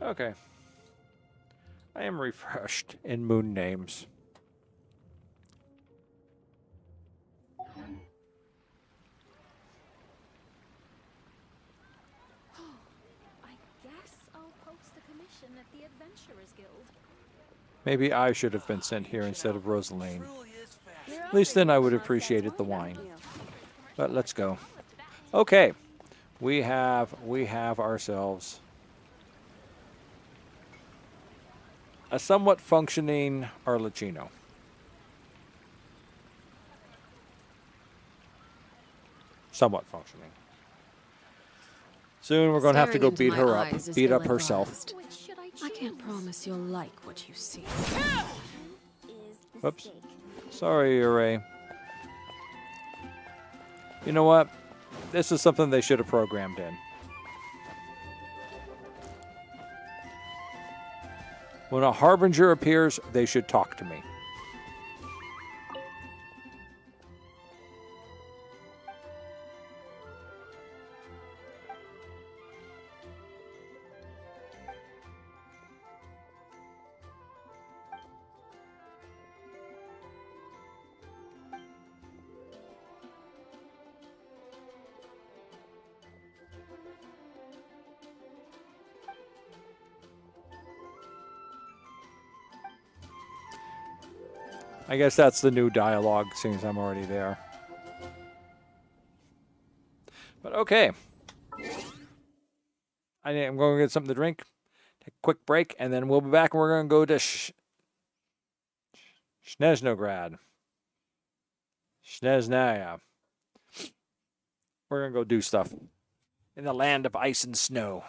Okay. I am refreshed in moon names. I guess I'll post the commission at the Adventurers Guild. Maybe I should have been sent here instead of Rosaline. At least then I would have appreciated the wine. But let's go. Okay. We have ourselves a somewhat functioning Arlecchino. Somewhat functioning. Soon we're going to have to go beat her up, beat up herself. I can't promise you'll like what you see. Whoops. Sorry, Ray. You know what? This is something they should have programmed in. When a harbinger appears, they should talk to me. I guess that's the new dialogue, seeing as I'm already there. But okay. I'm going to get something to drink, take a quick break, and then we'll be back and we're going to go to Snezhnograd. Snezhnaya. We're going to go do stuff in the land of ice and snow.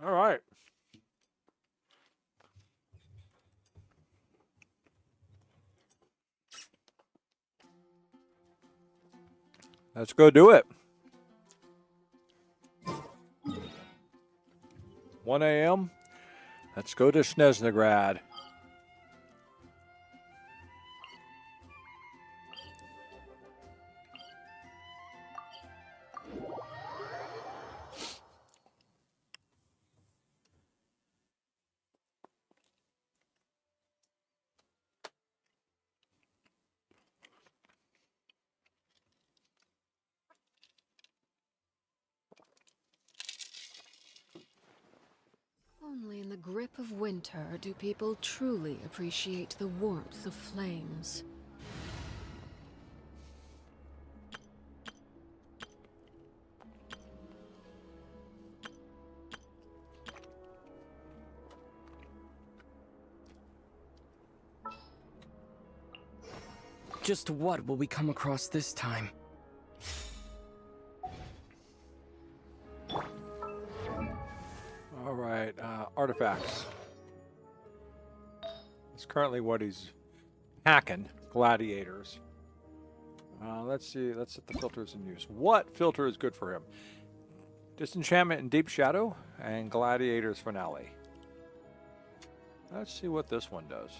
All right. Let's go do it. 1 a.m. Let's go to Snezhnaya. Only in the grip of winter do people truly appreciate the warmth of flames. Just what will we come across this time? All right, artifacts. It's currently what he's hacking, gladiators. Let's see, let's set the filters in use. What filter is good for him? Disenchantment and Deep Shadow, and Gladiators Finale. Let's see what this one does.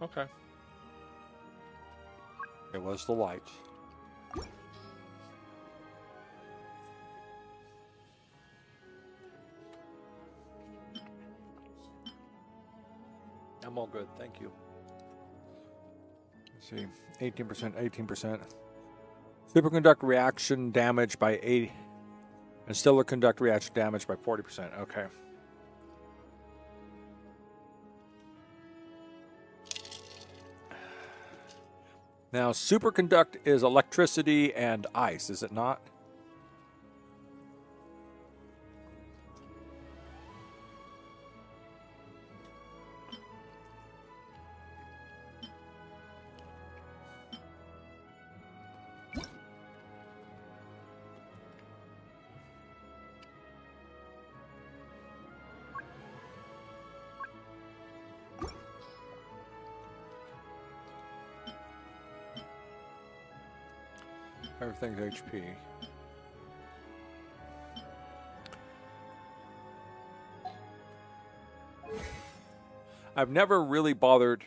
Okay. It was the lights. I'm all good, thank you. Let's see, 18%, 18%. Superconduct reaction damage by 8, and stellar conduct reaction damage by 40%. Okay. Now, superconduct is electricity and ice, is it not? Everything's HP. I've never really bothered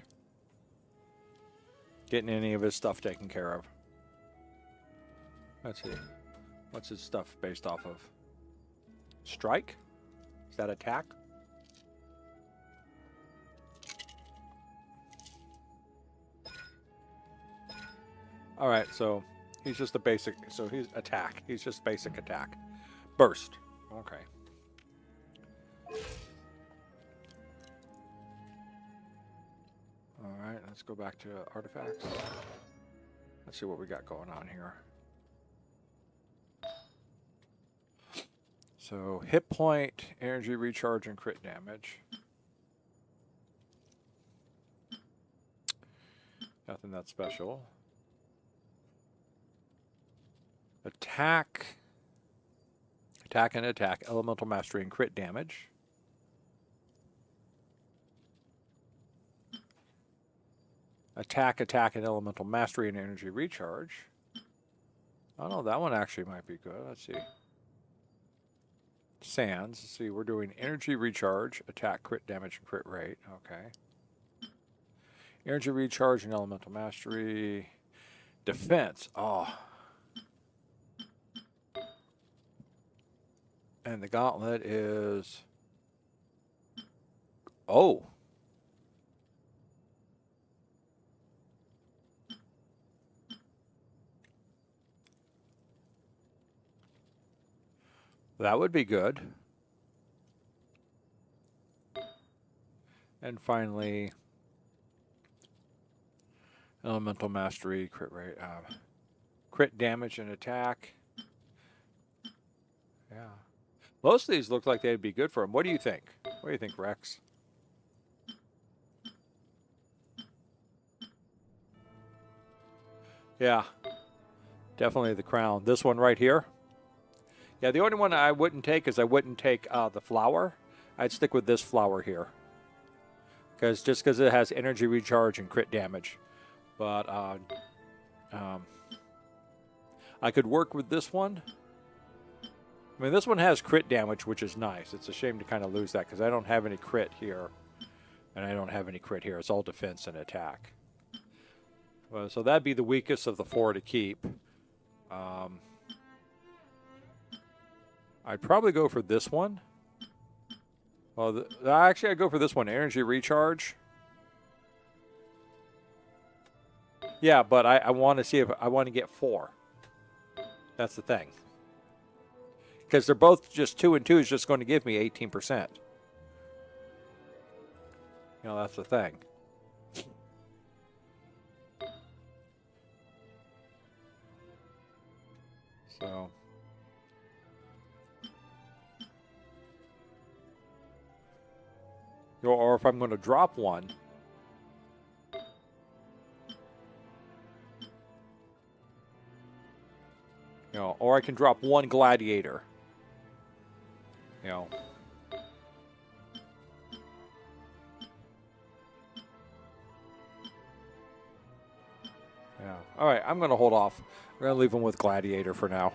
getting any of his stuff taken care of. Let's see. What's his stuff based off of? Strike? Is that attack? All right, so he's just a basic, so he's attack. He's just basic attack. Burst. Okay. All right, let's go back to artifacts. Let's see what we got going on here. So hit point, energy recharge, and crit damage. Nothing that special. Attack. Attack and attack. Elemental mastery and crit damage. Attack, attack, and elemental mastery and energy recharge. Oh no, that one actually might be good. Let's see. Sands. Let's see, we're doing energy recharge, attack, crit damage, and crit rate. Okay. Energy recharge and elemental mastery. Defense. Oh. And the gauntlet is... Oh. That would be good. And finally, elemental mastery, crit rate, crit damage and attack, Yeah. Most of these look like they'd be good for him. What do you think? What do you think, Rex? Yeah. Definitely the crown. This one right here. Yeah, the only one I wouldn't take is I wouldn't take the flower. I'd stick with this flower here. Just because it has energy recharge and crit damage. But I could work with this one. I mean, this one has crit damage, which is nice. It's a shame to kind of lose that because I don't have any crit here. And I don't have any crit here. It's all defense and attack. Well, so that'd be the weakest of the 4 to keep. I'd probably go for this one. Well, actually, I'd go for this one. Energy recharge. Yeah, but I want to see if I want to get 4. That's the thing. Because they're both just 2 and 2 is just going to give me 18%. You know, that's the thing. So. Or if I'm going to drop one. You know, or I can drop one gladiator. You know. Yeah. All right, I'm going to hold off. We're going to leave him with gladiator for now.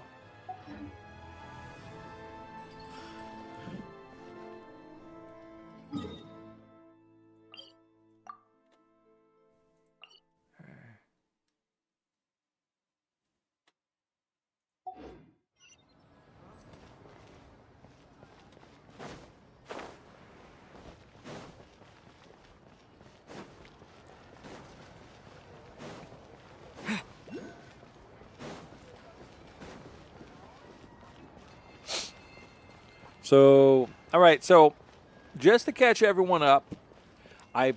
So, all right. So, just to catch everyone up, I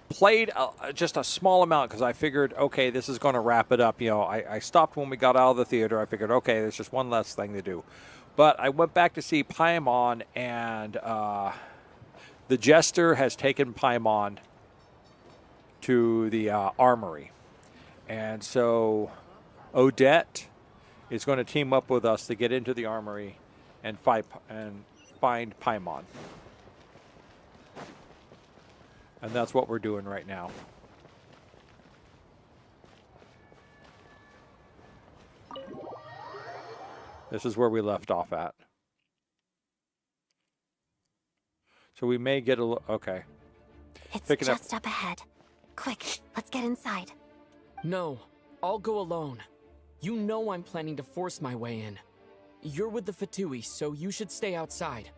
played just a small amount because I figured, okay, this is going to wrap it up. You know, I stopped when we got out of the theater. I figured, okay, there's just one less thing to do. But I went back to see Paimon, and the Jester has taken Paimon to the armory. And so Odette is going to team up with us to get into the armory and find Paimon. And that's what we're doing right now. This is where we left off at. So we may get a little... Okay. It's Picking just up ahead. Quick, let's get inside. No, I'll go alone. You know I'm planning to force my way in. You're with the Fatui, so you should stay outside.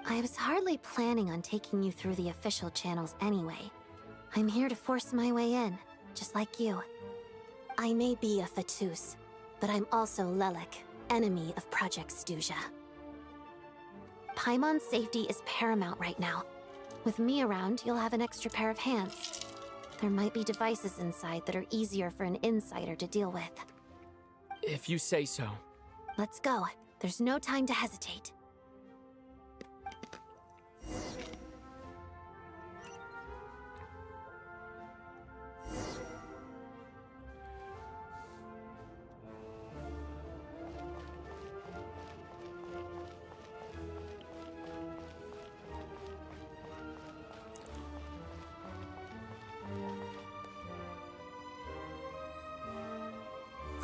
I was hardly planning on taking you through the official channels anyway. I'm here to force my way in, just like you. I may be a Fatus, but I'm also Lelek, enemy of Project Stuzha. Paimon's safety is paramount right now. With me around, you'll have an extra pair of hands. There might be devices inside that are easier for an insider to deal with. If you say so. Let's go. There's no time to hesitate.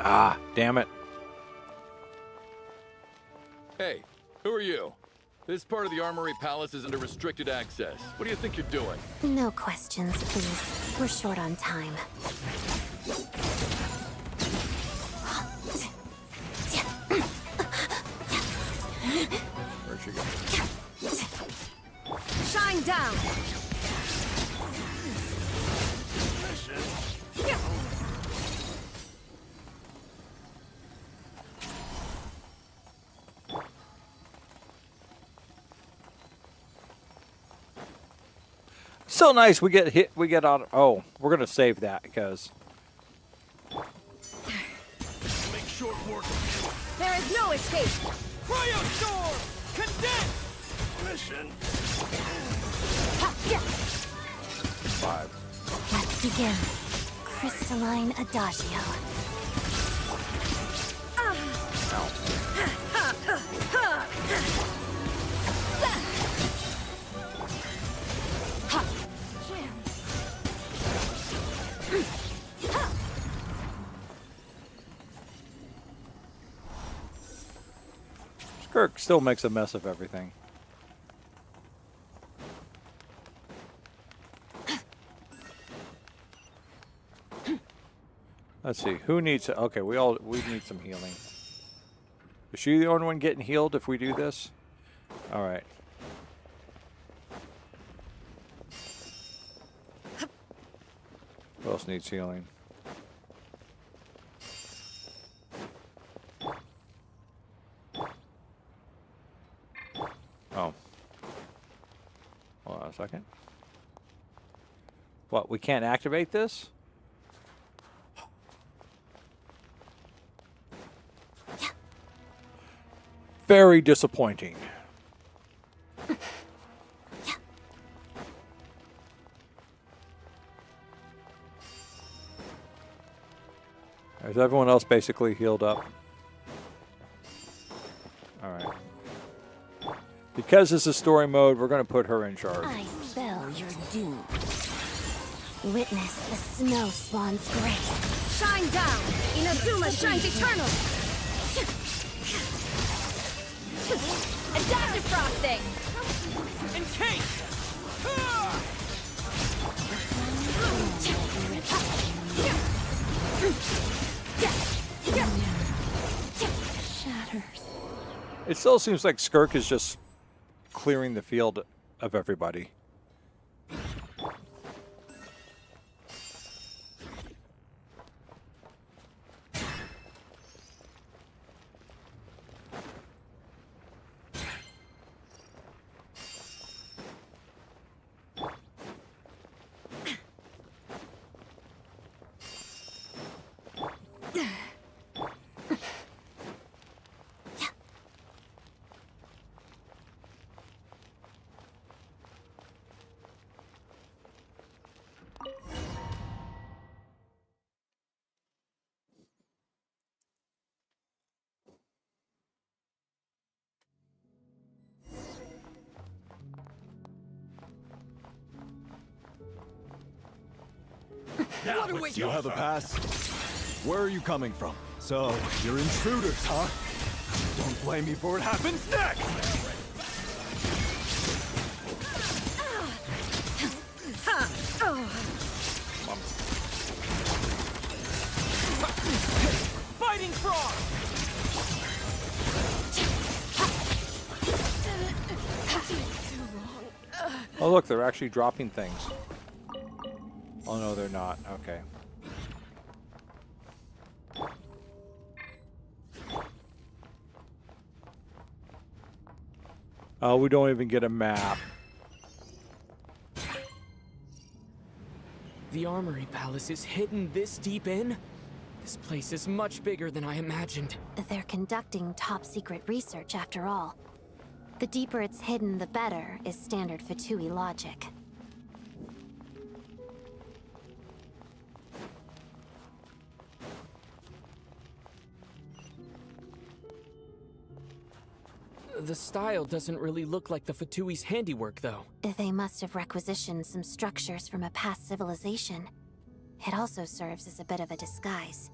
Ah, damn it. Hey, who are you? This part of the Armory Palace is under restricted access. What do you think you're doing? No questions, please. We're short on time. Where'd she go? Shine down! So nice. We get hit. We get on. Oh, we're gonna save that because Make short work. There There's no escape! Cryostorm! Condense! Mission. Ha, yeah. 5. Let's begin. Crystalline Adagio. Skirk still makes a mess of everything. Let's see, who needs it? Okay, we need some healing. Is she the only one getting healed if we do this? All right. Who else needs healing? Oh. Hold on a second. What, we can't activate this? Very disappointing. Is everyone else basically healed up? All right. Because this is story mode, we're going to put her in charge. I spell your doom. Witness the snow swan's grace. Shine down! Inazuma shines eternal! Adaptive frosting! Encase! Shatters. It still seems like Skirk is just clearing the field of everybody. You have a pass? Where are you coming from? So, you're intruders, huh? Don't blame me for what happens next! Fighting frog! Oh, look, they're actually dropping things. Oh, no, they're not. Okay. Oh, we don't even get a map. The Armory Palace is hidden this deep in? This place is much bigger than I imagined. They're conducting top-secret research after all. The deeper it's hidden, the better, is standard Fatui logic. The style doesn't really look like the Fatui's handiwork, though. They must have requisitioned some structures from a past civilization. It also serves as a bit of a disguise.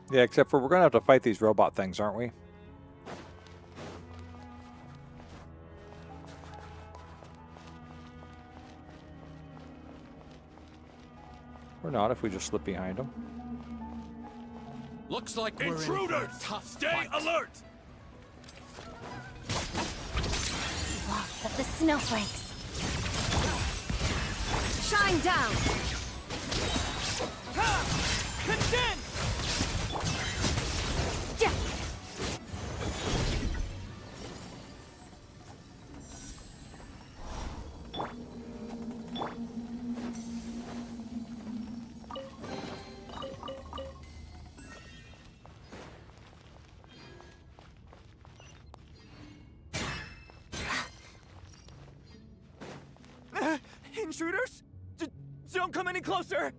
Yeah, except for we're going to have to fight these robot things, aren't we? Or not, if we just slip behind them. Looks like we're Intruders! in for a tough Stay fight. alert! Lots of the snowflakes. Shine down! Condense! Yeah. Intruders? Don't come any closer!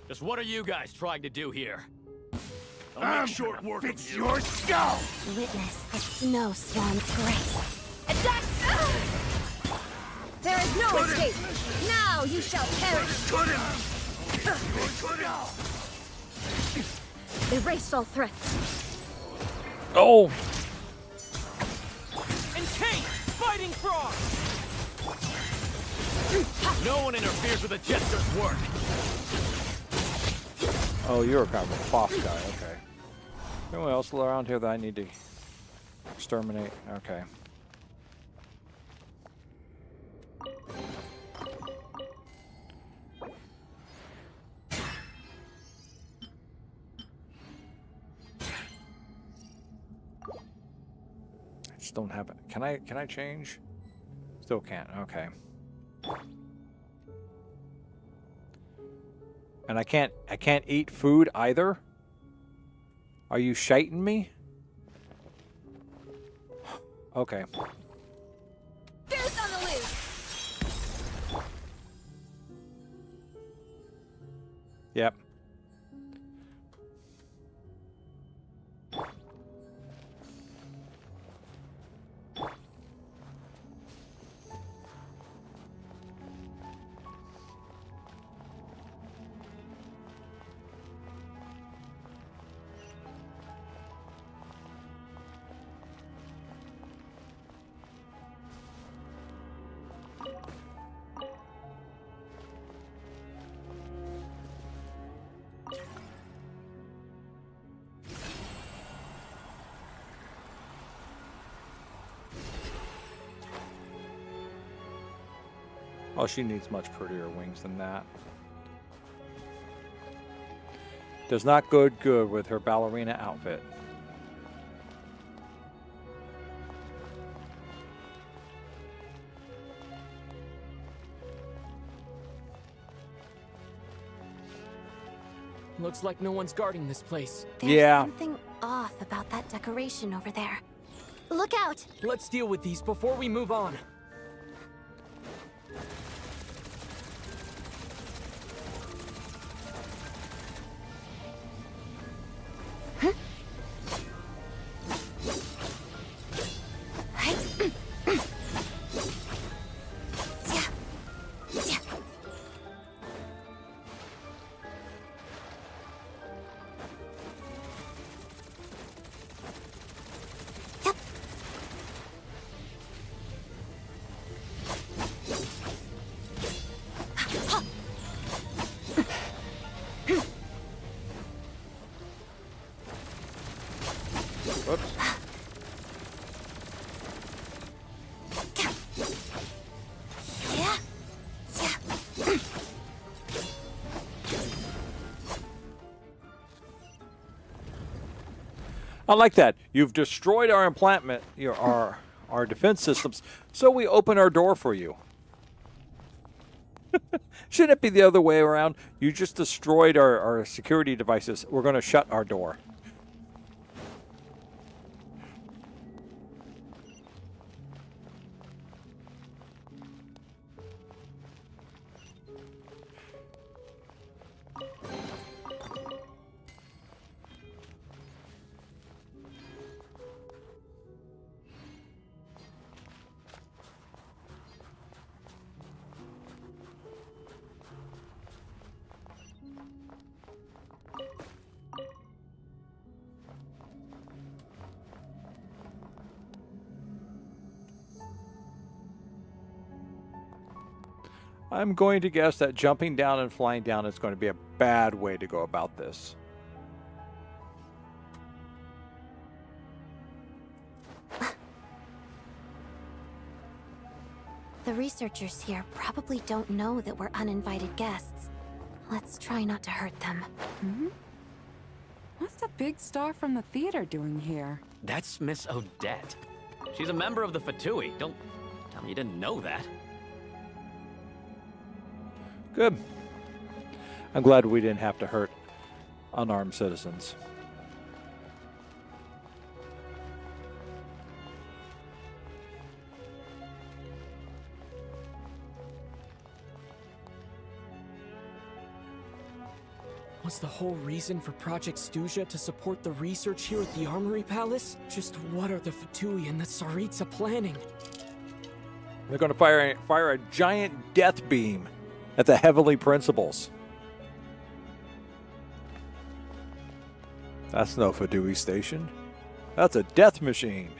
Just what are you guys trying to do here? I'll make short work of you. Your skull! Witness the snow swan's grace. Attack! There is no escape! Now you shall perish! Erase all threats. Oh! Encase! Fighting frog! No one interferes with a jester's work. Oh, you're kind of a boss guy. Okay. Anyone else around here that I need to exterminate? Okay. I just don't have it. Can I change? Still can't. Okay. And I can't eat food either? Are you shiting me? Okay. Goose on the loose! Yep. Oh, she needs much prettier wings than that. Does not go good with her ballerina outfit. Looks like no one's guarding this place. There's something off about that decoration over there. Look out! Let's deal with these before we move on. I like that. You've destroyed our implantment, our defense systems, so we open our door for you. Shouldn't it be the other way around? You just destroyed our security devices. We're going to shut our door. I'm going to guess that jumping down and flying down is going to be a bad way to go about this. The researchers here probably don't know that we're uninvited guests. Let's try not to hurt them. Hmm? What's the big star from the theater doing here? That's Miss Odette. She's a member of the Fatui. Don't tell me you didn't know that. Good. I'm glad we didn't have to hurt unarmed citizens. Was the whole reason for Project Stuja to support the research here at the Armory Palace? Just what are the Fatui and the Tsaritsa planning? They're going to fire a giant death beam at the Heavenly Principles. That's no Fatui station. That's a death machine.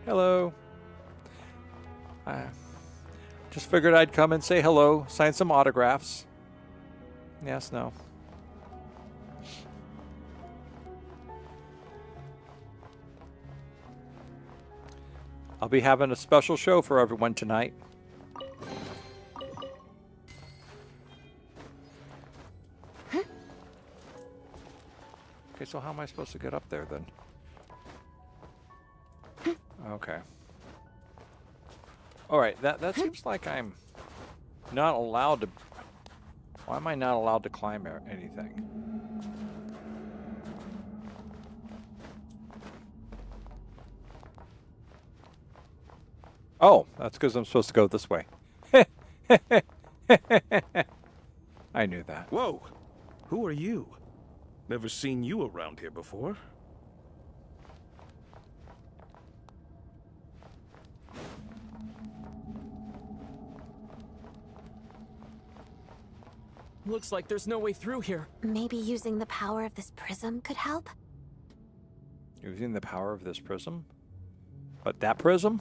Hello. I just figured I'd come and say hello, sign some autographs. Yes, no. I'll be having a special show for everyone tonight. Okay, so how am I supposed to get up there then? Okay. All right, that seems like I'm not allowed to. Why am I not allowed to climb anything? Oh, that's because I'm supposed to go this way. I knew that. Whoa! Who are you? Never seen you around here before. Looks like there's no way through here. Maybe using the power of this prism could help? Using the power of this prism? But that prism?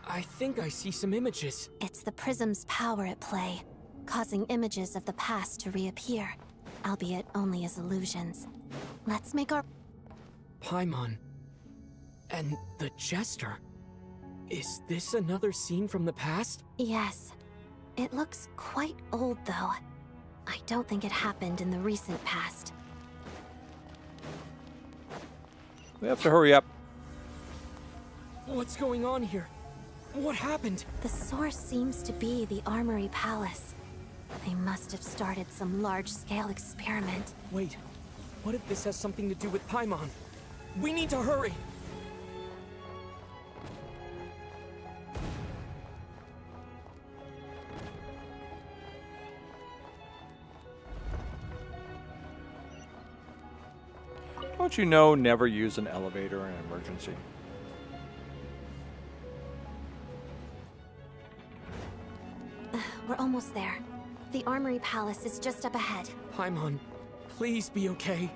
I think I see some images. It's the prism's power at play, causing images of the past to reappear, albeit only as illusions. Let's make our... Paimon. And the Jester. Is this another scene from the past? Yes. It looks quite old, though. I don't think it happened in the recent past. We have to hurry up. What's going on here? What happened? The source seems to be the Armory Palace. They must have started some large-scale experiment. Wait, what if this has something to do with Paimon? We need to hurry! Don't you know never use an elevator in an emergency? We're almost there. The Armory Palace is just up ahead. Paimon, please be okay.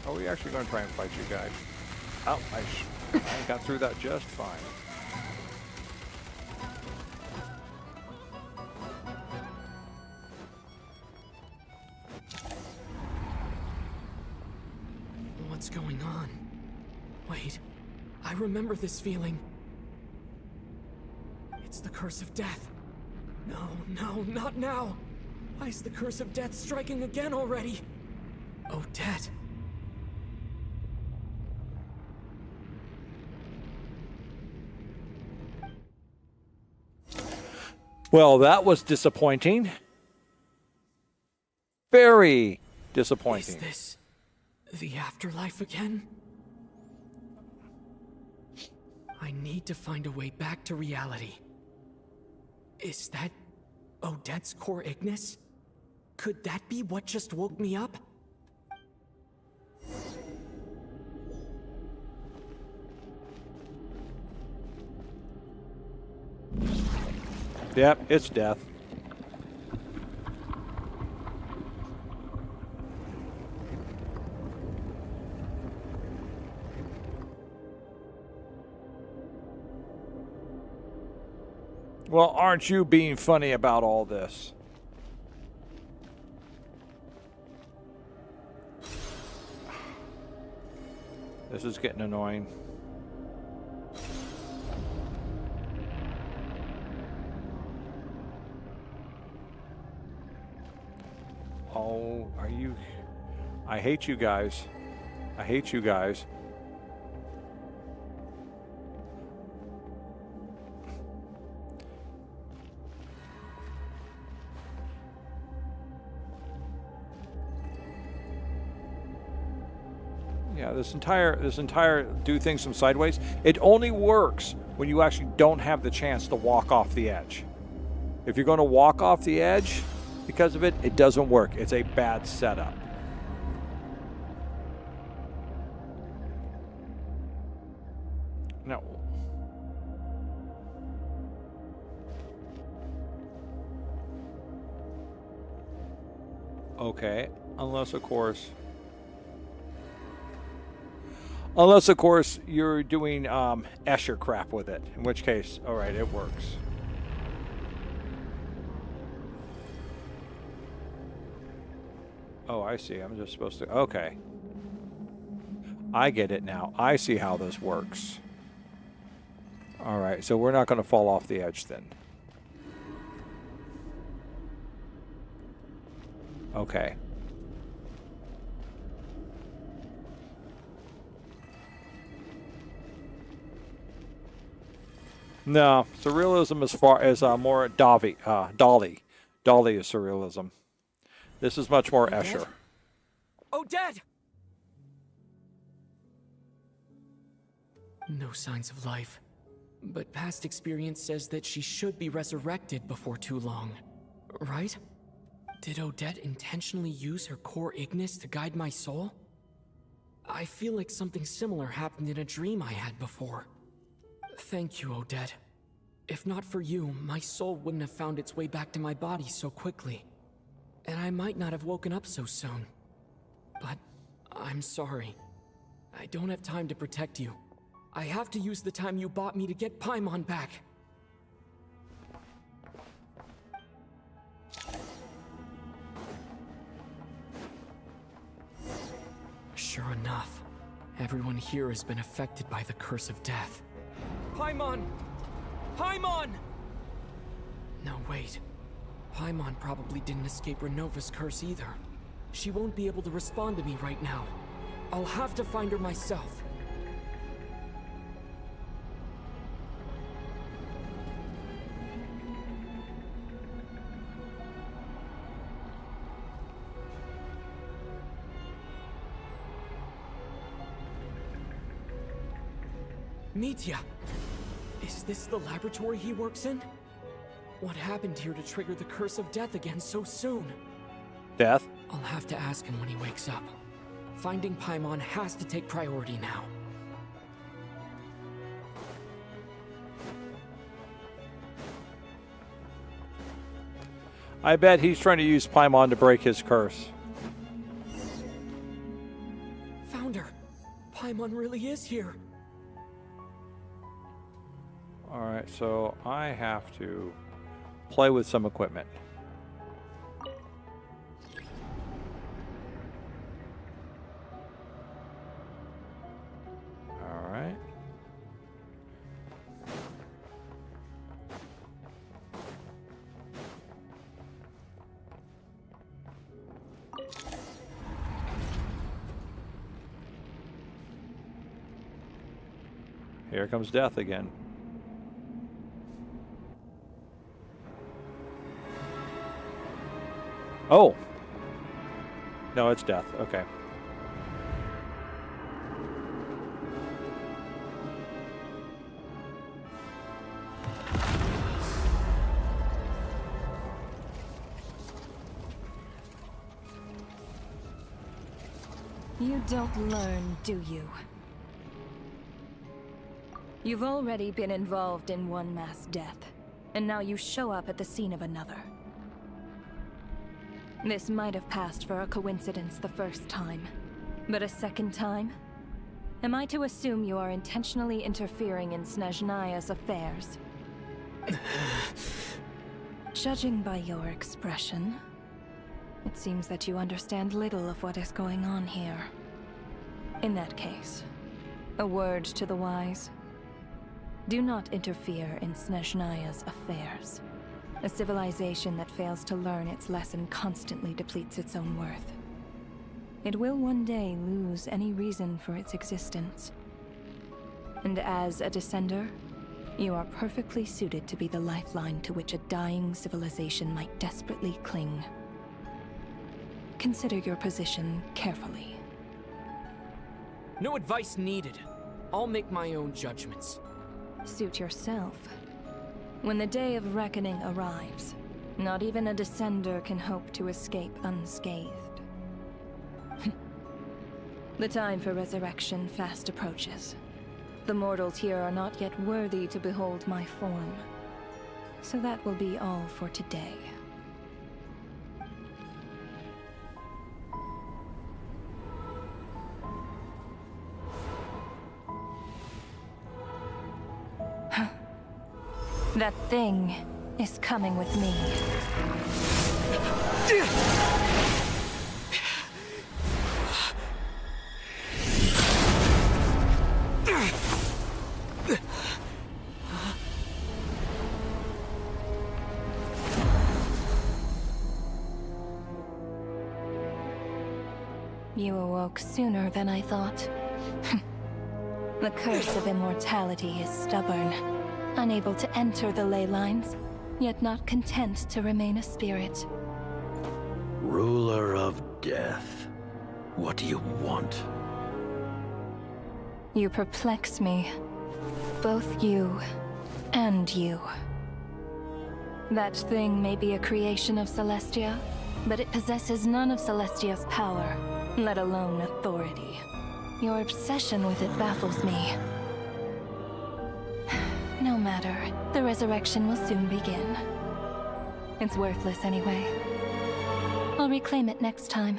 Are we actually going to try and fight you guys? Oh, I got through that just fine. What's going on? Wait, I remember this feeling. It's the curse of death. No, not now. Why is the curse of death striking again already? Odette. Well, that was disappointing. Very disappointing. Is this the afterlife again? I need to find a way back to reality. Is that Odette's core Ignis? Could that be what just woke me up? Yep, it's death. Well, aren't you being funny about all this? This is getting annoying. Oh, are you... I hate you guys. I hate you guys. Yeah, this entire do things from sideways, it only works when you actually don't have the chance to walk off the edge. If you're going to walk off the edge because of it, it doesn't work. It's a bad setup. No. Okay, unless of course you're doing Escher crap with it, in which case, all right, it works. Oh, I see. I'm just supposed to. Okay, I get it now. I see how this works. All right, so we're not going to fall off the edge then. Okay. No, surrealism as far as more Dolly. Dolly is surrealism. This is much more Escher. Odette! No signs of life. But past experience says that she should be resurrected before too long. Right? Did Odette intentionally use her core Ignis to guide my soul? I feel like something similar happened in a dream I had before. Thank you, Odette. If not for you, my soul wouldn't have found its way back to my body so quickly. And I might not have woken up so soon. But I'm sorry. I don't have time to protect you. I have to use the time you bought me to get Paimon back. Sure enough, everyone here has been affected by the curse of death. Paimon! Paimon! No, wait. Paimon probably didn't escape Renova's curse either. She won't be able to respond to me right now. I'll have to find her myself. Mitya! Is this the laboratory he works in? What happened here to trigger the curse of death again so soon? Death? I'll have to ask him when he wakes up. Finding Paimon has to take priority now. I bet he's trying to use Paimon to break his curse. Found her! Paimon really is here! Alright, so I have to play with some equipment. Alright. Here comes death again. Oh! No, it's death. Okay. You don't learn, do you? You've already been involved in one mass death, and now you show up at the scene of another. This might have passed for a coincidence the first time, but a second time? Am I to assume you are intentionally interfering in Snezhnaya's affairs? Judging by your expression, it seems that you understand little of what is going on here. In that case, a word to the wise. Do not interfere in Snezhnaya's affairs. A civilization that fails to learn its lesson constantly depletes its own worth. It will one day lose any reason for its existence. And as a descender, you are perfectly suited to be the lifeline to which a dying civilization might desperately cling. Consider your position carefully. No advice needed. I'll make my own judgments. Suit yourself. When the day of reckoning arrives, not even a descender can hope to escape unscathed. The time for resurrection fast approaches. The mortals here are not yet worthy to behold my form. So that will be all for today. That thing is coming with me. You awoke sooner than I thought. The curse of immortality is stubborn, unable to enter the ley lines, yet not content to remain a spirit. Ruler of death, what do you want? You perplex me. Both you and you. That thing may be a creation of Celestia, but it possesses none of Celestia's power, let alone authority. Your obsession with it baffles me. No matter, the resurrection will soon begin. It's worthless anyway. I'll reclaim it next time.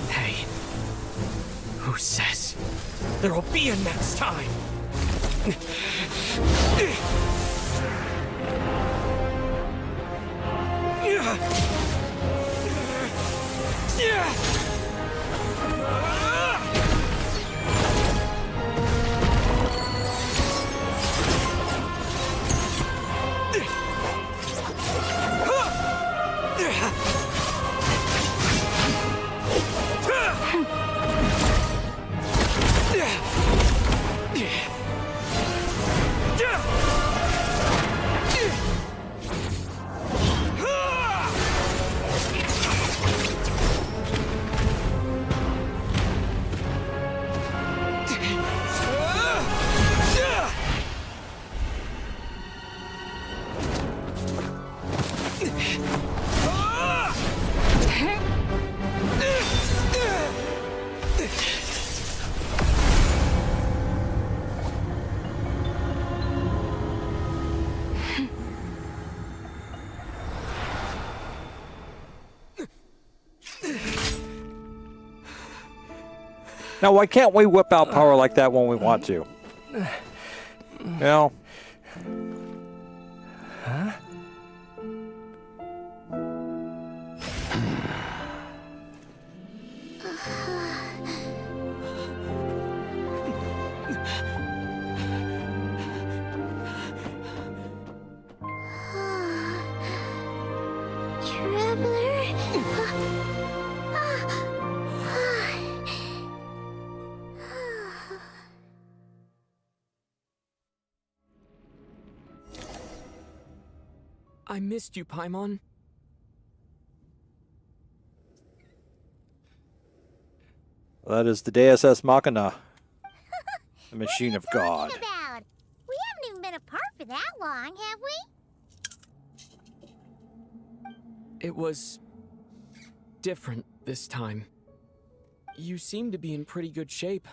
Hey, who says there'll be a next time? Now, why can't we whip out power like that when we want to? You know? Huh? I missed you, Paimon. That is the Deus Ex Machina, the machine of God. About? We haven't even been apart for that long, have we? It was different this time. You seem to be in pretty good shape.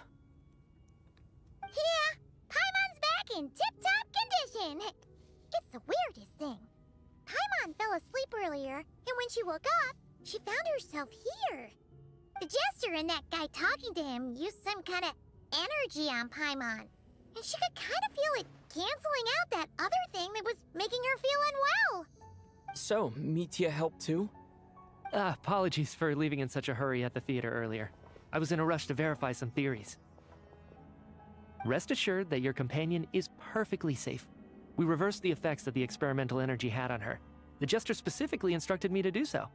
Yeah, Paimon's back in tip-top condition. It's the weirdest thing. Paimon fell asleep earlier, and when she woke up, she found herself here. The Jester and that guy talking to him used some kind of energy on Paimon, and she could kind of feel it canceling out that other thing that was making her feel unwell. So, Mitya helped too? Apologies for leaving in such a hurry at the theater earlier. I was in a rush to verify some theories. Rest assured that your companion is perfectly safe. We reversed the effects that the experimental energy had on her. The Jester specifically instructed me to do so.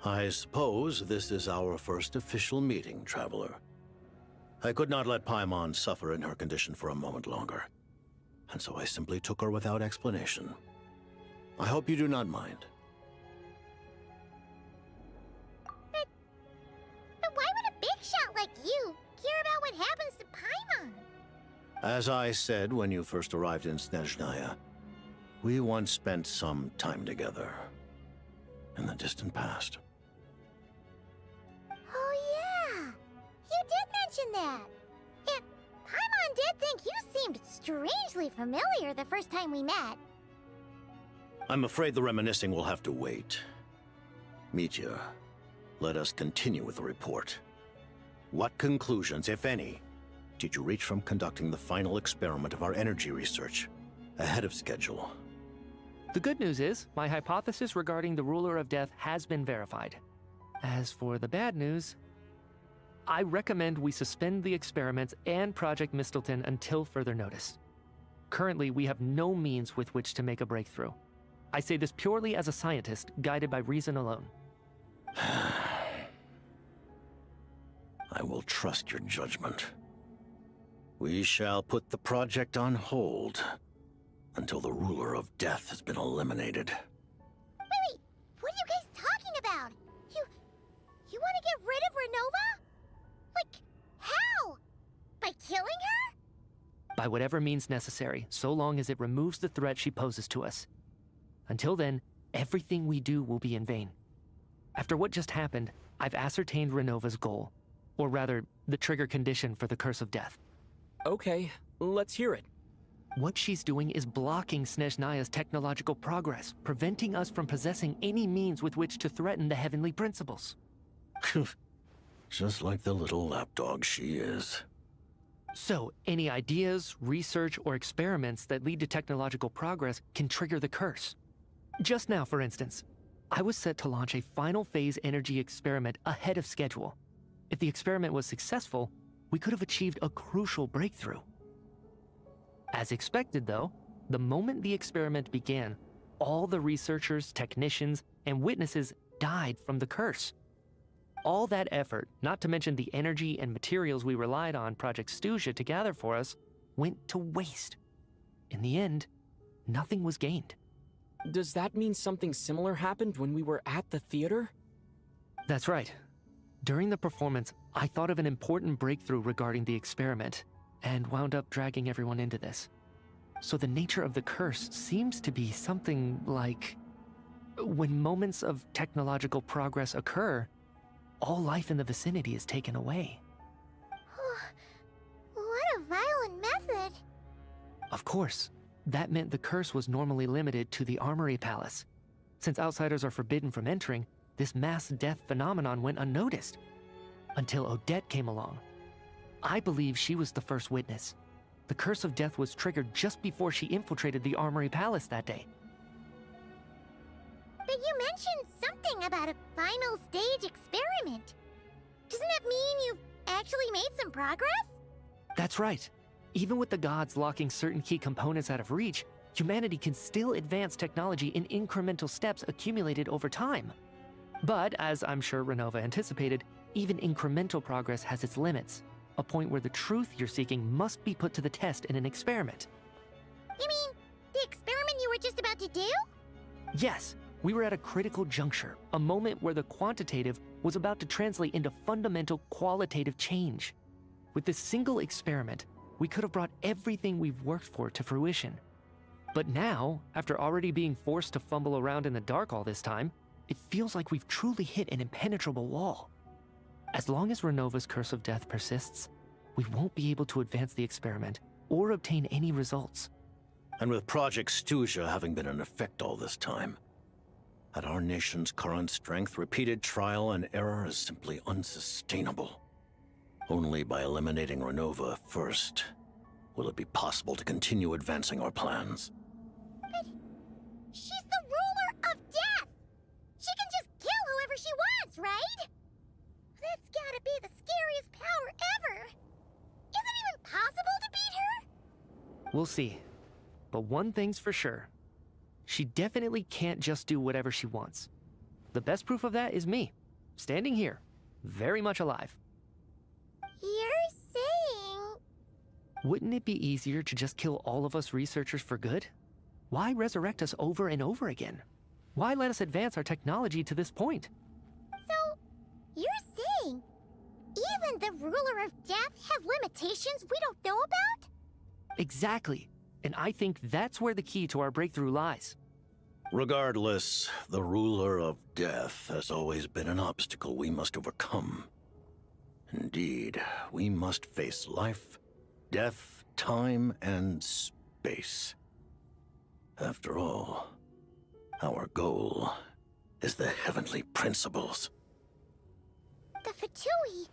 I suppose this is our first official meeting, Traveler. I could not let Paimon suffer in her condition for a moment longer, and so I simply took her without explanation. I hope you do not mind. But why would a big shot like you care about what happens to Paimon? As I said when you first arrived in Snezhnaya, we once spent some time together in the distant past. Oh yeah, you did mention that. And Paimon did think you seemed strangely familiar the first time we met. I'm afraid the reminiscing will have to wait. Mitya, let us continue with the report. What conclusions, if any, did you reach from conducting the final experiment of our energy research ahead of schedule? The good news is, my hypothesis regarding the Ruler of Death has been verified. As for the bad news, I recommend we suspend the experiments and Project Mistleton until further notice. Currently, we have no means with which to make a breakthrough. I say this purely as a scientist, guided by reason alone. I will trust your judgment. We shall put the project on hold until the Ruler of Death has been eliminated. Wait, what are you guys talking about? You want to get rid of Renova? Like, how? By killing her? By whatever means necessary, so long as it removes the threat she poses to us. Until then, everything we do will be in vain. After what just happened, I've ascertained Renova's goal. Or rather, the trigger condition for the Curse of Death. Okay, let's hear it. What she's doing is blocking Snezhnaya's technological progress, preventing us from possessing any means with which to threaten the heavenly principles. Just like the little lapdog she is. So, any ideas, research, or experiments that lead to technological progress can trigger the curse. Just now, for instance, I was set to launch a final phase energy experiment ahead of schedule. If the experiment was successful, we could have achieved a crucial breakthrough. As expected, though, the moment the experiment began, all the researchers, technicians, and witnesses died from the curse. All that effort, not to mention the energy and materials we relied on Project Snezhnaya to gather for us, went to waste. In the end, nothing was gained. Does that mean something similar happened when we were at the theater? That's right. During the performance, I thought of an important breakthrough regarding the experiment, and wound up dragging everyone into this. So the nature of the curse seems to be something like, when moments of technological progress occur, all life in the vicinity is taken away. What a violent method. Of course, that meant the curse was normally limited to the Armory Palace. Since outsiders are forbidden from entering, this mass death phenomenon went unnoticed. Until Odette came along. I believe she was the first witness. The Curse of Death was triggered just before she infiltrated the Armory Palace that day. But you mentioned something about a final stage experiment. Doesn't that mean you've actually made some progress? That's right. Even with the gods locking certain key components out of reach, humanity can still advance technology in incremental steps accumulated over time. But, as I'm sure Renova anticipated, even incremental progress has its limits. A point where the truth you're seeking must be put to the test in an experiment. You mean, the experiment you were just about to do? Yes, we were at a critical juncture, a moment where the quantitative was about to translate into fundamental qualitative change. With this single experiment, we could have brought everything we've worked for to fruition. But now, after already being forced to fumble around in the dark all this time, it feels like we've truly hit an impenetrable wall. As long as Renova's Curse of Death persists, we won't be able to advance the experiment or obtain any results. And with Project Snezhnaya having been in effect all this time, at our nation's current strength, repeated trial and error is simply unsustainable. Only by eliminating Renova first will it be possible to continue advancing our plans. But she's the ruler of death! She can just kill whoever she wants, right? That's gotta be the scariest power ever! Is it even possible to beat her? We'll see. But one thing's for sure. She definitely can't just do whatever she wants. The best proof of that is me, standing here, very much alive. You're saying... Wouldn't it be easier to just kill all of us researchers for good? Why resurrect us over and over again? Why let us advance our technology to this point? So, you're saying even the ruler of death has limitations we don't know about? Exactly. And I think that's where the key to our breakthrough lies. Regardless, the ruler of death has always been an obstacle we must overcome. Indeed, we must face life, death, time, and space. After all, our goal is the heavenly principles. The Fatui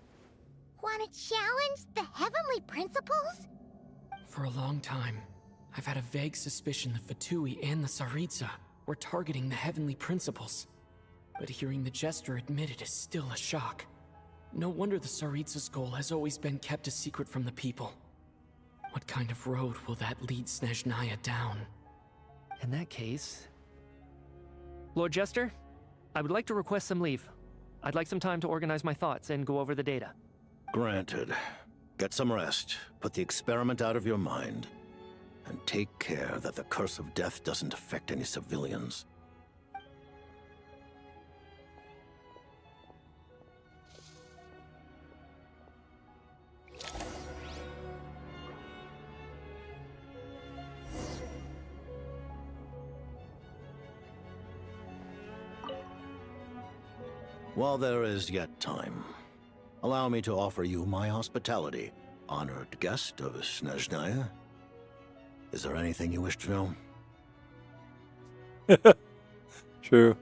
want to challenge the heavenly principles? For a long time, I've had a vague suspicion the Fatui and the Tsaritsa were targeting the heavenly principles. But hearing the Jester admit it is still a shock. No wonder the Tsaritsa's goal has always been kept a secret from the people. What kind of road will that lead Snezhnaya down? In that case... Lord Jester, I would like to request some leave. I'd like some time to organize my thoughts and go over the data. Granted. Get some rest, put the experiment out of your mind, and take care that the curse of death doesn't affect any civilians. While there is yet time, allow me to offer you my hospitality, honored guest of Snezhnaya. Is there anything you wish to know? True.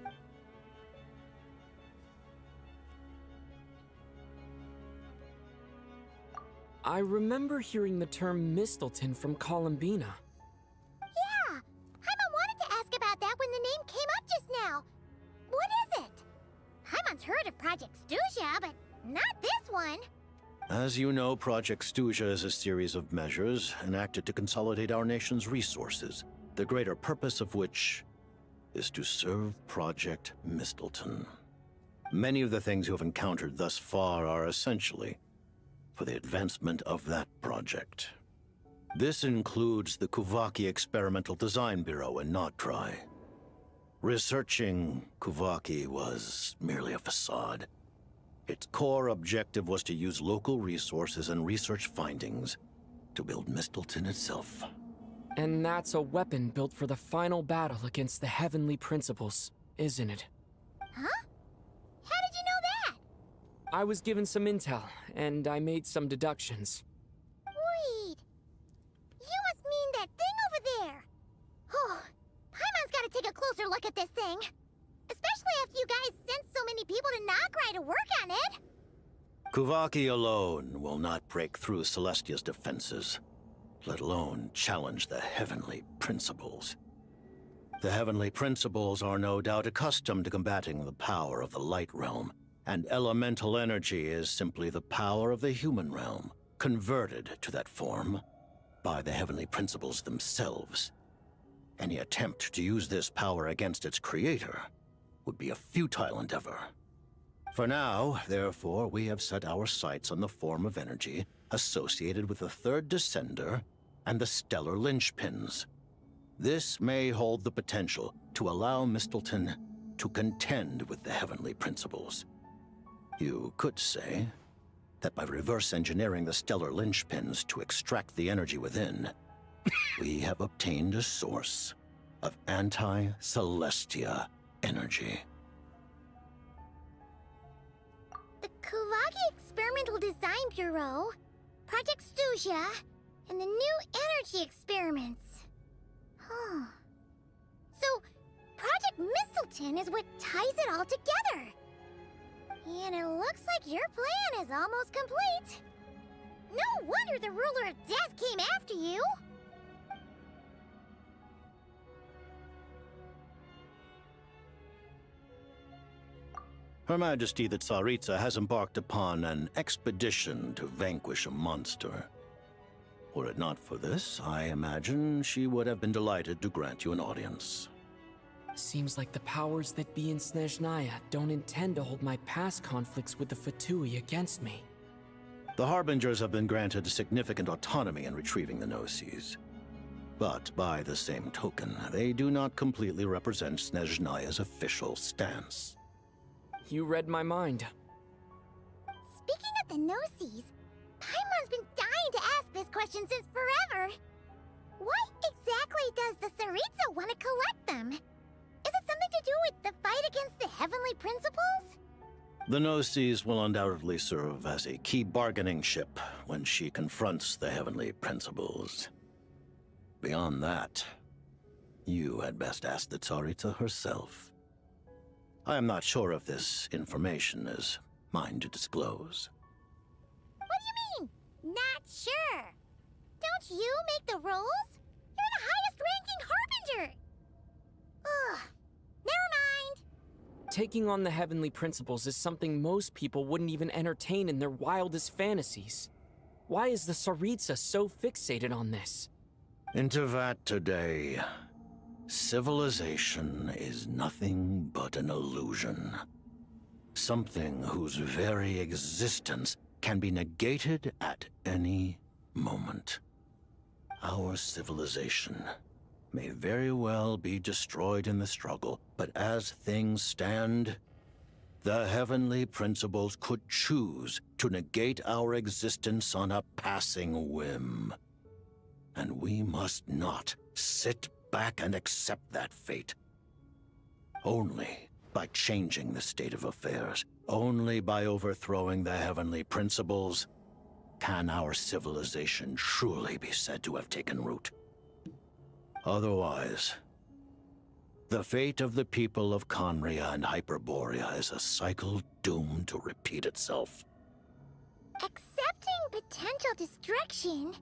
I remember hearing the term Mistleton from Columbina. Yeah, Paimon wanted to ask about that when the name came up just now. What is it? Paimon's heard of Project Stuja, but not this one. As you know, Project Stuja is a series of measures enacted to consolidate our nation's resources, the greater purpose of which is to serve Project Mistleton. Many of the things you have encountered thus far are essentially for the advancement of that project. This includes the Kuvaki Experimental Design Bureau in Notdry. Researching Kuvaki was merely a facade. Its core objective was to use local resources and research findings to build Mistleton itself. And that's a weapon built for the final battle against the heavenly principles, isn't it? Huh? How did you know that? I was given some intel, and I made some deductions. Wait. You must mean that thing over there. Oh, Paimon's gotta take a closer look at this thing. Especially after you guys sent so many people to Notdry to work on it. Kuvaki alone will not break through Celestia's defenses, let alone challenge the heavenly principles. The heavenly principles are no doubt accustomed to combating the power of the light realm, and elemental energy is simply the power of the human realm, converted to that form by the heavenly principles themselves. Any attempt to use this power against its creator would be a futile endeavor. For now, therefore, we have set our sights on the form of energy associated with the third descender and the stellar linchpins. This may hold the potential to allow Mistleton to contend with the heavenly principles. You could say that by reverse engineering the stellar linchpins to extract the energy within, we have obtained a source of anti-Celestia energy. The Kuvaki Experimental Design Bureau, Project Stuja, and the new energy experiments. Huh. So, Project Mistleton is what ties it all together. And it looks like your plan is almost complete. No wonder the ruler of death came after you. Her Majesty the Tsaritsa has embarked upon an expedition to vanquish a monster. Were it not for this, I imagine she would have been delighted to grant you an audience. Seems like the powers that be in Snezhnaya don't intend to hold my past conflicts with the Fatui against me. The Harbingers have been granted significant autonomy in retrieving the NOCs. But by the same token, they do not completely represent Snezhnaya's official stance. You read my mind. Speaking of the NOCs, Paimon's been dying to ask this question since forever. Why exactly does the Tsaritsa want to collect them? Is it something to do with the fight against the Heavenly Principles? The NOCs will undoubtedly serve as a key bargaining chip when she confronts the Heavenly Principles. Beyond that, you had best ask the Tsaritsa herself. I am not sure if this information is mine to disclose. What do you mean, not sure? Don't you make the rules? You're the highest-ranking Harbinger! Ugh, never mind. Taking on the Heavenly Principles is something most people wouldn't even entertain in their wildest fantasies. Why is the Tsaritsa so fixated on this? In Tevat today, civilization is nothing but an illusion. Something whose very existence can be negated at any moment. Our civilization may very well be destroyed in the struggle, but as things stand, the Heavenly Principles could choose to negate our existence on a passing whim. And we must not sit back and accept that fate. Only by changing the state of affairs, only by overthrowing the Heavenly Principles, can our civilization truly be said to have taken root. Otherwise, the fate of the people of Conria and Hyperborea is a cycle doomed to repeat itself. Accepting potential destruction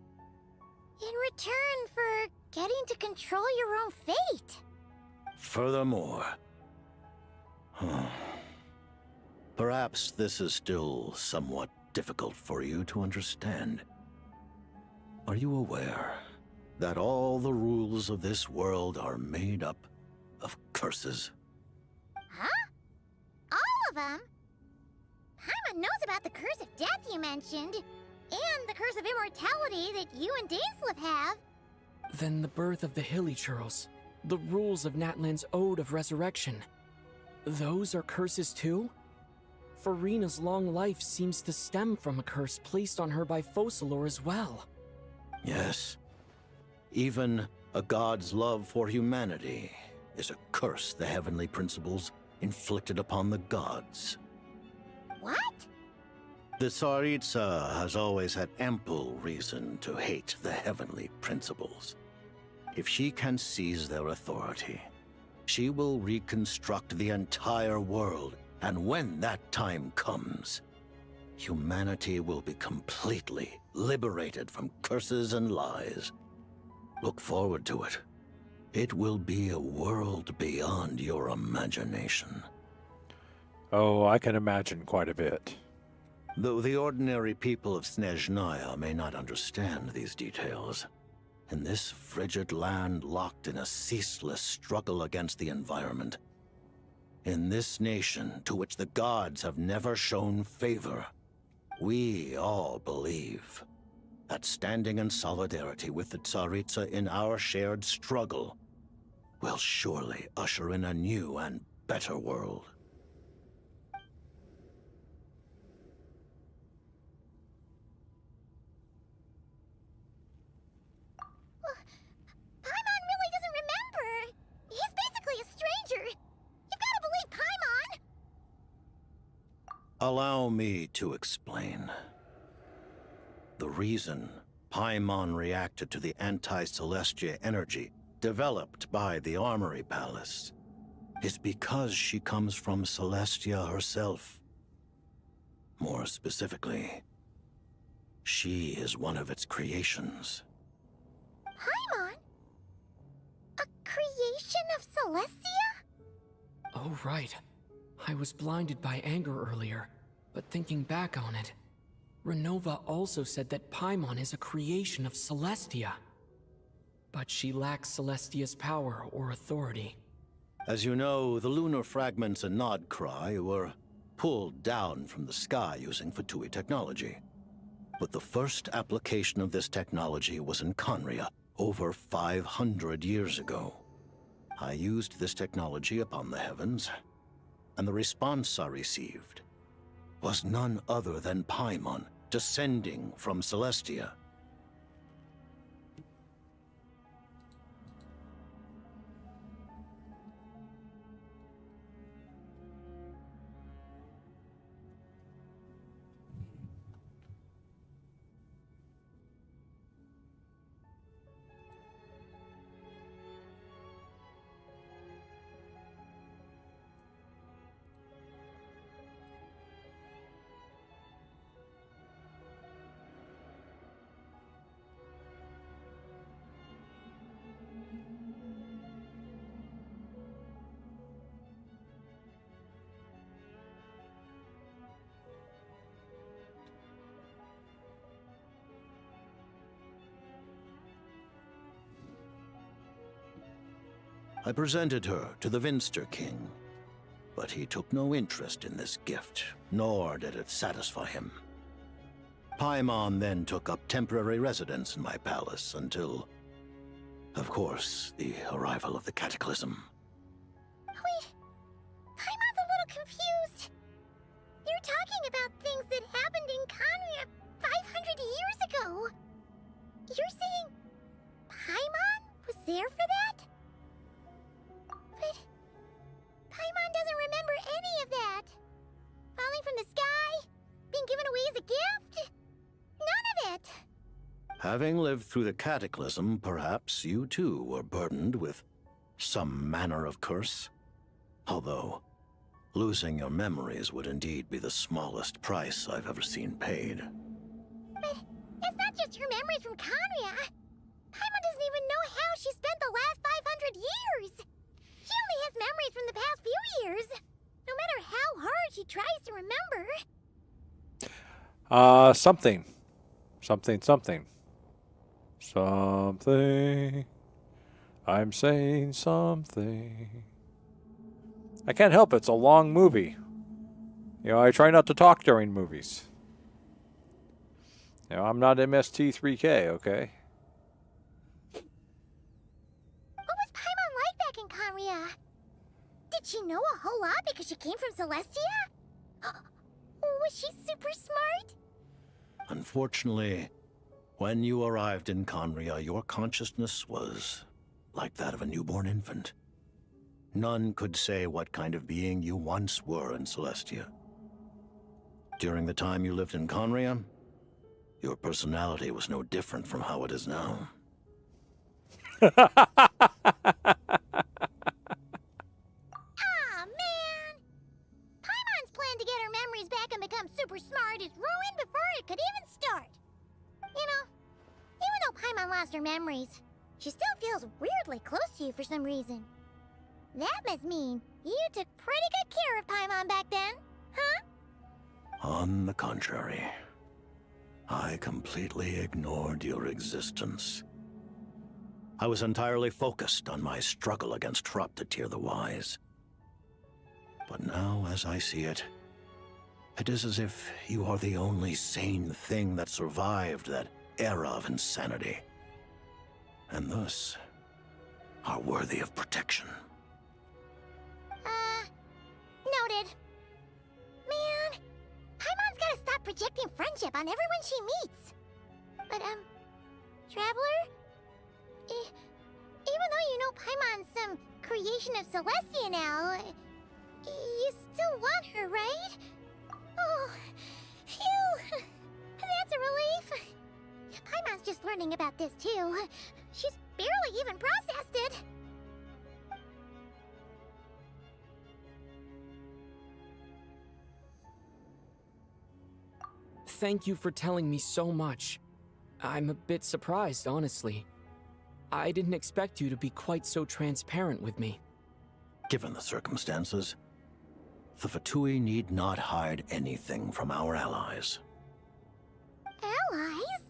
in return for getting to control your own fate. Furthermore, perhaps this is still somewhat difficult for you to understand. Are you aware that all the rules of this world are made up of curses? Huh? All of them? Paimon knows about the curse of death you mentioned, and the curse of immortality that you and Dainsleif have. Then the birth of the Hilichurls, the rules of Natlan's Ode of Resurrection, those are curses too? Farina's long life seems to stem from a curse placed on her by Focalor as well. Yes. Even a god's love for humanity is a curse the Heavenly Principles inflicted upon the gods. What? The Tsaritsa has always had ample reason to hate the Heavenly Principles. If she can seize their authority, she will reconstruct the entire world, and when that time comes, humanity will be completely liberated from curses and lies. Look forward to it. It will be a world beyond your imagination. Oh, I can imagine quite a bit. Though the ordinary people of Snezhnaya may not understand these details, in this frigid land locked in a ceaseless struggle against the environment, in this nation to which the gods have never shown favor, we all believe that standing in solidarity with the Tsaritsa in our shared struggle will surely usher in a new and better world. Paimon really doesn't remember. He's basically a stranger. You've got to believe Paimon. Allow me to explain. The reason Paimon reacted to the anti-Celestia energy developed by the Armory Palace is because she comes from Celestia herself. More specifically, she is one of its creations. Paimon? A creation of Celestia? Oh, right. I was blinded by anger earlier, but thinking back on it, Renova also said that Paimon is a creation of Celestia. But she lacks Celestia's power or authority. As you know, the lunar fragments in Nodcry were pulled down from the sky using Fatui technology. But the first application of this technology was in Conria, over 500 years ago. I used this technology upon the heavens, and the response I received was none other than Paimon descending from Celestia. I presented her to the Vinster King, but he took no interest in this gift, nor did it satisfy him. Paimon then took up temporary residence in my palace until, of course, the arrival of the Cataclysm. Wait, Paimon's a little confused. You're talking about things that happened in Conria 500 years ago. You're saying Paimon was there for that? But Paimon doesn't remember any of that. Falling from the sky? Being given away as a gift? None of it. Having lived through the Cataclysm, perhaps you too were burdened with some manner of curse. Although, losing your memories would indeed be the smallest price I've ever seen paid. But it's not just her memories from Conria. Paimon doesn't even know how she spent the last 500 years. She only has memories from the past few years. No matter how hard she tries to remember. Something. I'm saying something. I can't help it. It's a long movie. You know, I try not to talk during movies. You know, I'm not MST3K, okay? What was Paimon like back in Conria? Did she know a whole lot because she came from Celestia? Was she super smart? Unfortunately, when you arrived in Conria, your consciousness was like that of a newborn infant. None could say what kind of being you once were in Celestia. During the time you lived in Conria, your personality was no different from how it is now. Man! Paimon's plan to get her memories back and become super smart is ruined before it could even start. You know, even though Paimon lost her memories, she still feels weirdly close to you for some reason. That must mean you took pretty good care of Paimon back then, huh? On the contrary, I completely ignored your existence. I was entirely focused on my struggle against Troptatyr the Wise. But now, as I see it, it is as if you are the only sane thing that survived that era of insanity, and thus are worthy of protection. Noted. Man, Paimon's gotta stop projecting friendship on everyone she meets. But, Traveler? Even though you know Paimon's some creation of Celestia now, you still want her, right? Oh, phew! That's a relief. Paimon's just learning about this, too. She's barely even processed it. Thank you for telling me so much. I'm a bit surprised, honestly. I didn't expect you to be quite so transparent with me. Given the circumstances, the Fatui need not hide anything from our allies. Allies?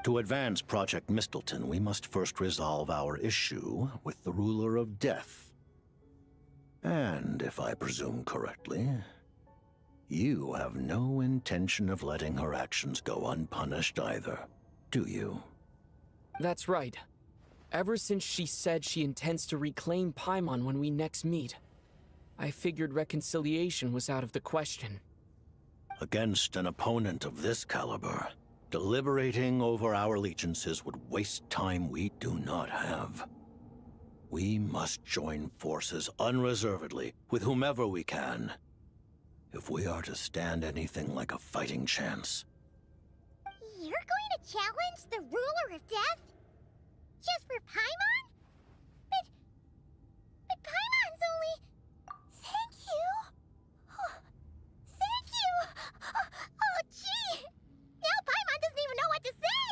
To advance Project Mistleton, we must first resolve our issue with the Ruler of Death. And, if I presume correctly, you have no intention of letting her actions go unpunished either, do you? That's right. Ever since she said she intends to reclaim Paimon when we next meet, I figured reconciliation was out of the question. Against an opponent of this caliber, deliberating over our allegiances would waste time we do not have. We must join forces unreservedly with whomever we can, if we are to stand anything like a fighting chance. You're going to challenge the ruler of death? Just for Paimon? But Paimon's only... Thank you. Oh, thank you. Oh, gee. Now Paimon doesn't even know what to say.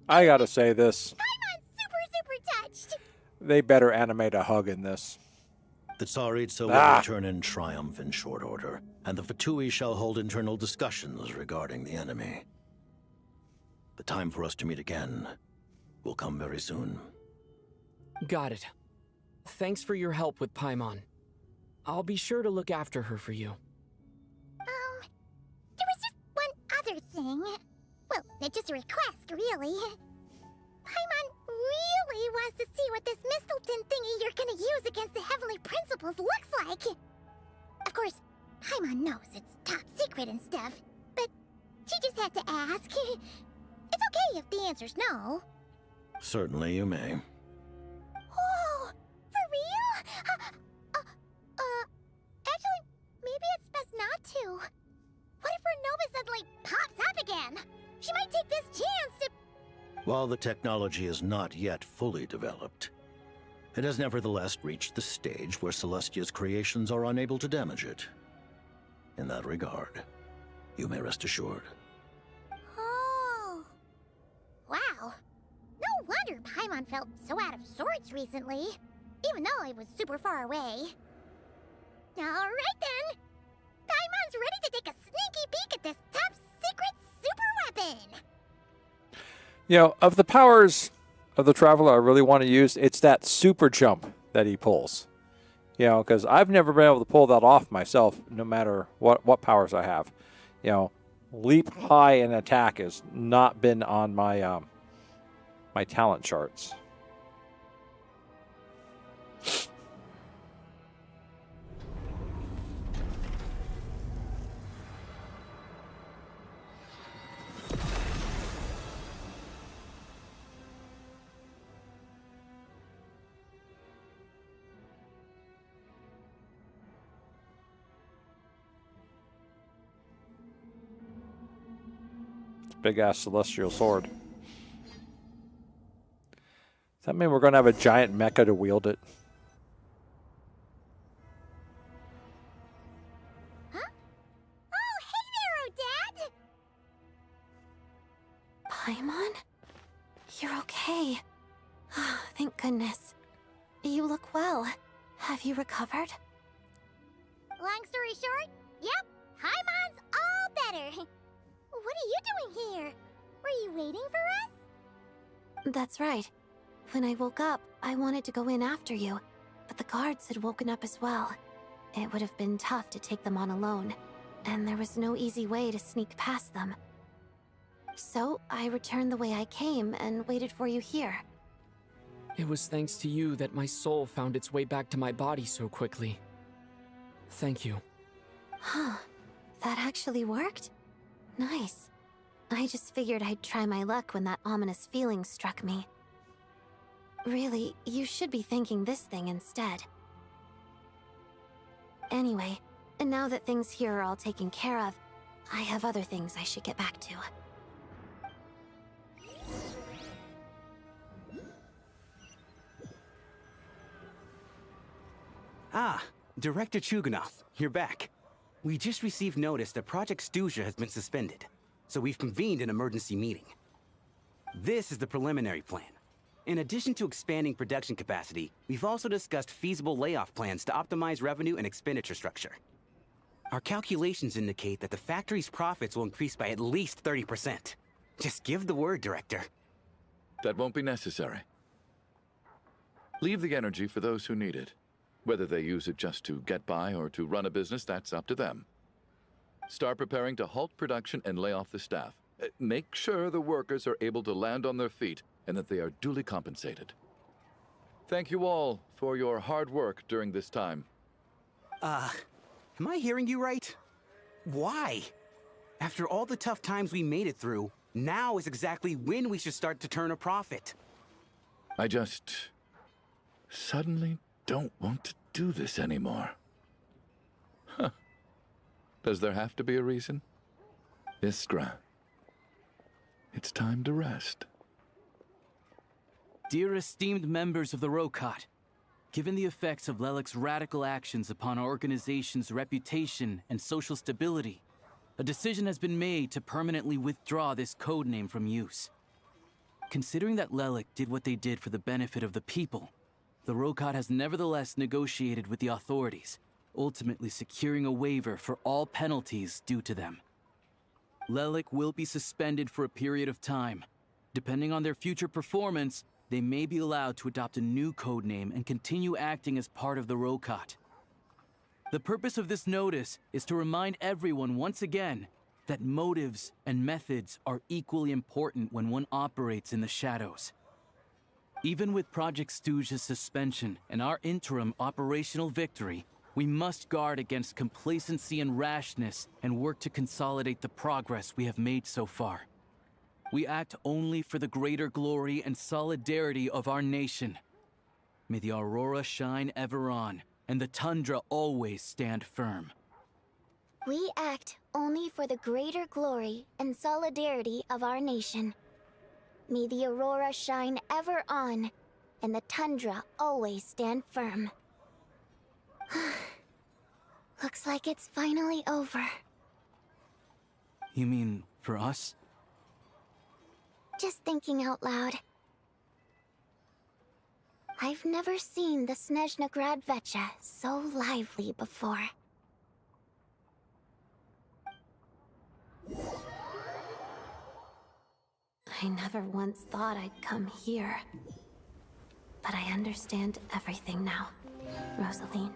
I gotta say this. Paimon's super touched. They better animate a hug in this. The Tsaritsa will return in triumph in short order, and the Fatui shall hold internal discussions regarding the enemy. The time for us to meet again will come very soon. Got it. Thanks for your help with Paimon. I'll be sure to look after her for you. There was just one other thing. Well, it's just a request, really. Paimon really wants to see what this Mistleton thingy you're gonna use against the Heavenly Principles looks like. Of course, Paimon knows it's top secret and stuff, but she just had to ask. It's okay if the answer's no. Certainly you may. Oh, for real? Actually, maybe it's best not to. What if her Nova suddenly pops up again? She might take this chance to... While the technology is not yet fully developed, it has nevertheless reached the stage where Celestia's creations are unable to damage it. In that regard, you may rest assured. Oh. Wow. No wonder Paimon felt so out of sorts recently, even though it was super far away. Alright then. Paimon's ready to take a sneaky peek at this top secret super weapon. You know, of the powers of the Traveler I really want to use, it's that super jump that he pulls. You know, because I've never been able to pull that off myself, no matter what powers I have. You know, leap high and attack has not been on my my talent charts. Big ass celestial sword. Does that mean we're going to have a giant mecha to wield it? Huh? Oh, hey there, Odette! Paimon? You're okay. Thank goodness. You look well. Have you recovered? Long story short, yep, Paimon's all better. What are you doing here? Were you waiting for us? That's right. When I woke up, I wanted to go in after you, but the guards had woken up as well. It would have been tough to take them on alone, and there was no easy way to sneak past them. So I returned the way I came and waited for you here. It was thanks to you that my soul found its way back to my body so quickly. Thank you. Huh. That actually worked? Nice. I just figured I'd try my luck when that ominous feeling struck me. Really, you should be thanking this thing instead. Anyway, and now that things here are all taken care of, I have other things I should get back to. Ah, Director Chuganov, you're back. We just received notice that Project Stuzha has been suspended, so we've convened an emergency meeting. This is the preliminary plan. In addition to expanding production capacity, we've also discussed feasible layoff plans to optimize revenue and expenditure structure. Our calculations indicate that the factory's profits will increase by at least 30%. Just give the word, Director. That won't be necessary. Leave the energy for those who need it. Whether they use it just to get by or to run a business, that's up to them. Start preparing to halt production and lay off the staff. Make sure the workers are able to land on their feet and that they are duly compensated. Thank you all for your hard work during this time. Am I hearing you right? Why? After all the tough times we made it through, now is exactly when we should start to turn a profit. I just suddenly don't want to do this anymore. Huh. Does there have to be a reason? Iskra, it's time to rest. Dear esteemed members of the Rokot, given the effects of Lelek's radical actions upon our organization's reputation and social stability, a decision has been made to permanently withdraw this codename from use. Considering that Lelek did what they did for the benefit of the people, the Rokot has nevertheless negotiated with the authorities, ultimately securing a waiver for all penalties due to them. Lelek will be suspended for a period of time. Depending on their future performance, they may be allowed to adopt a new codename and continue acting as part of the Rokot. The purpose of this notice is to remind everyone once again that motives and methods are equally important when one operates in the shadows. Even with Project Stooge's suspension and our interim operational victory, we must guard against complacency and rashness and work to consolidate the progress we have made so far. We act only for the greater glory and solidarity of our nation. May the aurora shine ever on, and the tundra always stand firm. We act only for the greater glory and solidarity of our nation. May the aurora shine ever on, and the tundra always stand firm. Looks like it's finally over. You mean for us? Just thinking out loud. I've never seen the Snezhnaya so lively before. I never once thought I'd come here. But I understand everything now, Rosaline.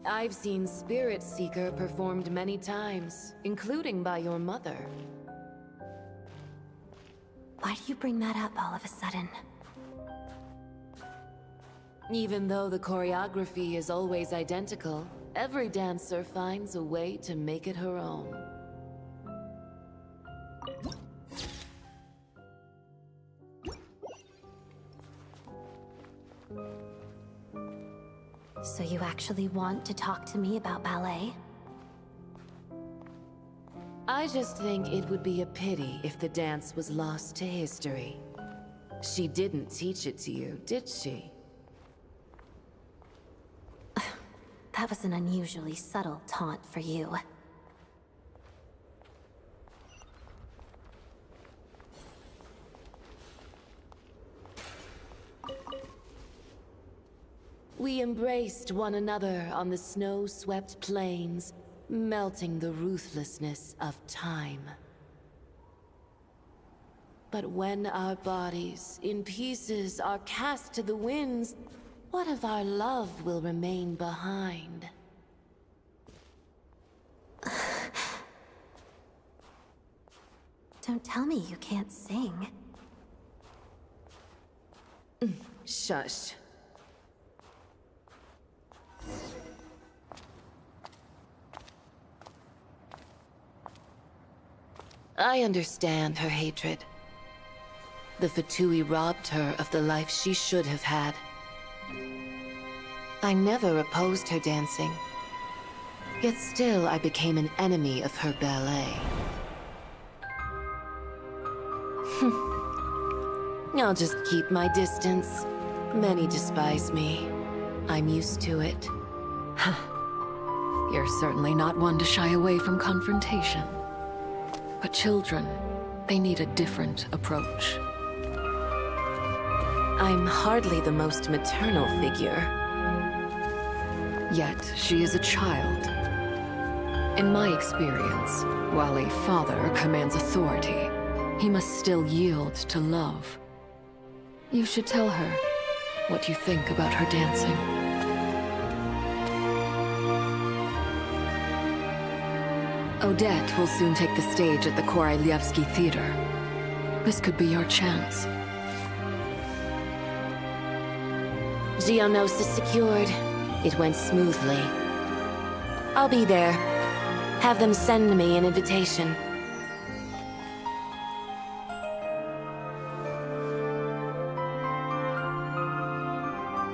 I've seen Spirit Seeker performed many times, including by your mother. Why do you bring that up all of a sudden? Even though the choreography is always identical, every dancer finds a way to make it her own. So you actually want to talk to me about ballet? I just think it would be a pity if the dance was lost to history. She didn't teach it to you, did she? That was an unusually subtle taunt for you. We embraced one another on the snow-swept plains, melting the ruthlessness of time. But when our bodies, in pieces, are cast to the winds, what of our love will remain behind? Don't tell me you can't sing. Shush. I understand her hatred. The Fatui robbed her of the life she should have had. I never opposed her dancing. Yet still I became an enemy of her ballet. I'll just keep my distance. Many despise me. I'm used to it. You're certainly not one to shy away from confrontation. But children, they need a different approach. I'm hardly the most maternal figure. Yet she is a child. In my experience, while a father commands authority, he must still yield to love. You should tell her what you think about her dancing. Odette will soon take the stage at the Korylevsky Theater. This could be your chance. Geonosis secured. It went smoothly. I'll be there. Have them send me an invitation.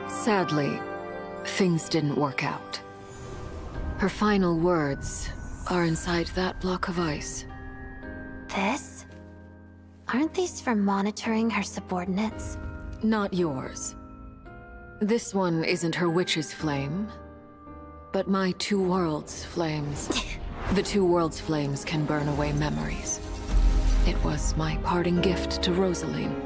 Sadly, things didn't work out. Her final words are inside that block of ice. This? Aren't these for monitoring her subordinates? Not yours. This one isn't her witch's flame, but my two worlds' flames. The two worlds' flames can burn away memories. It was my parting gift to Rosaline.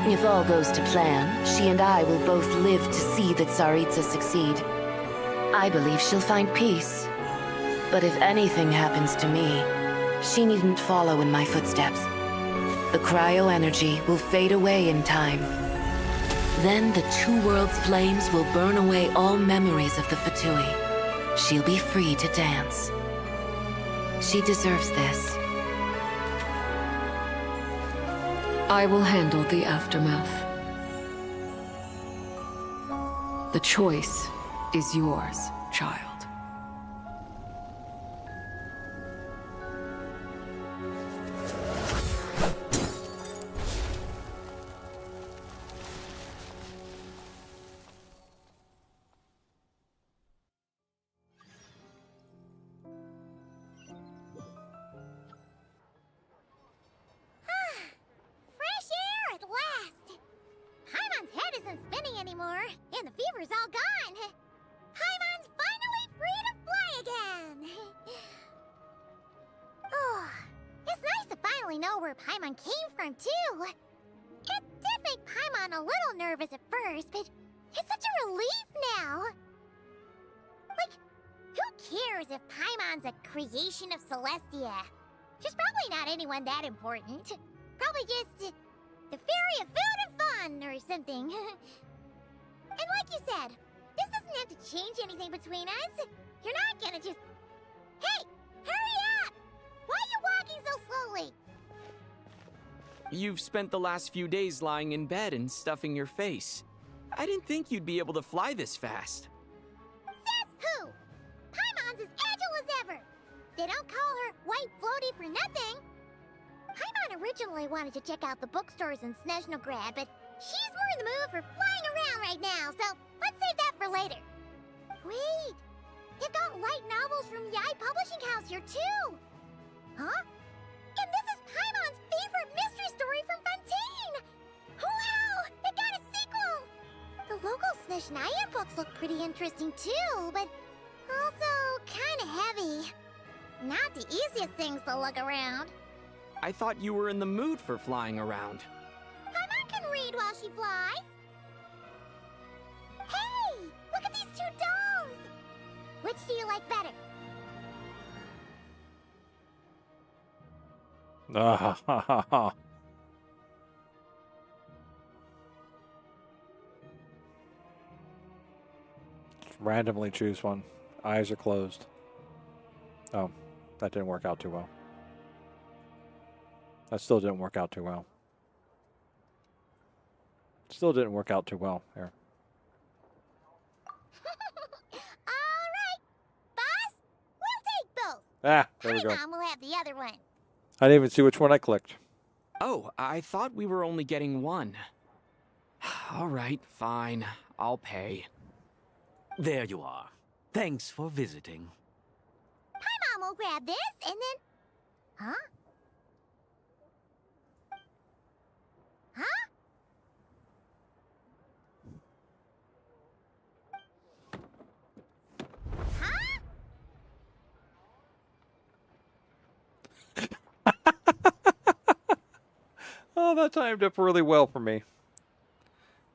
If all goes to plan, she and I will both live to see that Tsaritsa succeed. I believe she'll find peace. But if anything happens to me, she needn't follow in my footsteps. The cryo-energy will fade away in time. Then the two worlds' flames will burn away all memories of the Fatui. She'll be free to dance. She deserves this. I will handle the aftermath. The choice is yours, child. Creation of Celestia. She's probably not anyone that important. Probably just the fairy of food and fun or something. And like you said, this doesn't have to change anything between us. You're not gonna just... Hey! Hurry up! Why are you walking so slowly? You've spent the last few days lying in bed and stuffing your face. I didn't think you'd be able to fly this fast. Says who? Paimon's as agile as ever. They don't call her White Floaty for nothing. Paimon originally wanted to check out the bookstores in Snezhnaya, but she's more in the mood for flying around right now, so let's save that for later. Wait, they've got light novels from Yai Publishing House here too. Huh? And this is Paimon's favorite mystery story from Fontaine. Wow, they got a sequel. The local Snezhnaya books look pretty interesting too, but also kind of heavy. Not the easiest things to look around. I thought you were in the mood for flying around. Paimon can read while she flies. Hey! Look at these two dolls! Which do you like better? Randomly choose one. Eyes are closed. Oh, that didn't work out too well. That still didn't work out too well. Still didn't work out too well here. Alright, boss, we'll take both. Ah, there we go. Paimon will have the other one. I didn't even see which one I clicked. Oh, I thought we were only getting one. All right, fine. I'll pay. There you are. Thanks for visiting. Paimon will grab this and then... Huh? Huh? that timed up really well for me.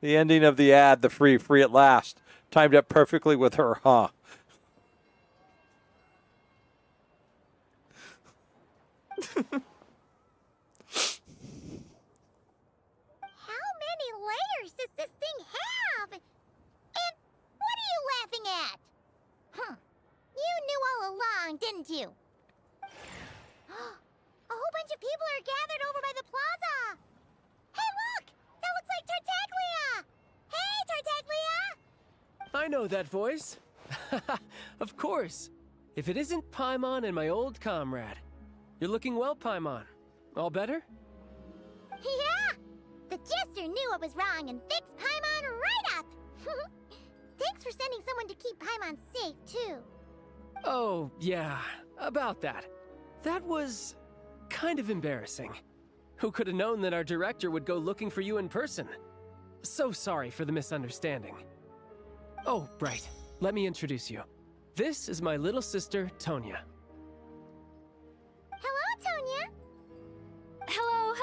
The ending of the ad, the free at last, timed up perfectly with her, huh? How many layers does this thing have? And what are you laughing at? Huh. You knew all along, didn't you? A whole bunch of people are gathered over by the plaza. Hey, look! That looks like Tartaglia! Hey, Tartaglia! I know that voice. Of course. If it isn't Paimon and my old comrade. You're looking well, Paimon. All better? Yeah! The Jester knew what was wrong and fixed Paimon right up! Thanks for sending someone to keep Paimon safe, too. Oh, yeah. About that. That was kind of embarrassing. Who could have known that our director would go looking for you in person? So sorry for the misunderstanding. Oh, right. Let me introduce you. This is my little sister, Tonya. Hello, Tonya. Hello.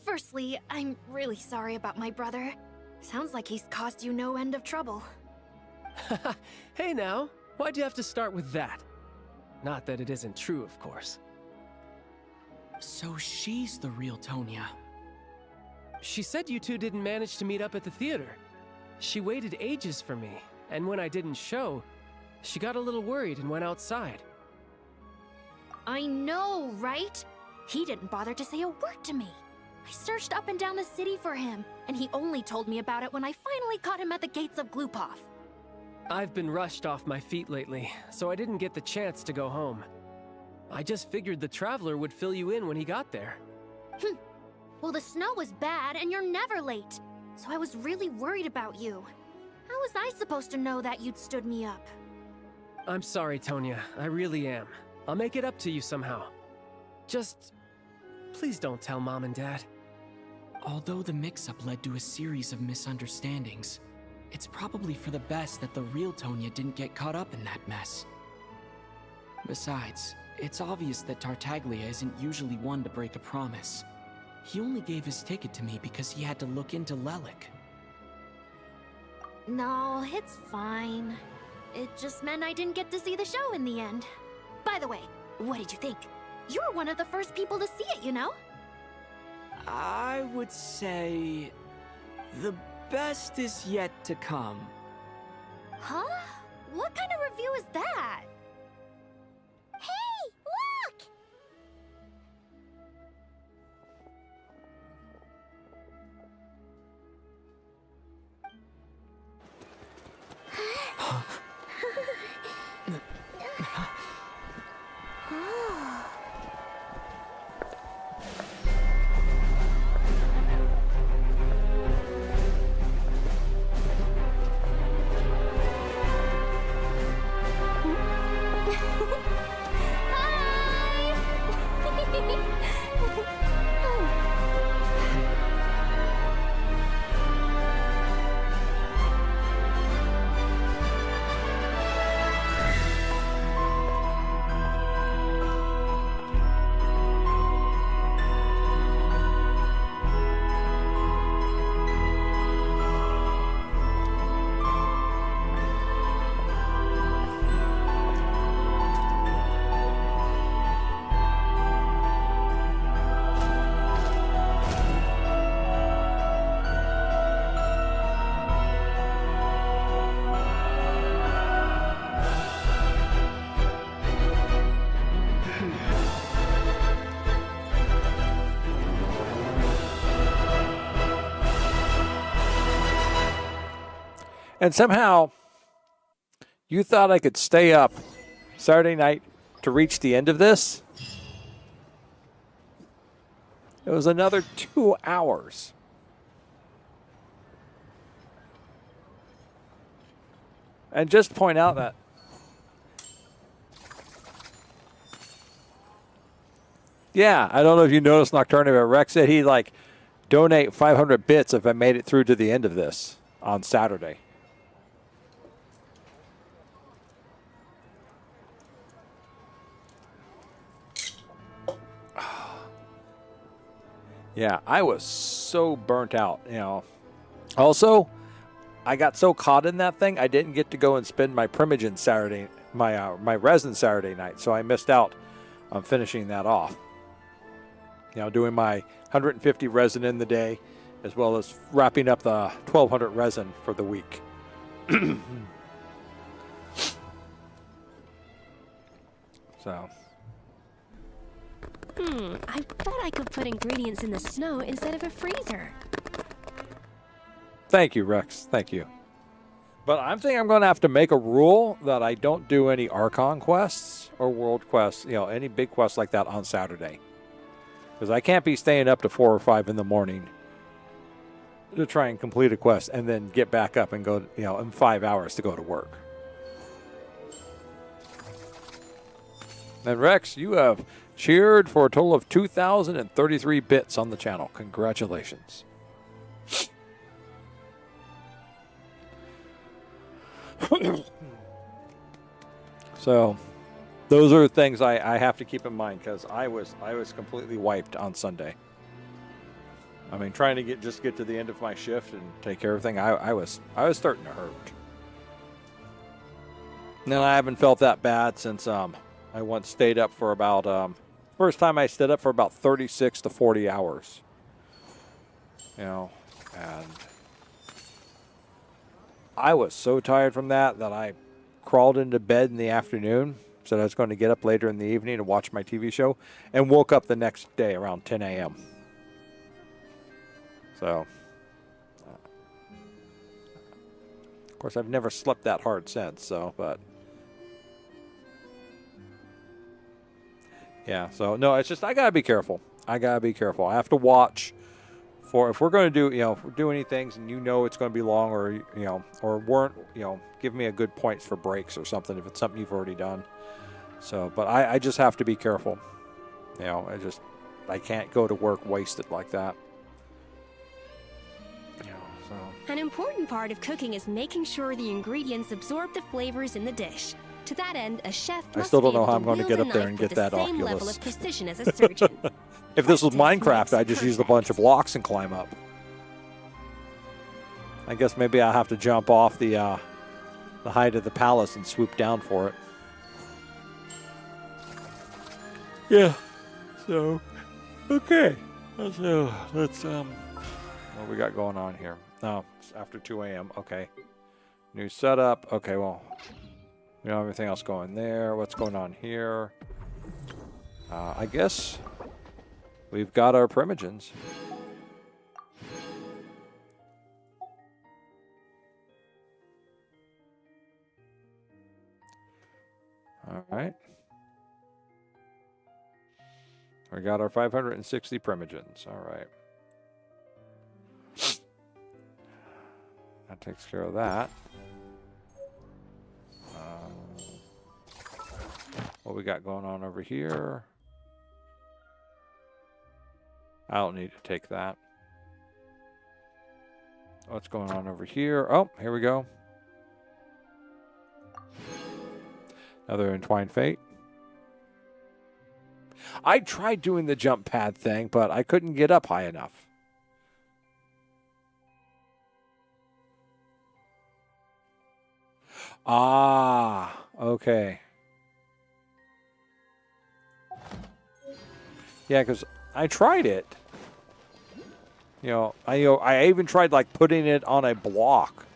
Firstly, I'm really sorry about my brother. Sounds like he's caused you no end of trouble. Hey now, why'd you have to start with that? Not that it isn't true, of course. So she's the real Tonya. She said you two didn't manage to meet up at the theater. She waited ages for me, and when I didn't show, she got a little worried and went outside. I know, right? He didn't bother to say a word to me. I searched up and down the city for him, and he only told me about it when I finally caught him at the gates of Glupov. I've been rushed off my feet lately, so I didn't get the chance to go home. I just figured the Traveler would fill you in when he got there. Well, the snow was bad, and you're never late. So I was really worried about you. How was I supposed to know that you'd stood me up? I'm sorry, Tonya. I really am. I'll make it up to you somehow. Just... please don't tell Mom and Dad. Although the mix-up led to a series of misunderstandings, it's probably for the best that the real Tonya didn't get caught up in that mess. Besides, it's obvious that Tartaglia isn't usually one to break a promise. He only gave his ticket to me because he had to look into Lelic. No, it's fine. It just meant I didn't get to see the show in the end. By the way, what did you think? You were one of the first people to see it, you know? I would say... the best is yet to come. Huh? What kind of review is that? Hey, look! And somehow, you thought I could stay up Saturday night to reach the end of this? It was another 2 hours. And just point out that yeah, I don't know if you noticed Nocturne, but Rex said he'd like donate 500 bits if I made it through to the end of this on Saturday. Yeah, I was so burnt out, you know. Also, I got so caught in that thing, I didn't get to go and spend my Primogen Saturday, my resin Saturday night, so I missed out on finishing that off. You know, doing my 150 resin in the day, as well as wrapping up the 1,200 resin for the week. So. I bet I could put ingredients in the snow instead of a freezer. Thank you, Rex. Thank you. But I'm thinking I'm going to have to make a rule that I don't do any Archon quests or World quests, you know, any big quests like that on Saturday. Because I can't be staying up to 4 or 5 in the morning to try and complete a quest and then get back up and go, you know, in 5 hours to go to work. And Rex, you have cheered for a total of 2,033 bits on the channel. Congratulations. So, those are things I have to keep in mind because I was completely wiped on Sunday. I mean, trying to get to the end of my shift and take care of everything, I was starting to hurt. And then I haven't felt that bad since I once stayed up for about first time I stayed up for about 36 to 40 hours. You know, and I was so tired from that I crawled into bed in the afternoon, said I was going to get up later in the evening to watch my TV show, and woke up the next day around 10 a.m. So, of course, I've never slept that hard since, so, but. Yeah, so, no, it's just, I got to be careful. I have to watch for, if we're going to do, you know, if we're doing any things and you know it's going to be long or, you know, or weren't, you know, give me a good points for breaks or something if it's something you've already done. So, but I just have to be careful. You know, I can't go to work wasted like that. You know, so. An important part of cooking is making sure the ingredients absorb the flavors in the dish. To that end, a chef must I still don't be know able how I'm to going to wield get a up there knife and with get that the same Oculus. level of precision as a surgeon. If this was Minecraft, I'd just use a bunch of blocks and climb up. I guess maybe I'll have to jump off the height of the palace and swoop down for it. Yeah. So, okay. So let's what we got going on here? Oh, it's after 2 a.m. Okay. New setup. Okay, well, we don't have everything else going there. What's going on here? I guess we've got our Primogens. All right. We got our 560 Primogens. All right. That takes care of that. What we got going on over here? I don't need to take that. What's going on over here? Oh, here we go. Another Entwined Fate. I tried doing the jump pad thing, but I couldn't get up high enough. Ah, okay. Yeah, because I tried it. You know, I even tried like putting it on a block.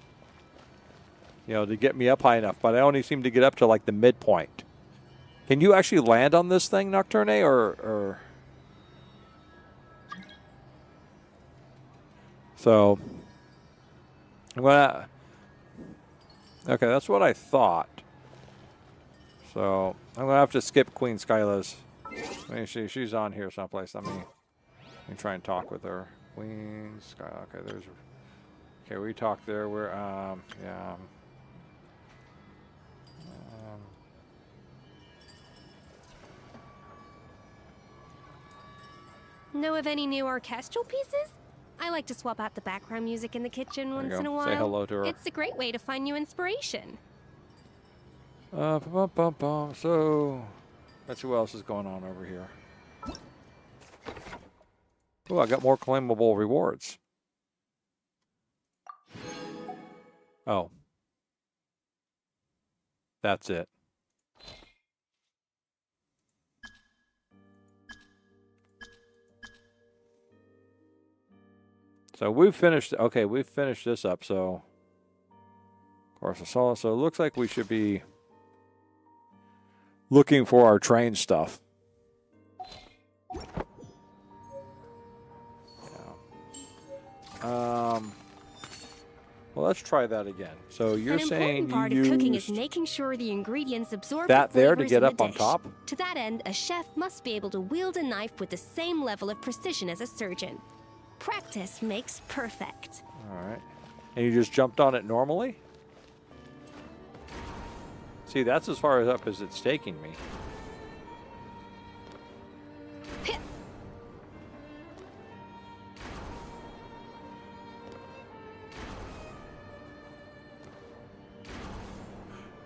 You know, to get me up high enough, but I only seem to get up to like the midpoint. Can you actually land on this thing, Nocturne, or? So, I'm gonna. Okay, that's what I thought. So I'm gonna have to skip Queen Skyla's. Let me see, she's on here someplace. Let me try and talk with her. Queen Skyla. Okay, there's. Okay, we talked there. We're yeah. Know of any new orchestral pieces? I like to swap out the background music in the kitchen once in a while. Say hello to her. It's a great way to find new inspiration. So, let's see what else is going on over here. Oh, I got more claimable rewards. Oh. That's it. So we've finished, okay, we've finished this up, so. Of course, I saw, so it looks like we should be looking for our train stuff. Yeah. Well, let's try that again. So you're saying An important part you of cooking is used making sure the ingredients absorb that the there to flavors get in the up on dish. top? To that end, a chef must be able to wield a knife with the same level of precision as a surgeon. Practice makes perfect. All right. And you just jumped on it normally? See, that's as far up as it's taking me.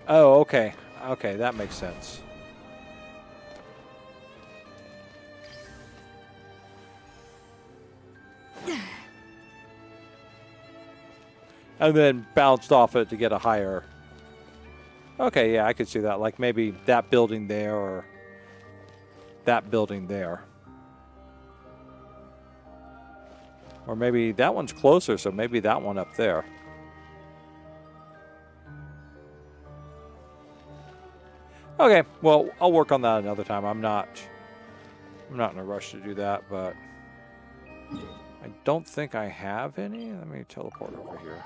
Oh, okay. Okay, that makes sense. And then bounced off it to get a higher. Okay, yeah, I could see that. Like maybe that building there or that building there. Or maybe that one's closer, so maybe that one up there. Okay, well, I'll work on that another time. I'm not in a rush to do that, but I don't think I have any. Let me teleport over here.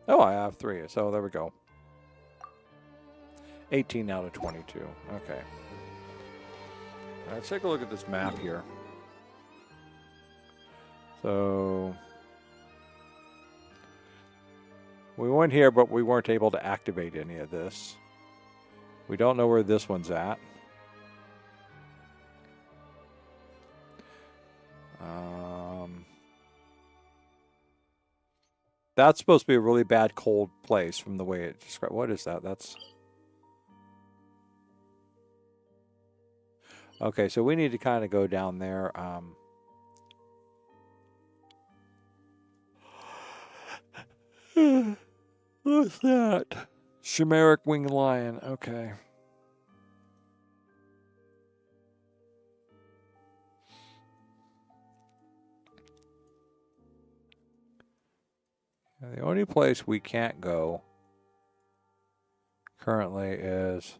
Oh, I have 3, so there we go. 18 out of 22. Okay. Let's take a look at this map here. So we went here, but we weren't able to activate any of this. We don't know where this one's at. That's supposed to be a really bad cold place from the way it described. What is that? That's... Okay, so we need to kind of go down there. What's that? Chimeric winged lion. Okay. The only place we can't go currently is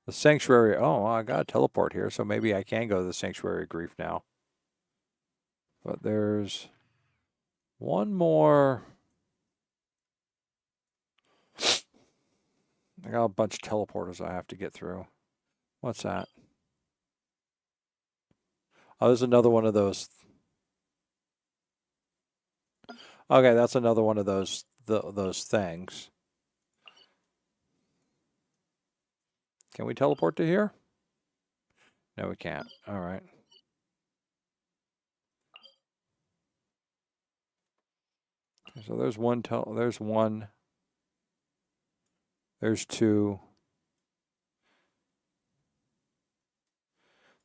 the Sanctuary. Oh, I got a teleport here, so maybe I can go to the Sanctuary of Grief now. But there's one more. I got a bunch of teleporters I have to get through. What's that? Oh, there's another one of those. Okay, that's another one of those things. Can we teleport to here? No, we can't. All right. So there's one. There's one. There's 2.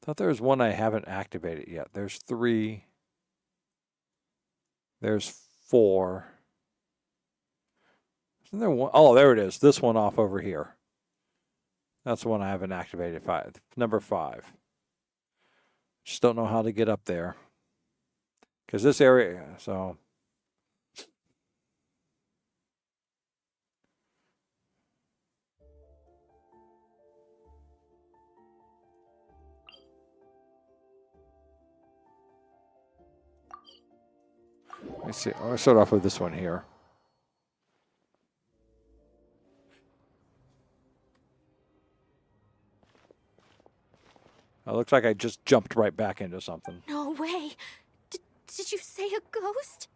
Thought there was one I haven't activated yet. There's 3. There's 4. Isn't there one? Oh, there it is. This one off over here. That's the one I haven't activated. 5. Number 5. Just don't know how to get up there. Because this area, so... Let's see. I'll start off with this one here. It looks like I just jumped right back into something. No way. Did you say a ghost?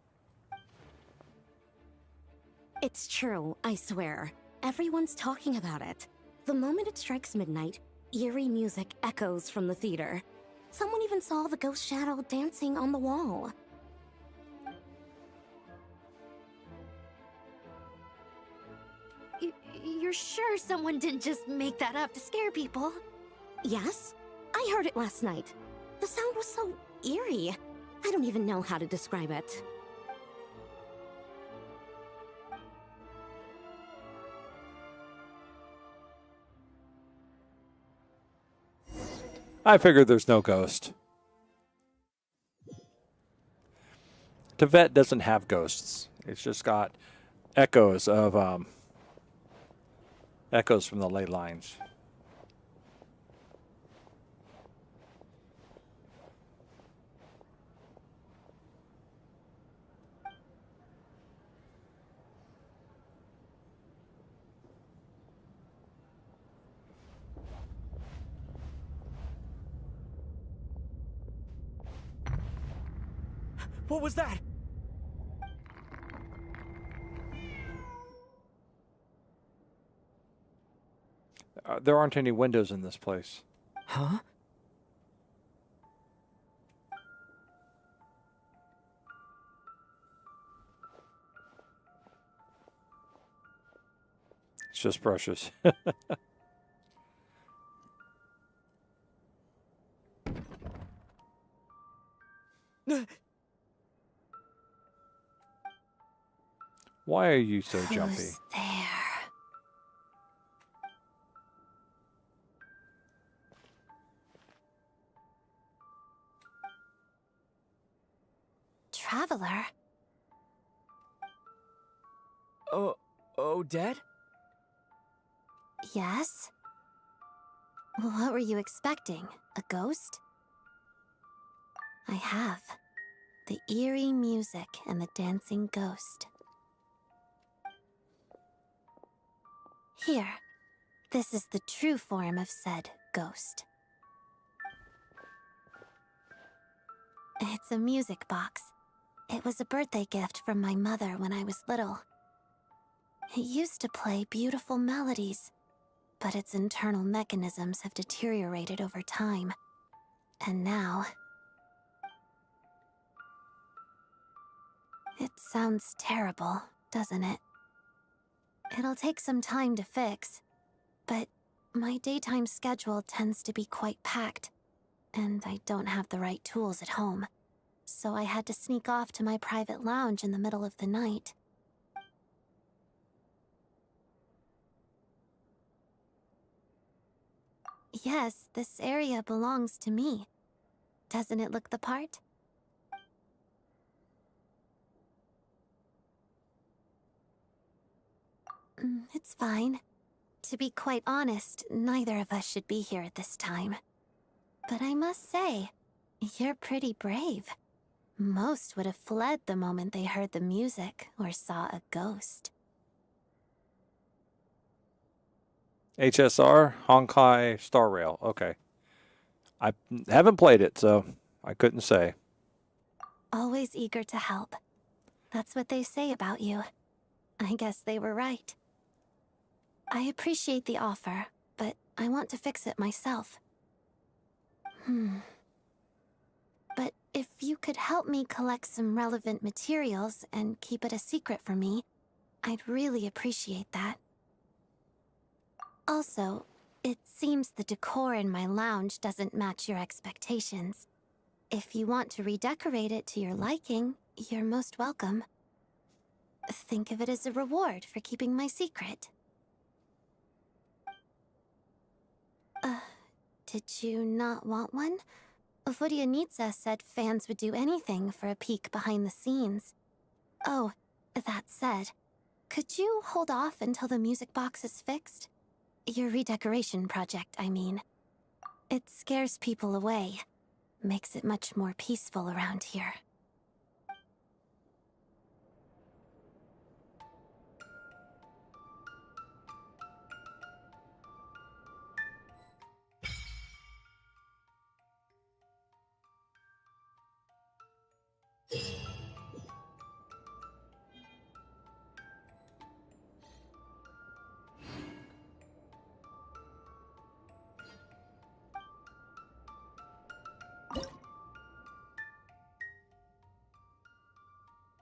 It's true, I swear. Everyone's talking about it. The moment it strikes midnight, eerie music echoes from the theater. Someone even saw the ghost shadow dancing on the wall. You're sure someone didn't just make that up to scare people? Yes, I heard it last night. The sound was so eerie. I don't even know how to describe it. I figured there's no ghost. Tibet doesn't have ghosts. It's just got echoes of echoes from the ley lines. What was that? There aren't any windows in this place. Huh? It's just brushes. Why are you so jumpy? Who's there? Traveler? Oh, Odette? Yes? What were you expecting? A ghost? I have. The eerie music and the dancing ghost. Here. This is the true form of said ghost. It's a music box. It was a birthday gift from my mother when I was little. It used to play beautiful melodies, but its internal mechanisms have deteriorated over time. And now... It sounds terrible, doesn't it? It'll take some time to fix, but my daytime schedule tends to be quite packed, and I don't have the right tools at home. So I had to sneak off to my private lounge in the middle of the night. Yes, this area belongs to me. Doesn't it look the part? It's fine. To be quite honest, neither of us should be here at this time. But I must say, you're pretty brave. Most would have fled the moment they heard the music or saw a ghost. HSR, Honkai Star Rail. Okay. I haven't played it, so I couldn't say. Always eager to help. That's what they say about you. I guess they were right. I appreciate the offer, but I want to fix it myself. But if you could help me collect some relevant materials and keep it a secret from me, I'd really appreciate that. Also, it seems the decor in my lounge doesn't match your expectations. If you want to redecorate it to your liking, you're most welcome. Think of it as a reward for keeping my secret. Did you not want one? Vodyanitsa said fans would do anything for a peek behind the scenes. Oh, that said, could you hold off until the music box is fixed? Your redecoration project, I mean. It scares people away. Makes it much more peaceful around here.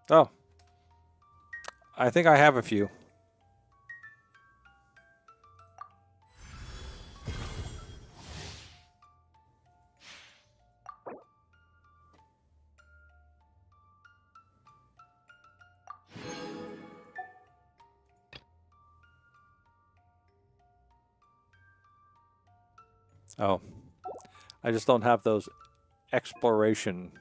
Oh. I think I have a few. Oh. I just don't have those exploration.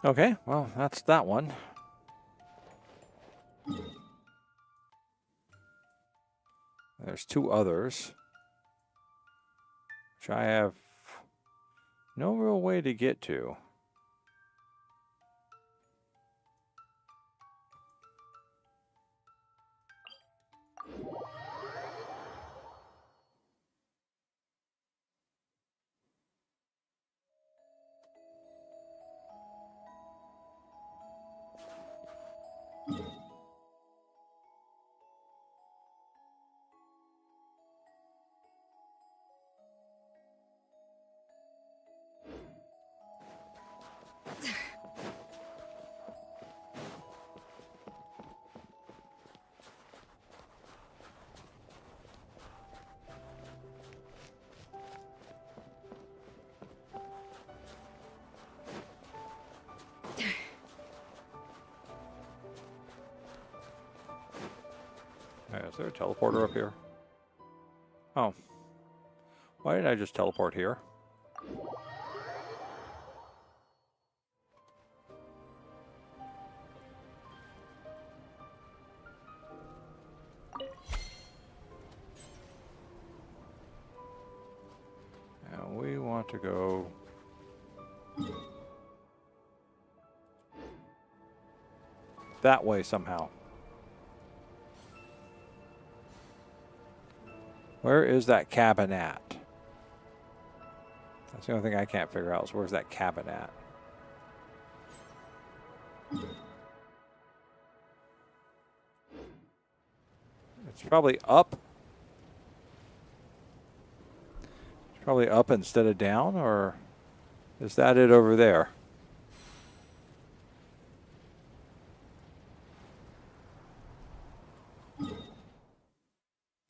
Okay, well, that's that one. There's two others, which I have no real way to get to. Is there a teleporter up here? Oh. Why did I just teleport here? And we want to go... that way somehow. Where is that cabin at? That's the only thing I can't figure out is where's that cabin at? It's probably up. It's probably up instead of down, or is that it over there?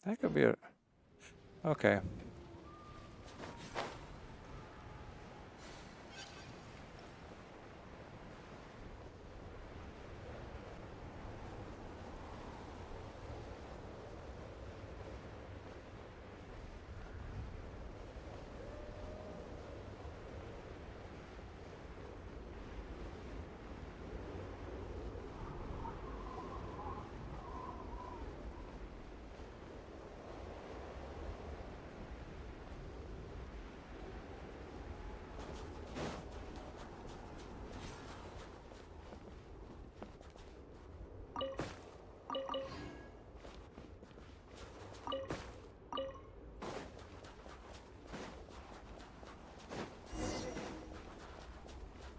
That could be a... okay.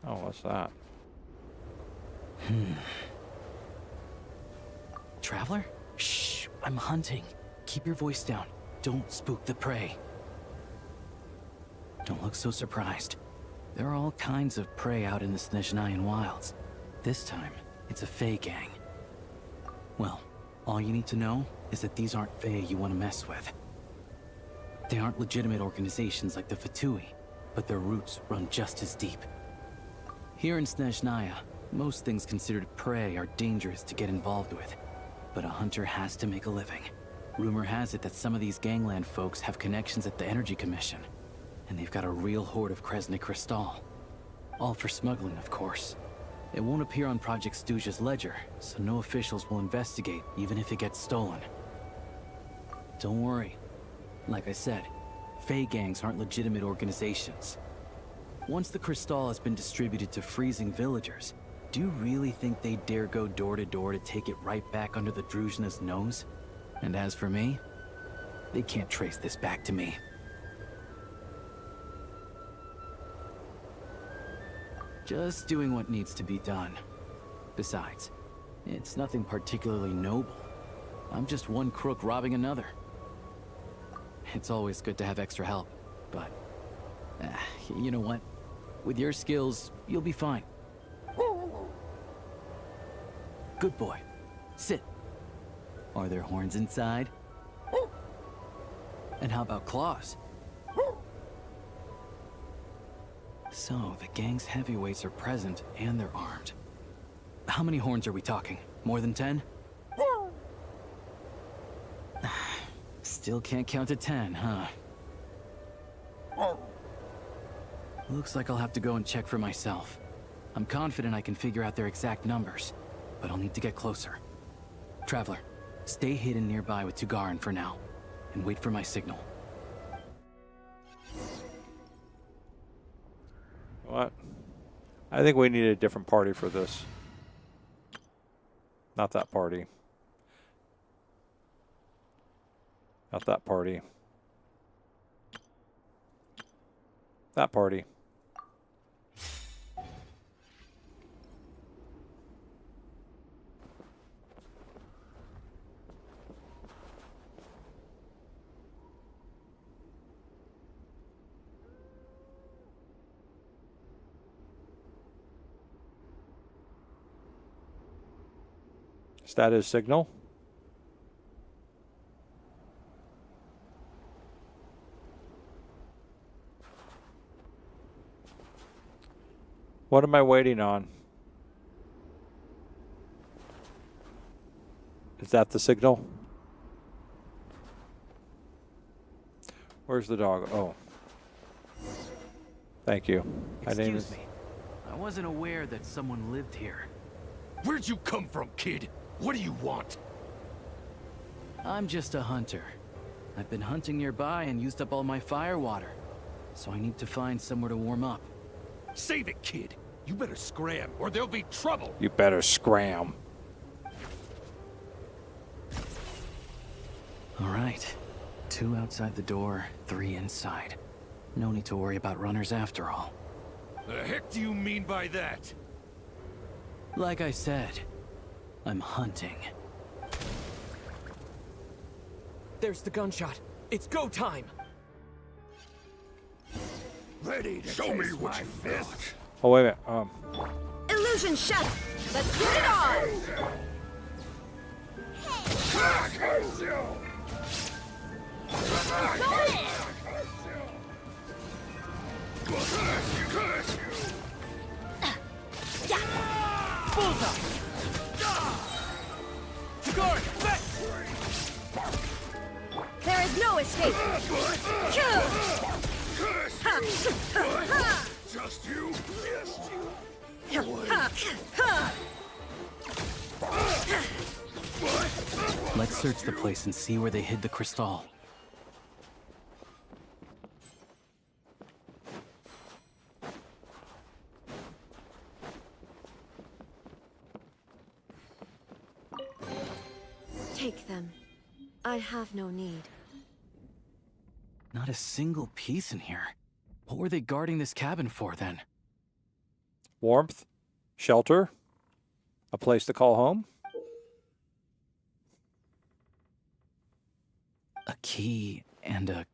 Oh, what's that? Traveler? Shh, I'm hunting. Keep your voice down. Don't spook the prey. Don't look so surprised. There are all kinds of prey out in the Snezhnayan wilds. This time, it's a Fae gang. Well, all you need to know is that these aren't Fae you want to mess with. They aren't legitimate organizations like the Fatui, but their roots run just as deep. Here in Snezhnaya, most things considered prey are dangerous to get involved with, but a hunter has to make a living. Rumor has it that some of these gangland folks have connections at the Energy Commission, and they've got a real hoard of Kresny Crystal. All for smuggling, of course. It won't appear on Project Stuja's ledger, so no officials will investigate, even if it gets stolen. Don't worry. Like I said, Fae gangs aren't legitimate organizations. Once the crystal has been distributed to freezing villagers, do you really think they'd dare go door to door to take it right back under the Druzhna's nose? And as for me, they can't trace this back to me. Just doing what needs to be done. Besides, it's nothing particularly noble. I'm just one crook robbing another. It's always good to have extra help, but... you know what? With your skills, you'll be fine. Good boy. Sit. Are there horns inside? And how about claws? So, the gang's heavyweights are present and they're armed. How many horns are we talking? More than 10? Still can't count to 10, huh? Looks like I'll have to go and check for myself. I'm confident I can figure out their exact numbers, but I'll need to get closer. Traveler, stay hidden nearby with Tugarin for now, and wait for my signal. What? I think we need a different party for this. Not that party. Not that party. That party. Is that his signal? What am I waiting on? Is that the signal? Where's the dog? Oh. Thank you. Excuse me. I wasn't aware that someone lived here. Where'd you come from, kid? What do you want? I'm just a hunter. I've been hunting nearby and used up all my fire water. So I need to find somewhere to warm up. Save it, kid. You better scram, or there'll be trouble. You better scram. All right. 2 outside the door, 3 inside. No need to worry about runners after all. The heck do you mean by that? Like I said, I'm hunting. There's the gunshot. It's go time. Ready to show me what you fist. Oh, wait a minute. Illusion shut. Let's get it on. Go in. Bullseye. Guard, back. There is no escape. Just you. Let's search the place and see where they hid the crystal. Take them. I have no need. Not a single piece in here. What were they guarding this cabin for, then? Warmth, shelter, a place to call home. A key and a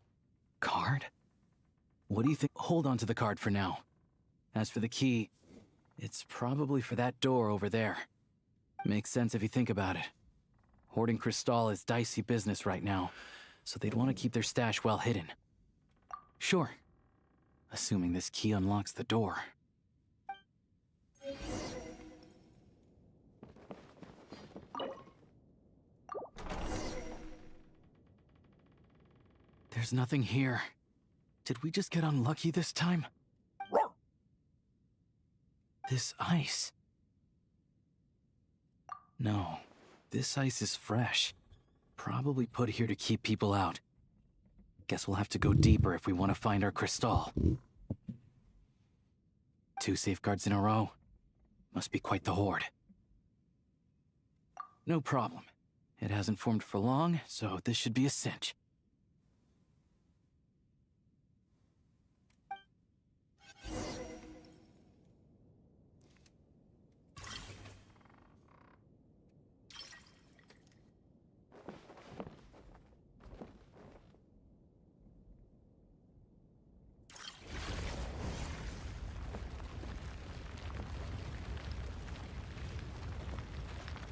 card? What do you think? Hold on to the card for now. As for the key, it's probably for that door over there. Makes sense if you think about it. Hoarding crystal is dicey business right now, so they'd want to keep their stash well hidden. Sure. Assuming this key unlocks the door. There's nothing here. Did we just get unlucky this time? This ice. No, this ice is fresh. Probably put here to keep people out. Guess we'll have to go deeper if we want to find our crystal. 2 safeguards in a row. Must be quite the hoard. No problem. It hasn't formed for long, so this should be a cinch.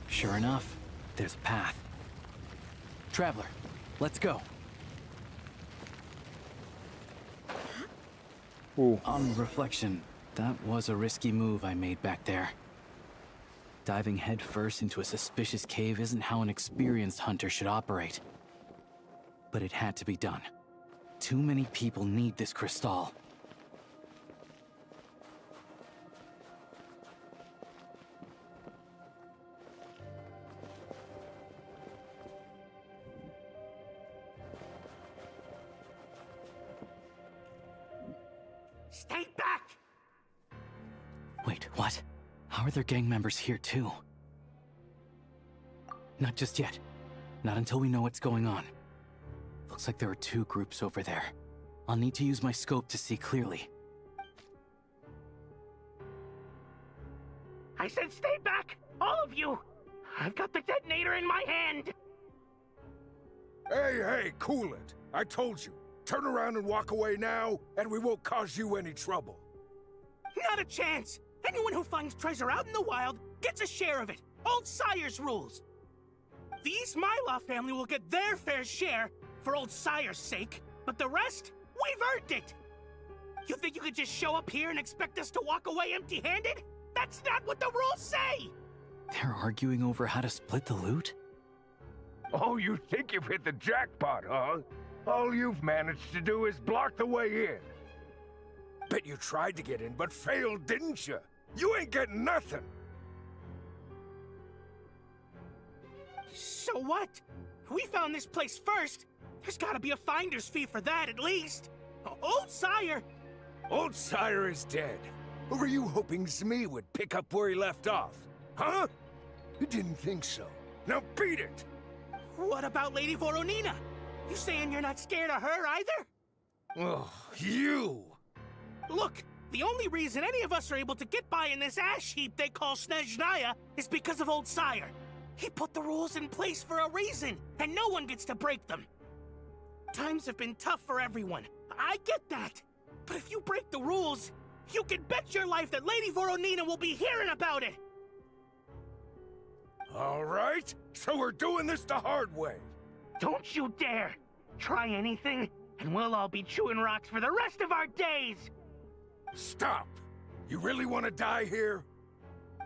Sure enough, there's a path. Traveler, let's go. Ooh. On reflection, that was a risky move I made back there. Diving headfirst into a suspicious cave isn't how an experienced hunter should operate. But it had to be done. Too many people need this crystal. Stay back! Wait, what? How are their gang members here too? Not just yet. Not until we know what's going on. Looks like there are two groups over there. I'll need to use my scope to see clearly. I said stay back! All of you! I've got the detonator in my hand! Hey, cool it. I told you. Turn around and walk away now, and we won't cause you any trouble. Not a chance! Anyone who finds treasure out in the wild gets a share of it. Old Sire's rules. The East Myla family will get their fair share for Old Sire's sake, but the rest, we've earned it! You think you could just show up here and expect us to walk away empty-handed? That's not what the rules say! They're arguing over how to split the loot? Oh, you think you've hit the jackpot, huh? All you've managed to do is block the way in. Bet you tried to get in, but failed, didn't you? You ain't getting nothing! So what? We found this place first. There's gotta be a finder's fee for that, at least. Old Sire! Old Sire is dead. Or were you hoping Zmi would pick up where he left off? Huh? You didn't think so. Now beat it! What about Lady Voronina? You saying you're not scared of her either? Oh, you! Look, the only reason any of us are able to get by in this ash heap they call Snezhnaya is because of Old Sire. He put the rules in place for a reason, and no one gets to break them. Times have been tough for everyone. I get that. But if you break the rules, you can bet your life that Lady Voronina will be hearing about it. All right, so we're doing this the hard way. Don't you dare! Try anything, and we'll all be chewing rocks for the rest of our days! Stop! You really want to die here?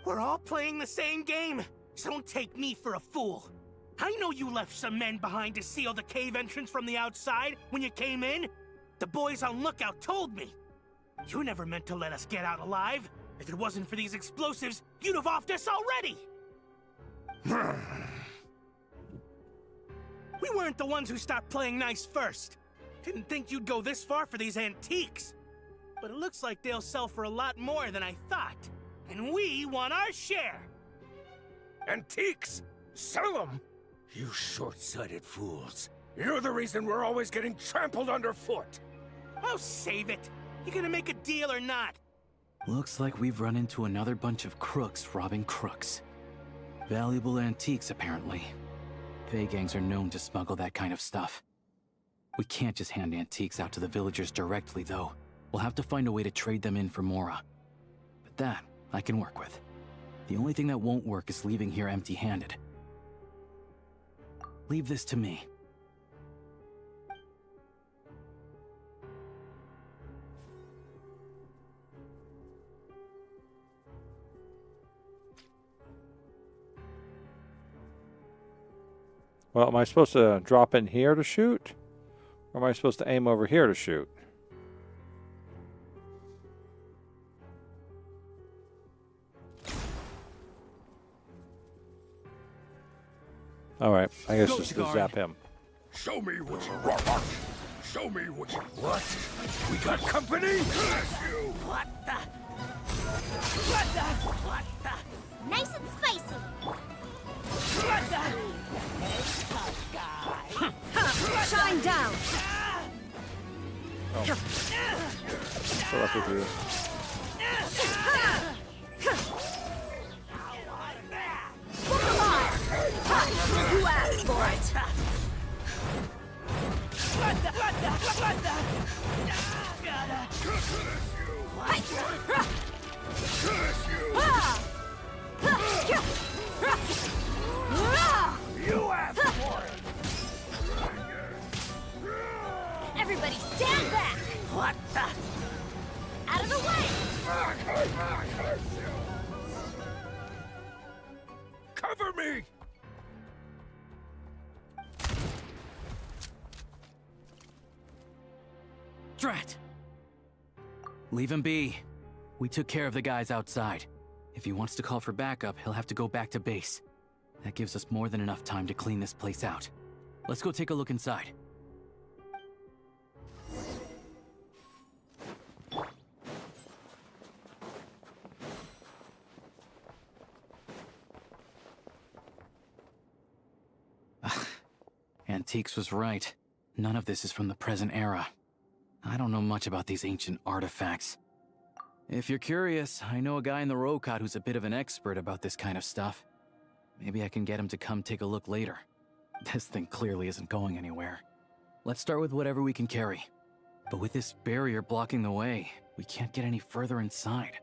We're all playing the same game, so don't take me for a fool. I know you left some men behind to seal the cave entrance from the outside when you came in. The boys on lookout told me. You never meant to let us get out alive. If it wasn't for these explosives, you'd have offed us already! We weren't the ones who stopped playing nice first. Didn't think you'd go this far for these antiques. But it looks like they'll sell for a lot more than I thought. And we want our share. Antiques? Sell them? You short-sighted fools. You're the reason we're always getting trampled underfoot. Oh, save it. You gonna make a deal or not? Looks like we've run into another bunch of crooks robbing crooks. Valuable antiques, apparently. Fey gangs are known to smuggle that kind of stuff. We can't just hand antiques out to the villagers directly, though. We'll have to find a way to trade them in for Mora. But that, I can work with. The only thing that won't work is leaving here empty-handed. Leave this to me. Well, am I supposed to drop in here to shoot? Or am I supposed to aim over here to shoot? Alright, I guess just to zap him. Show me what you want. Show me what you what? We got company? What the? What the? Nice and spicy. What the? Hey, tough guy. Shine down. Oh. So that's what you. Look alive. You asked for it. What the? You asked for it. Everybody stand back. What the? Cover me! Drat! Leave him be. We took care of the guys outside. If he wants to call for backup, he'll have to go back to base. That gives us more than enough time to clean this place out. Let's go take a look inside. Antiques was right. None of this is from the present era. I don't know much about these ancient artifacts. If you're curious, I know a guy in the Rokot who's a bit of an expert about this kind of stuff. Maybe I can get him to come take a look later. This thing clearly isn't going anywhere. Let's start with whatever we can carry. But with this barrier blocking the way, we can't get any further inside.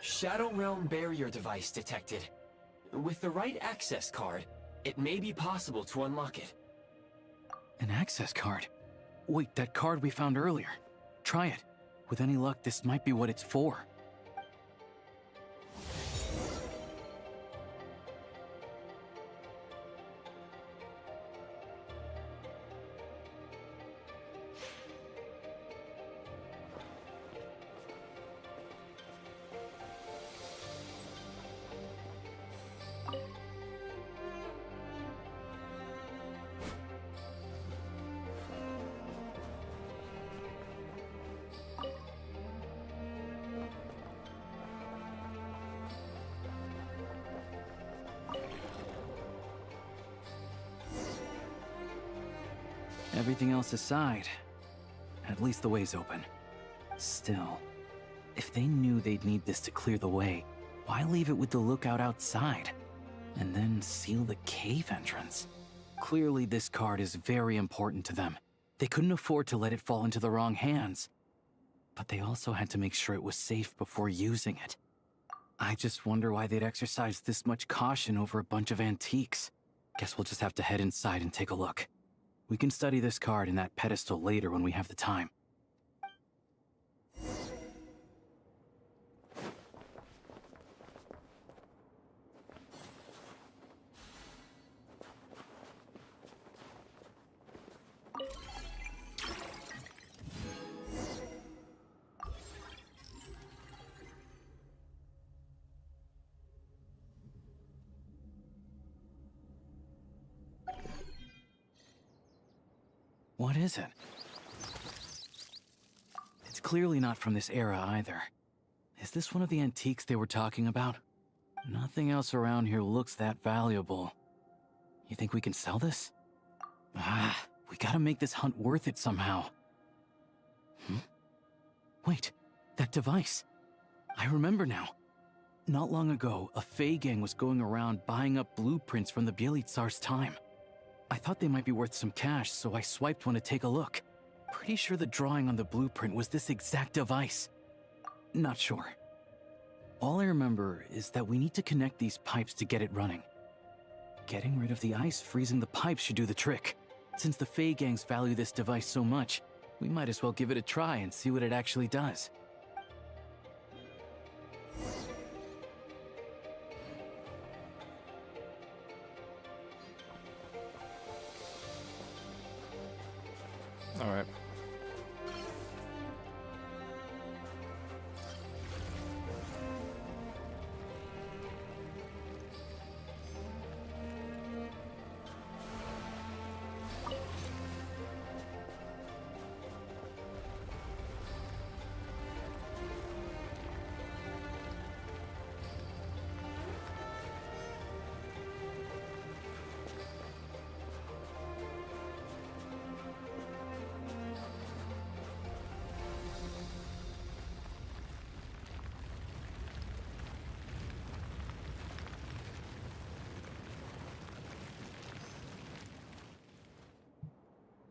Shadow Realm barrier device detected. With the right access card, it may be possible to unlock it. An access card? Wait, that card we found earlier. Try it. With any luck, this might be what it's for. Everything else aside, at least the way's open. Still, if they knew they'd need this to clear the way, why leave it with the lookout outside? And then seal the cave entrance? Clearly this card is very important to them. They couldn't afford to let it fall into the wrong hands. But they also had to make sure it was safe before using it. I just wonder why they'd exercise this much caution over a bunch of antiques. Guess we'll just have to head inside and take a look. We can study this card and that pedestal later when we have the time. What is it? It's clearly not from this era either. Is this one of the antiques they were talking about? Nothing else around here looks that valuable. You think we can sell this? We gotta make this hunt worth it somehow. Wait, that device. I remember now. Not long ago, a Fey gang was going around buying up blueprints from the Bielitsar's time. I thought they might be worth some cash, so I swiped one to take a look. Pretty sure the drawing on the blueprint was this exact device. Not sure. All I remember is that we need to connect these pipes to get it running. Getting rid of the ice freezing the pipes should do the trick. Since the Fey gangs value this device so much, we might as well give it a try and see what it actually does. All right.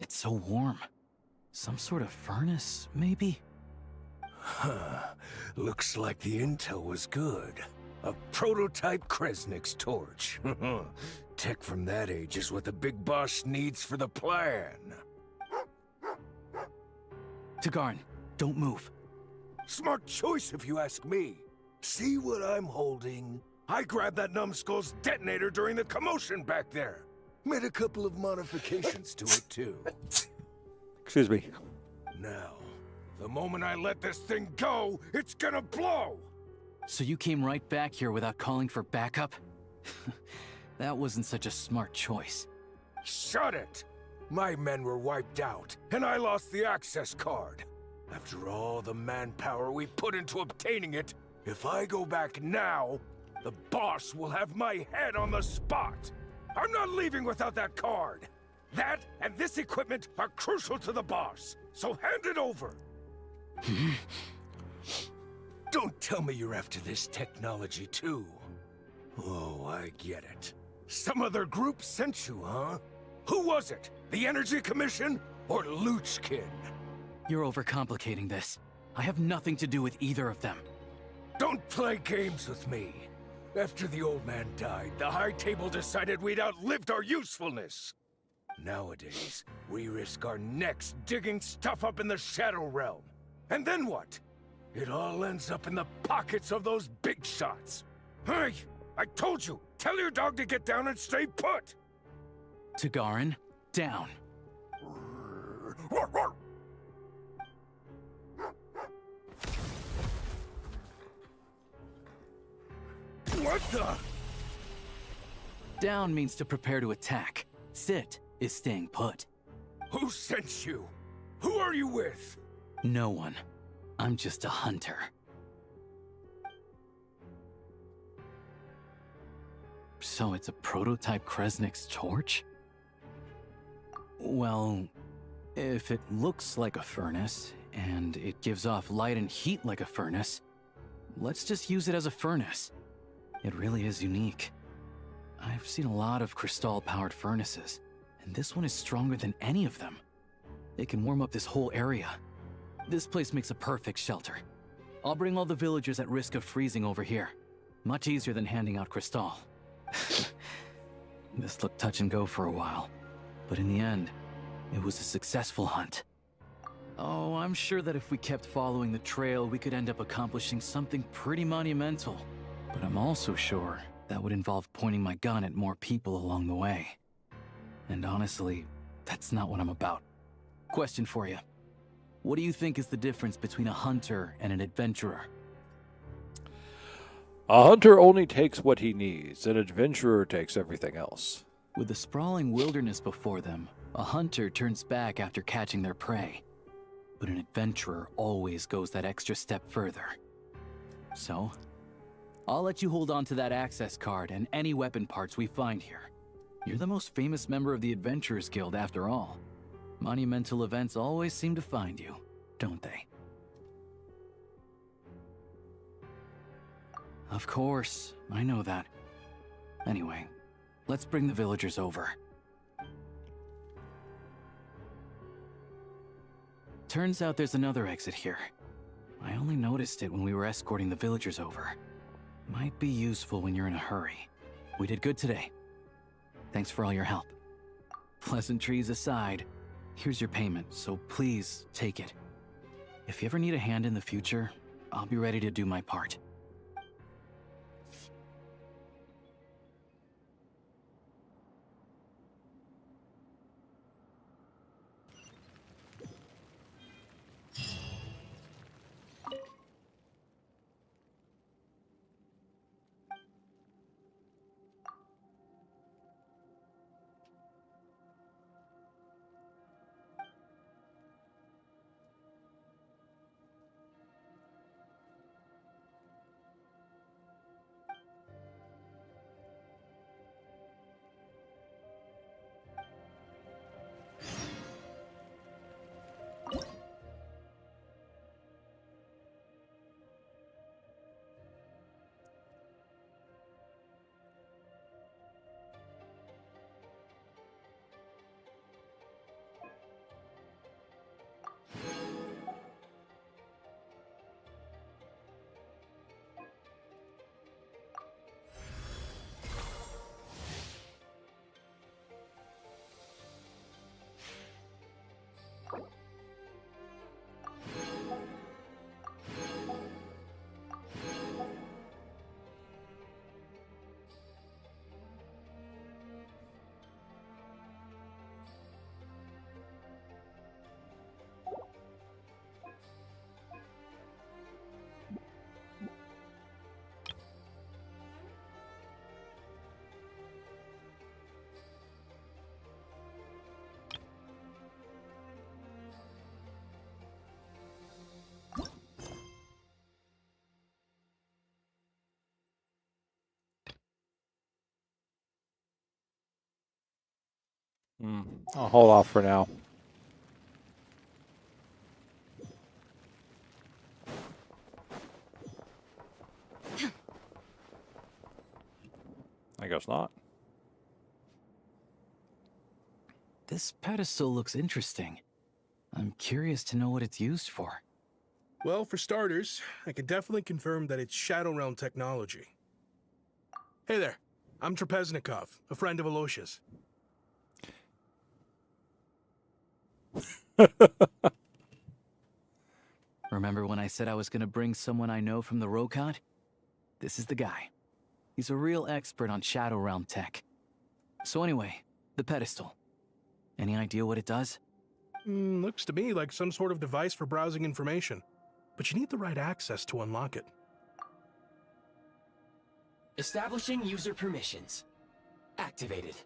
It's so warm. Some sort of furnace, maybe? Huh. Looks like the intel was good. A prototype Kresnik's torch. Tech from that age is what the big boss needs for the plan. Tagarn, don't move. Smart choice if you ask me. See what I'm holding? I grabbed that numbskull's detonator during the commotion back there. Made a couple of modifications to it, too. Excuse me. Now, the moment I let this thing go, it's gonna blow! So you came right back here without calling for backup? That wasn't such a smart choice. Shut it! My men were wiped out, and I lost the access card. After all the manpower we put into obtaining it, if I go back now, the boss will have my head on the spot. I'm not leaving without that card. That and this equipment are crucial to the boss, so hand it over. Don't tell me you're after this technology too. Oh, I get it. Some other group sent you, huh? Who was it? The Energy Commission or Luchkin? You're overcomplicating this. I have nothing to do with either of them. Don't play games with me. After the old man died, the High Table decided we'd outlived our usefulness. Nowadays, we risk our necks digging stuff up in the Shadow Realm. And then what? It all ends up in the pockets of those big shots. Hey, I told you, tell your dog to get down and stay put! Tagarin, down. What the? Down means to prepare to attack. Sit is staying put. Who sent you? Who are you with? No one. I'm just a hunter. So it's a prototype Kresnik's torch? Well, if it looks like a furnace, and it gives off light and heat like a furnace, let's just use it as a furnace. It really is unique. I've seen a lot of Crystal-powered furnaces, and this one is stronger than any of them. It can warm up this whole area. This place makes a perfect shelter. I'll bring all the villagers at risk of freezing over here. Much easier than handing out Crystal. This looked touch and go for a while, but in the end, it was a successful hunt. Oh, I'm sure that if we kept following the trail, we could end up accomplishing something pretty monumental. But I'm also sure that would involve pointing my gun at more people along the way. And honestly, that's not what I'm about. Question for you. What do you think is the difference between a hunter and an adventurer? A hunter only takes what he needs. An adventurer takes everything else. With the sprawling wilderness before them, a hunter turns back after catching their prey. But an adventurer always goes that extra step further. So, I'll let you hold on to that access card and any weapon parts we find here. You're the most famous member of the Adventurers Guild after all. Monumental events always seem to find you, don't they? Of course, I know that. Anyway, let's bring the villagers over. Turns out there's another exit here. I only noticed it when we were escorting the villagers over. Might be useful when you're in a hurry. We did good today. Thanks for all your help. Pleasantries aside, here's your payment, so please take it. If you ever need a hand in the future, I'll be ready to do my part. I'll hold off for now. I guess not. This pedestal looks interesting. I'm curious to know what it's used for. Well, for starters, I can definitely confirm that it's Shadow Realm technology. Hey there, I'm Trapeznikov, a friend of Aloysius. Remember when I said I was gonna bring someone I know from the Rokot? This is the guy. He's a real expert on Shadow Realm tech. So anyway, the pedestal. Any idea what it does? Looks to me like some sort of device for browsing information. But you need the right access to unlock it. Establishing user permissions. Activated.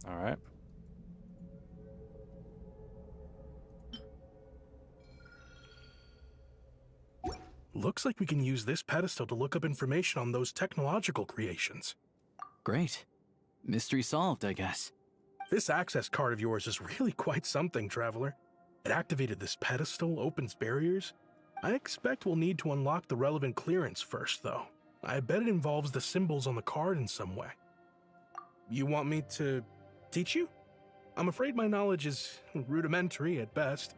All right. Looks like we can use this pedestal to look up information on those technological creations. Great. Mystery solved, I guess. This access card of yours is really quite something, Traveler. It activated this pedestal, opens barriers. I expect we'll need to unlock the relevant clearance first, though. I bet it involves the symbols on the card in some way. You want me to teach you? I'm afraid my knowledge is rudimentary at best,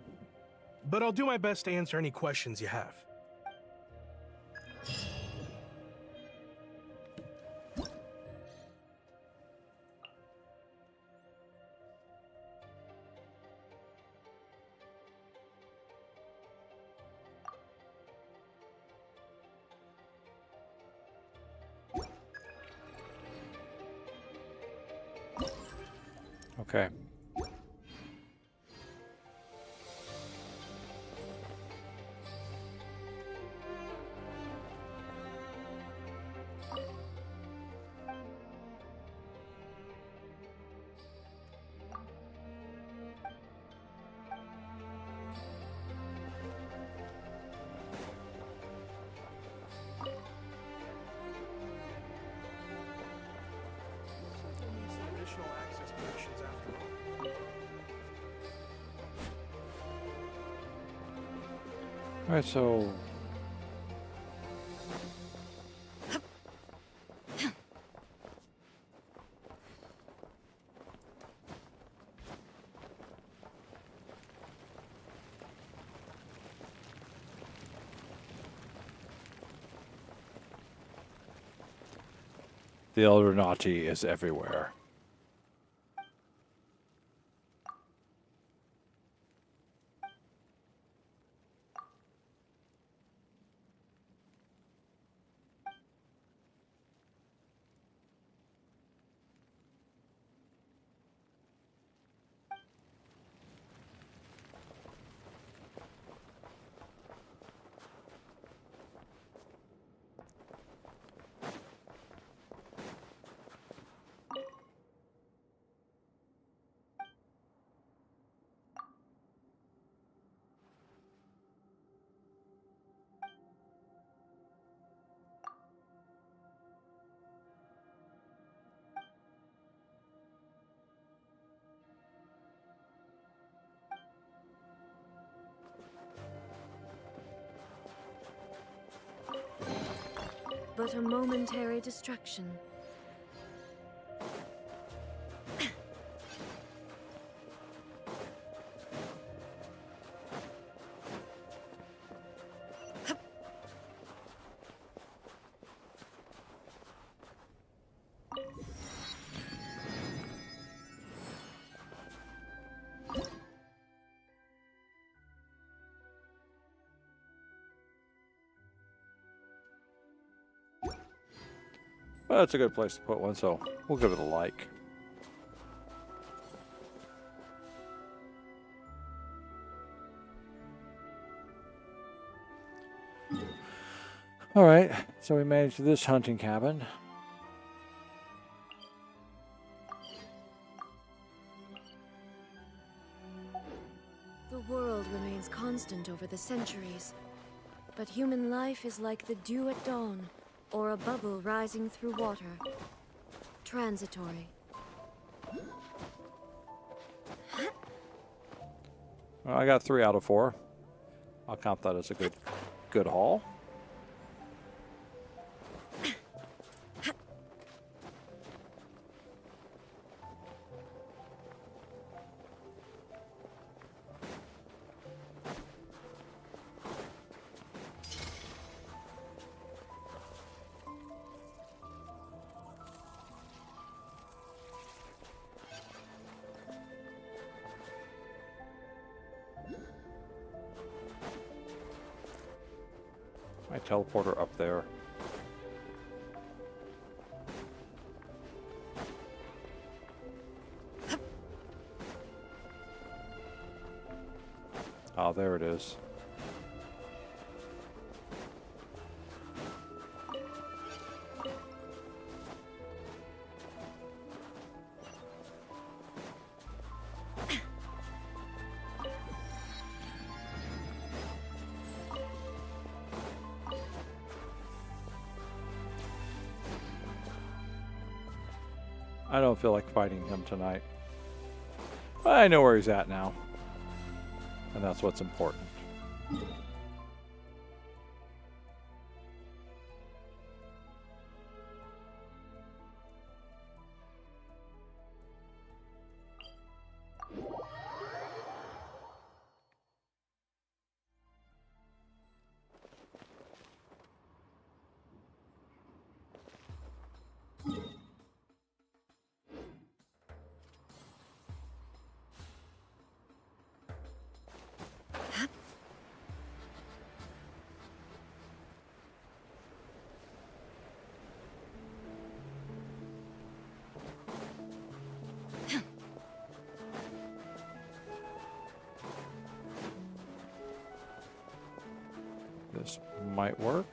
but I'll do my best to answer any questions you have. Okay. All right, so the Elder Naughty is everywhere. But a momentary distraction. Well, that's a good place to put one, so we'll give it a like. All right, so we made it to this hunting cabin. The world remains constant. for the centuries. But human life is like the dew at dawn, or a bubble rising through water. Transitory. Well, I got 3 out of 4. I'll count that as a good haul. My teleporter up there. Oh, there it is. I don't feel like fighting him tonight. But I know where he's at now. And that's what's important. This might work.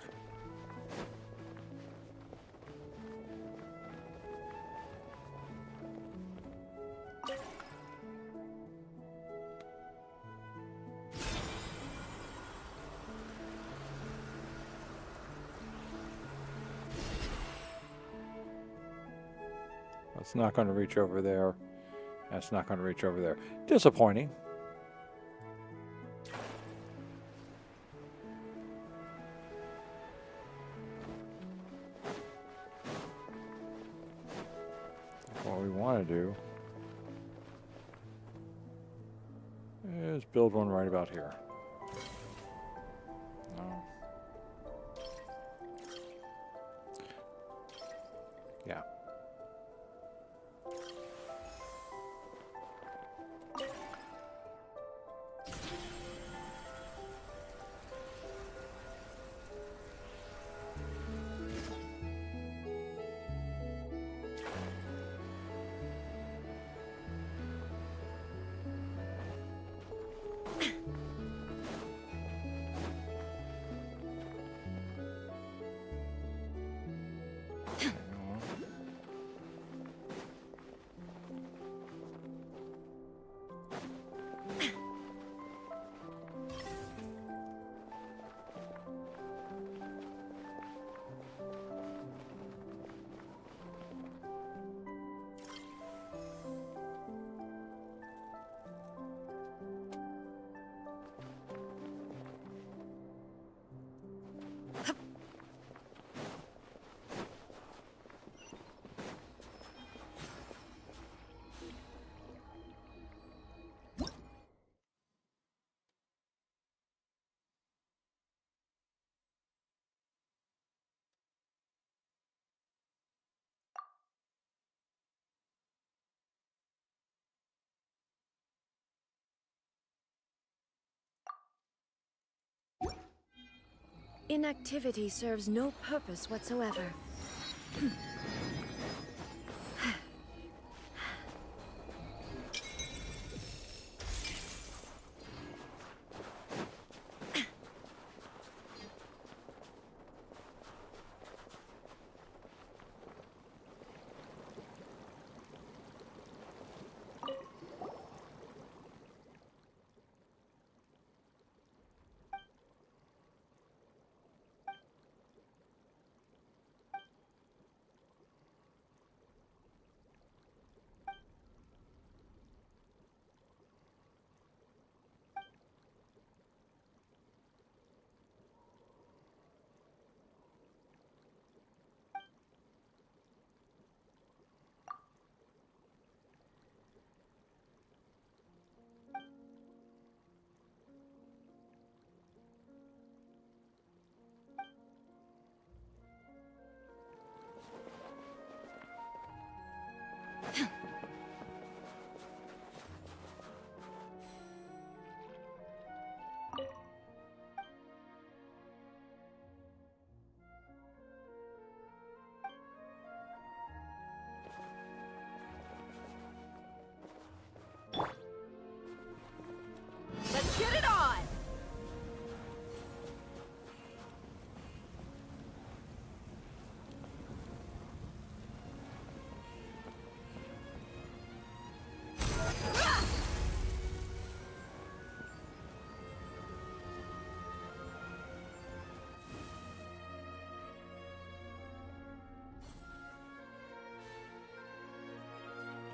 That's not going to reach over there. That's not going to reach over there. Disappointing. What we want to do is build one right about here. No. Yeah. Inactivity serves no purpose whatsoever.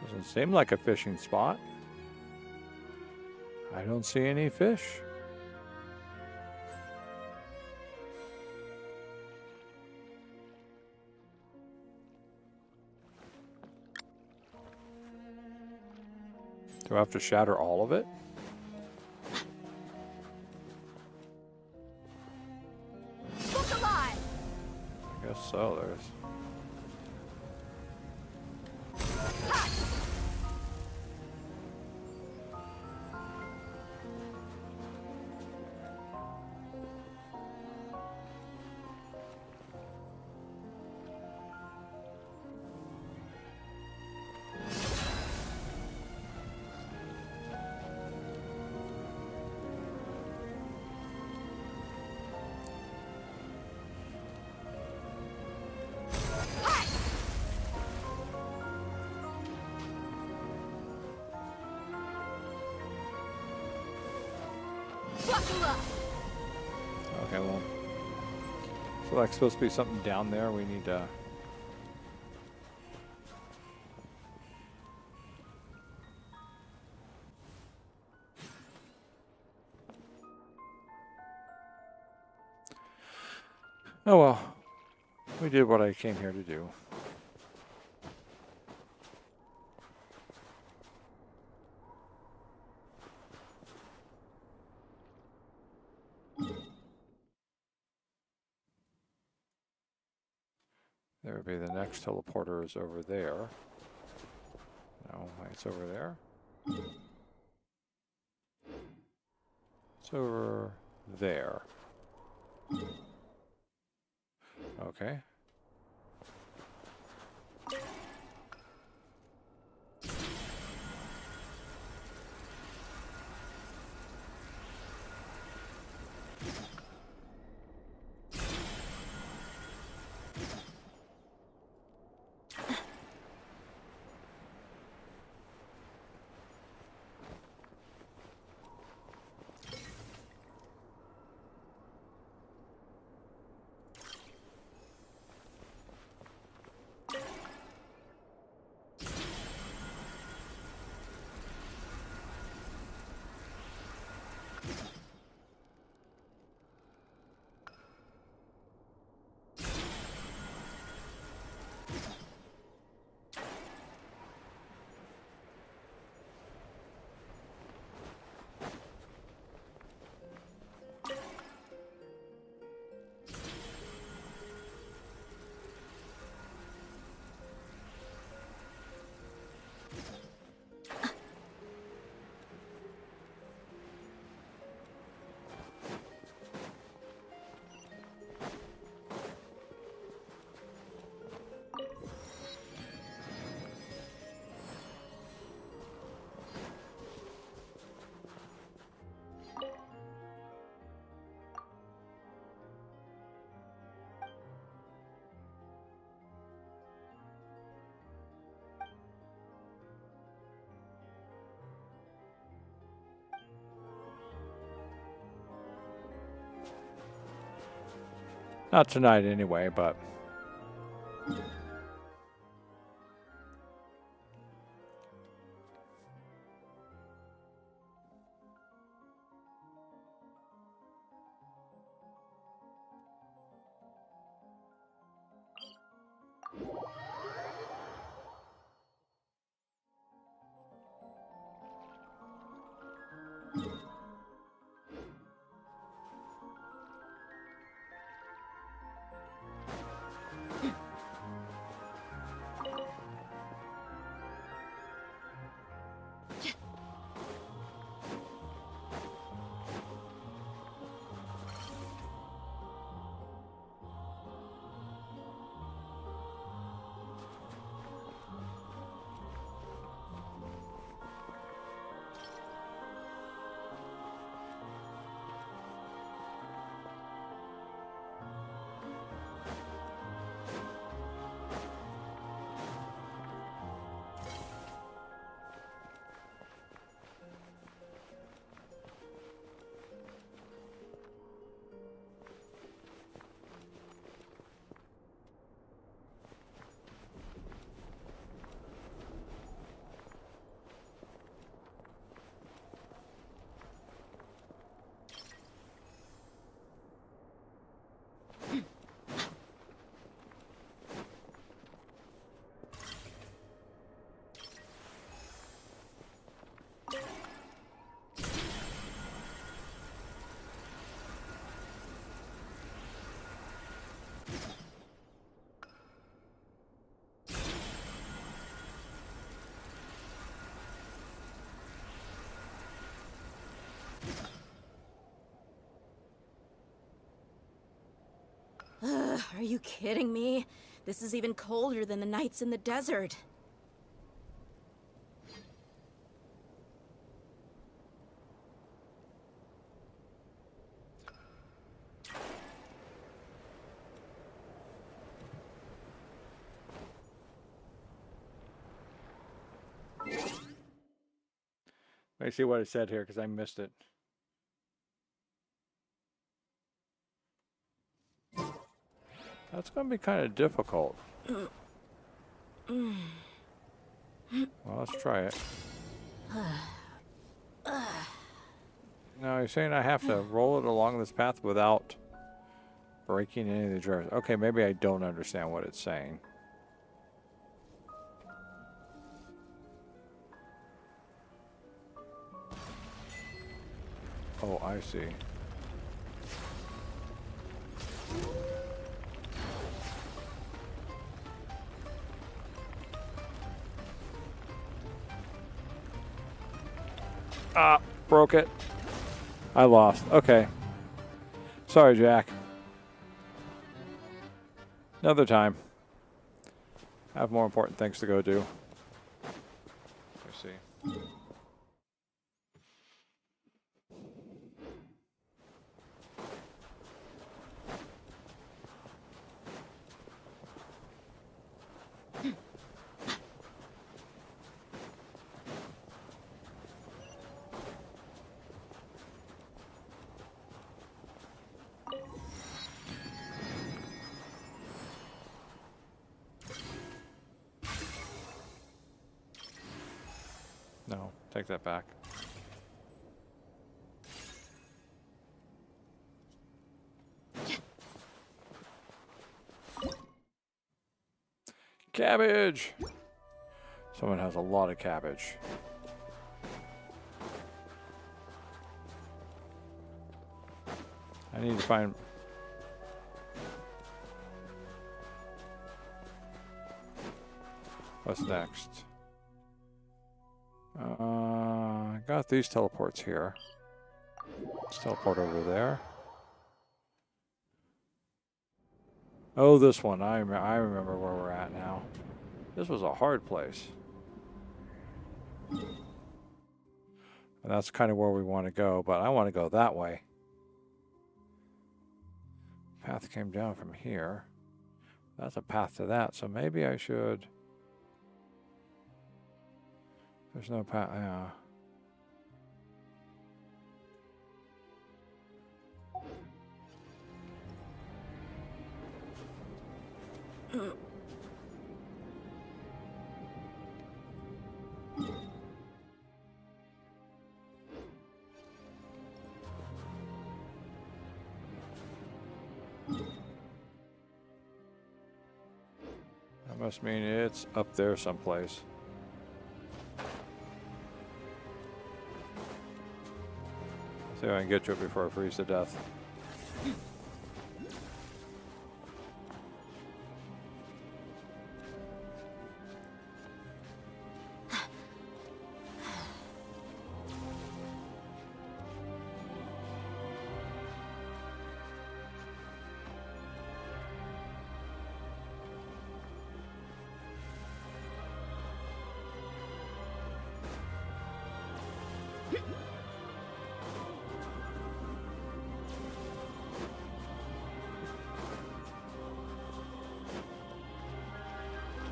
Doesn't seem like a fishing spot. I don't see any fish. Do I have to shatter all of it? Look alive! I guess so, there's... Buckle up! Okay, well... So like supposed to be something down there we need to... Oh well. We did what I came here to do. There would be the next teleporter is over there. No, it's over there. It's over there. Okay. Not tonight anyway, but... Are you kidding me? This is even colder than the nights in the desert. Let me see what it said here because I missed it. That's going to be kind of difficult. Well, let's try it. No, you're saying I have to roll it along this path without breaking any of the jars. Okay, maybe I don't understand what it's saying. Oh, I see. Ah, broke it. I lost. Okay. Sorry, Jack. Another time. I have more important things to go do. Let's see. No, take that back. Cabbage! Someone has a lot of cabbage. I need to find... What's next? I got these teleports here. Let's teleport over there. Oh, this one. I remember where we're at now. This was a hard place. And that's kind of where we want to go, but I want to go that way. Path came down from here. That's a path to that, so maybe I should... There's no path, yeah. That must mean it's up there someplace. See if I can get to it before I freeze to death.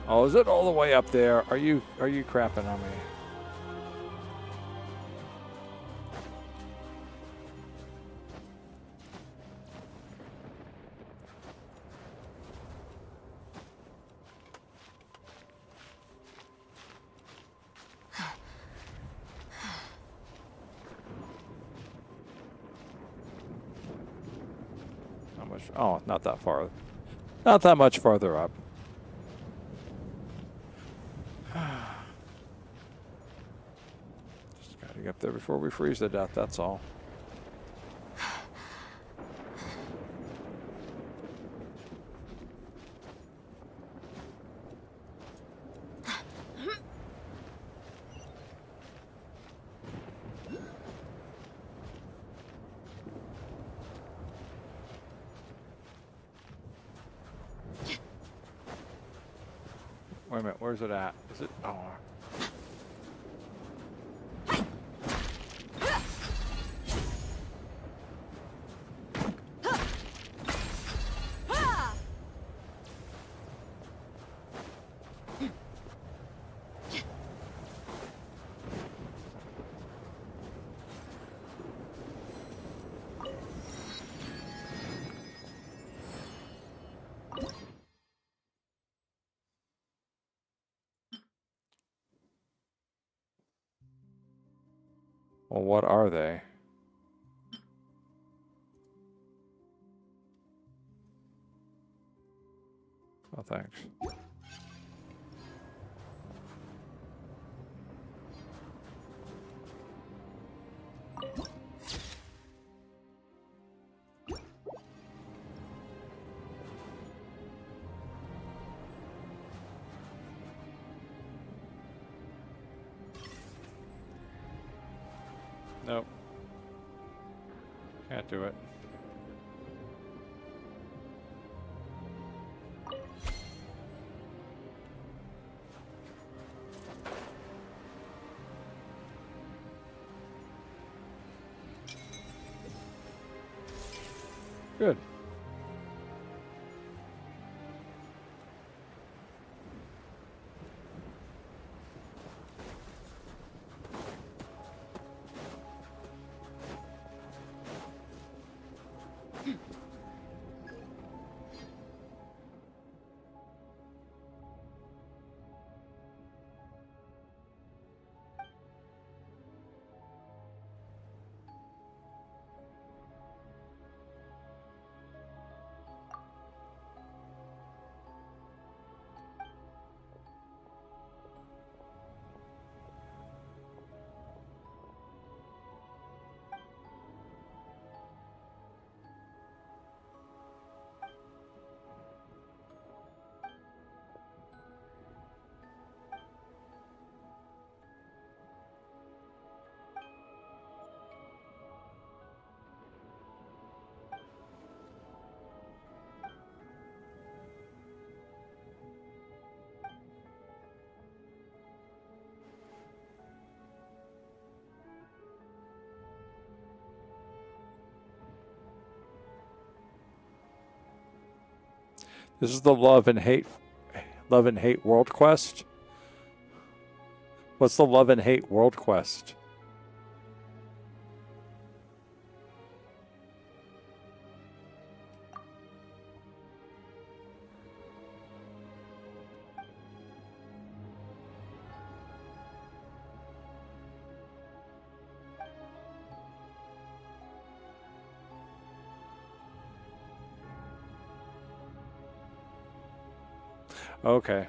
Oh, is it all the way up there? Are you crapping on me? How much? Oh, not that far. Not that much farther up. Just gotta get up there before we freeze to death, that's all. Wait a minute, where's it at? Is it? Oh. Well, what are they? Oh, thanks. Nope. Can't do it. Good. This is the Love and Hate World Quest. What's the Love and Hate World Quest? Okay.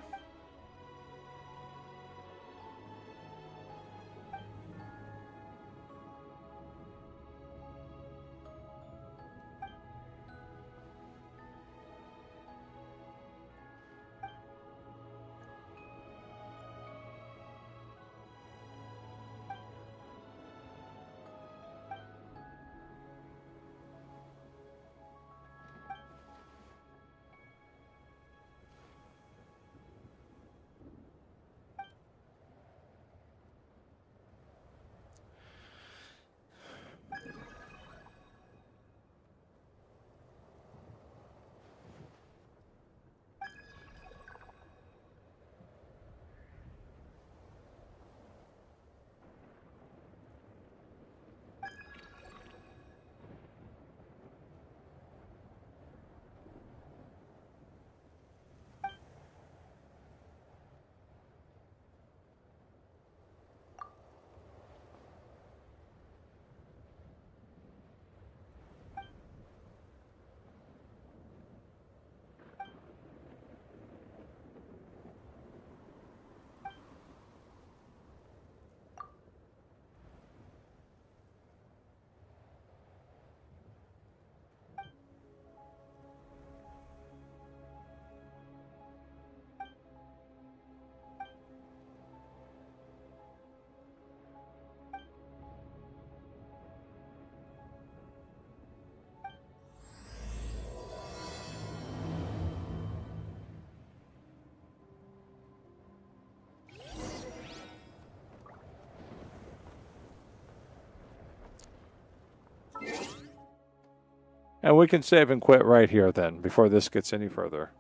And we can save and quit right here then, before this gets any further.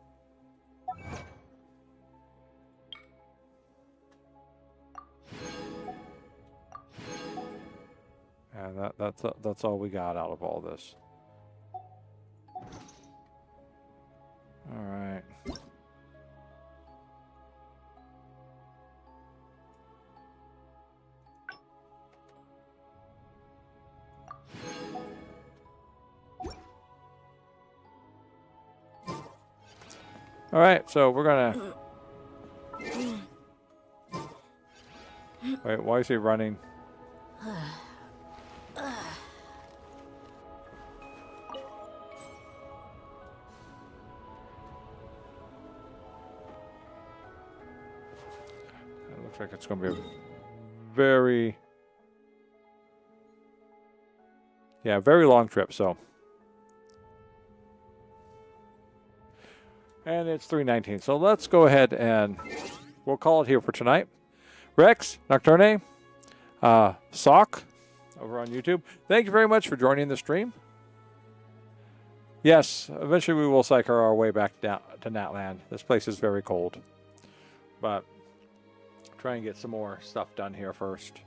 And that's all we got out of all this. All right. All right, so we're gonna... Wait, why is he running? It looks like it's gonna be a very... Yeah, very long trip, so... And it's 3:19, so let's go ahead and we'll call it here for tonight. Rex, Nocturne, Sock, over on YouTube, thank you very much for joining the stream. Yes, eventually we will cycle our way back down to Natland. This place is very cold. But try and get some more stuff done here first.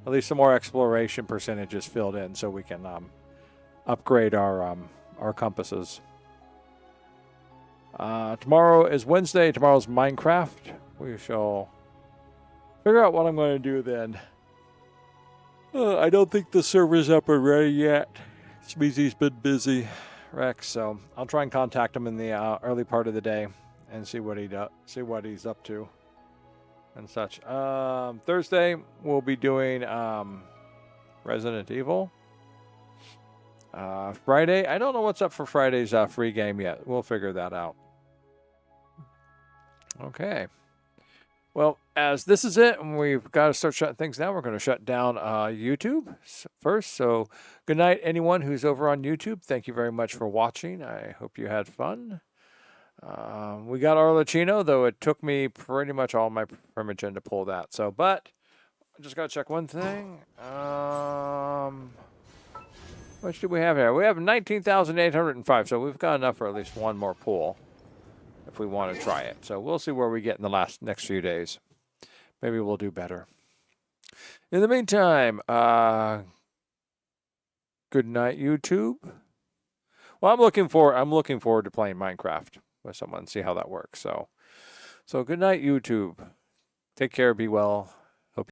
At least some more exploration percentages filled in so we can upgrade our compasses. Tomorrow is Wednesday. Tomorrow's Minecraft. We shall figure out what I'm going to do then. I don't think the server's up and ready yet. Smeezy's been busy, Rex, so I'll try and contact him in the early part of the day and see what he's up to and such. Thursday we'll be doing Resident Evil. Friday, I don't know what's up for Friday's free game yet. We'll figure that out. Okay. Well, as this is it, and we've got to start shutting things down, we're going to shut down YouTube first. So good night, anyone who's over on YouTube. Thank you very much for watching. I hope you had fun. We got Arlecchino, though it took me pretty much all my primogen to pull that. So, but I just got to check one thing. What do we have here? We have 19,805, so we've got enough for at least one more pull if we want to try it. So we'll see where we get in the next few days. Maybe we'll do better. In the meantime, good night, YouTube. Well, I'm looking forward to playing Minecraft with someone, see how that works. So good night, YouTube. Take care, be well.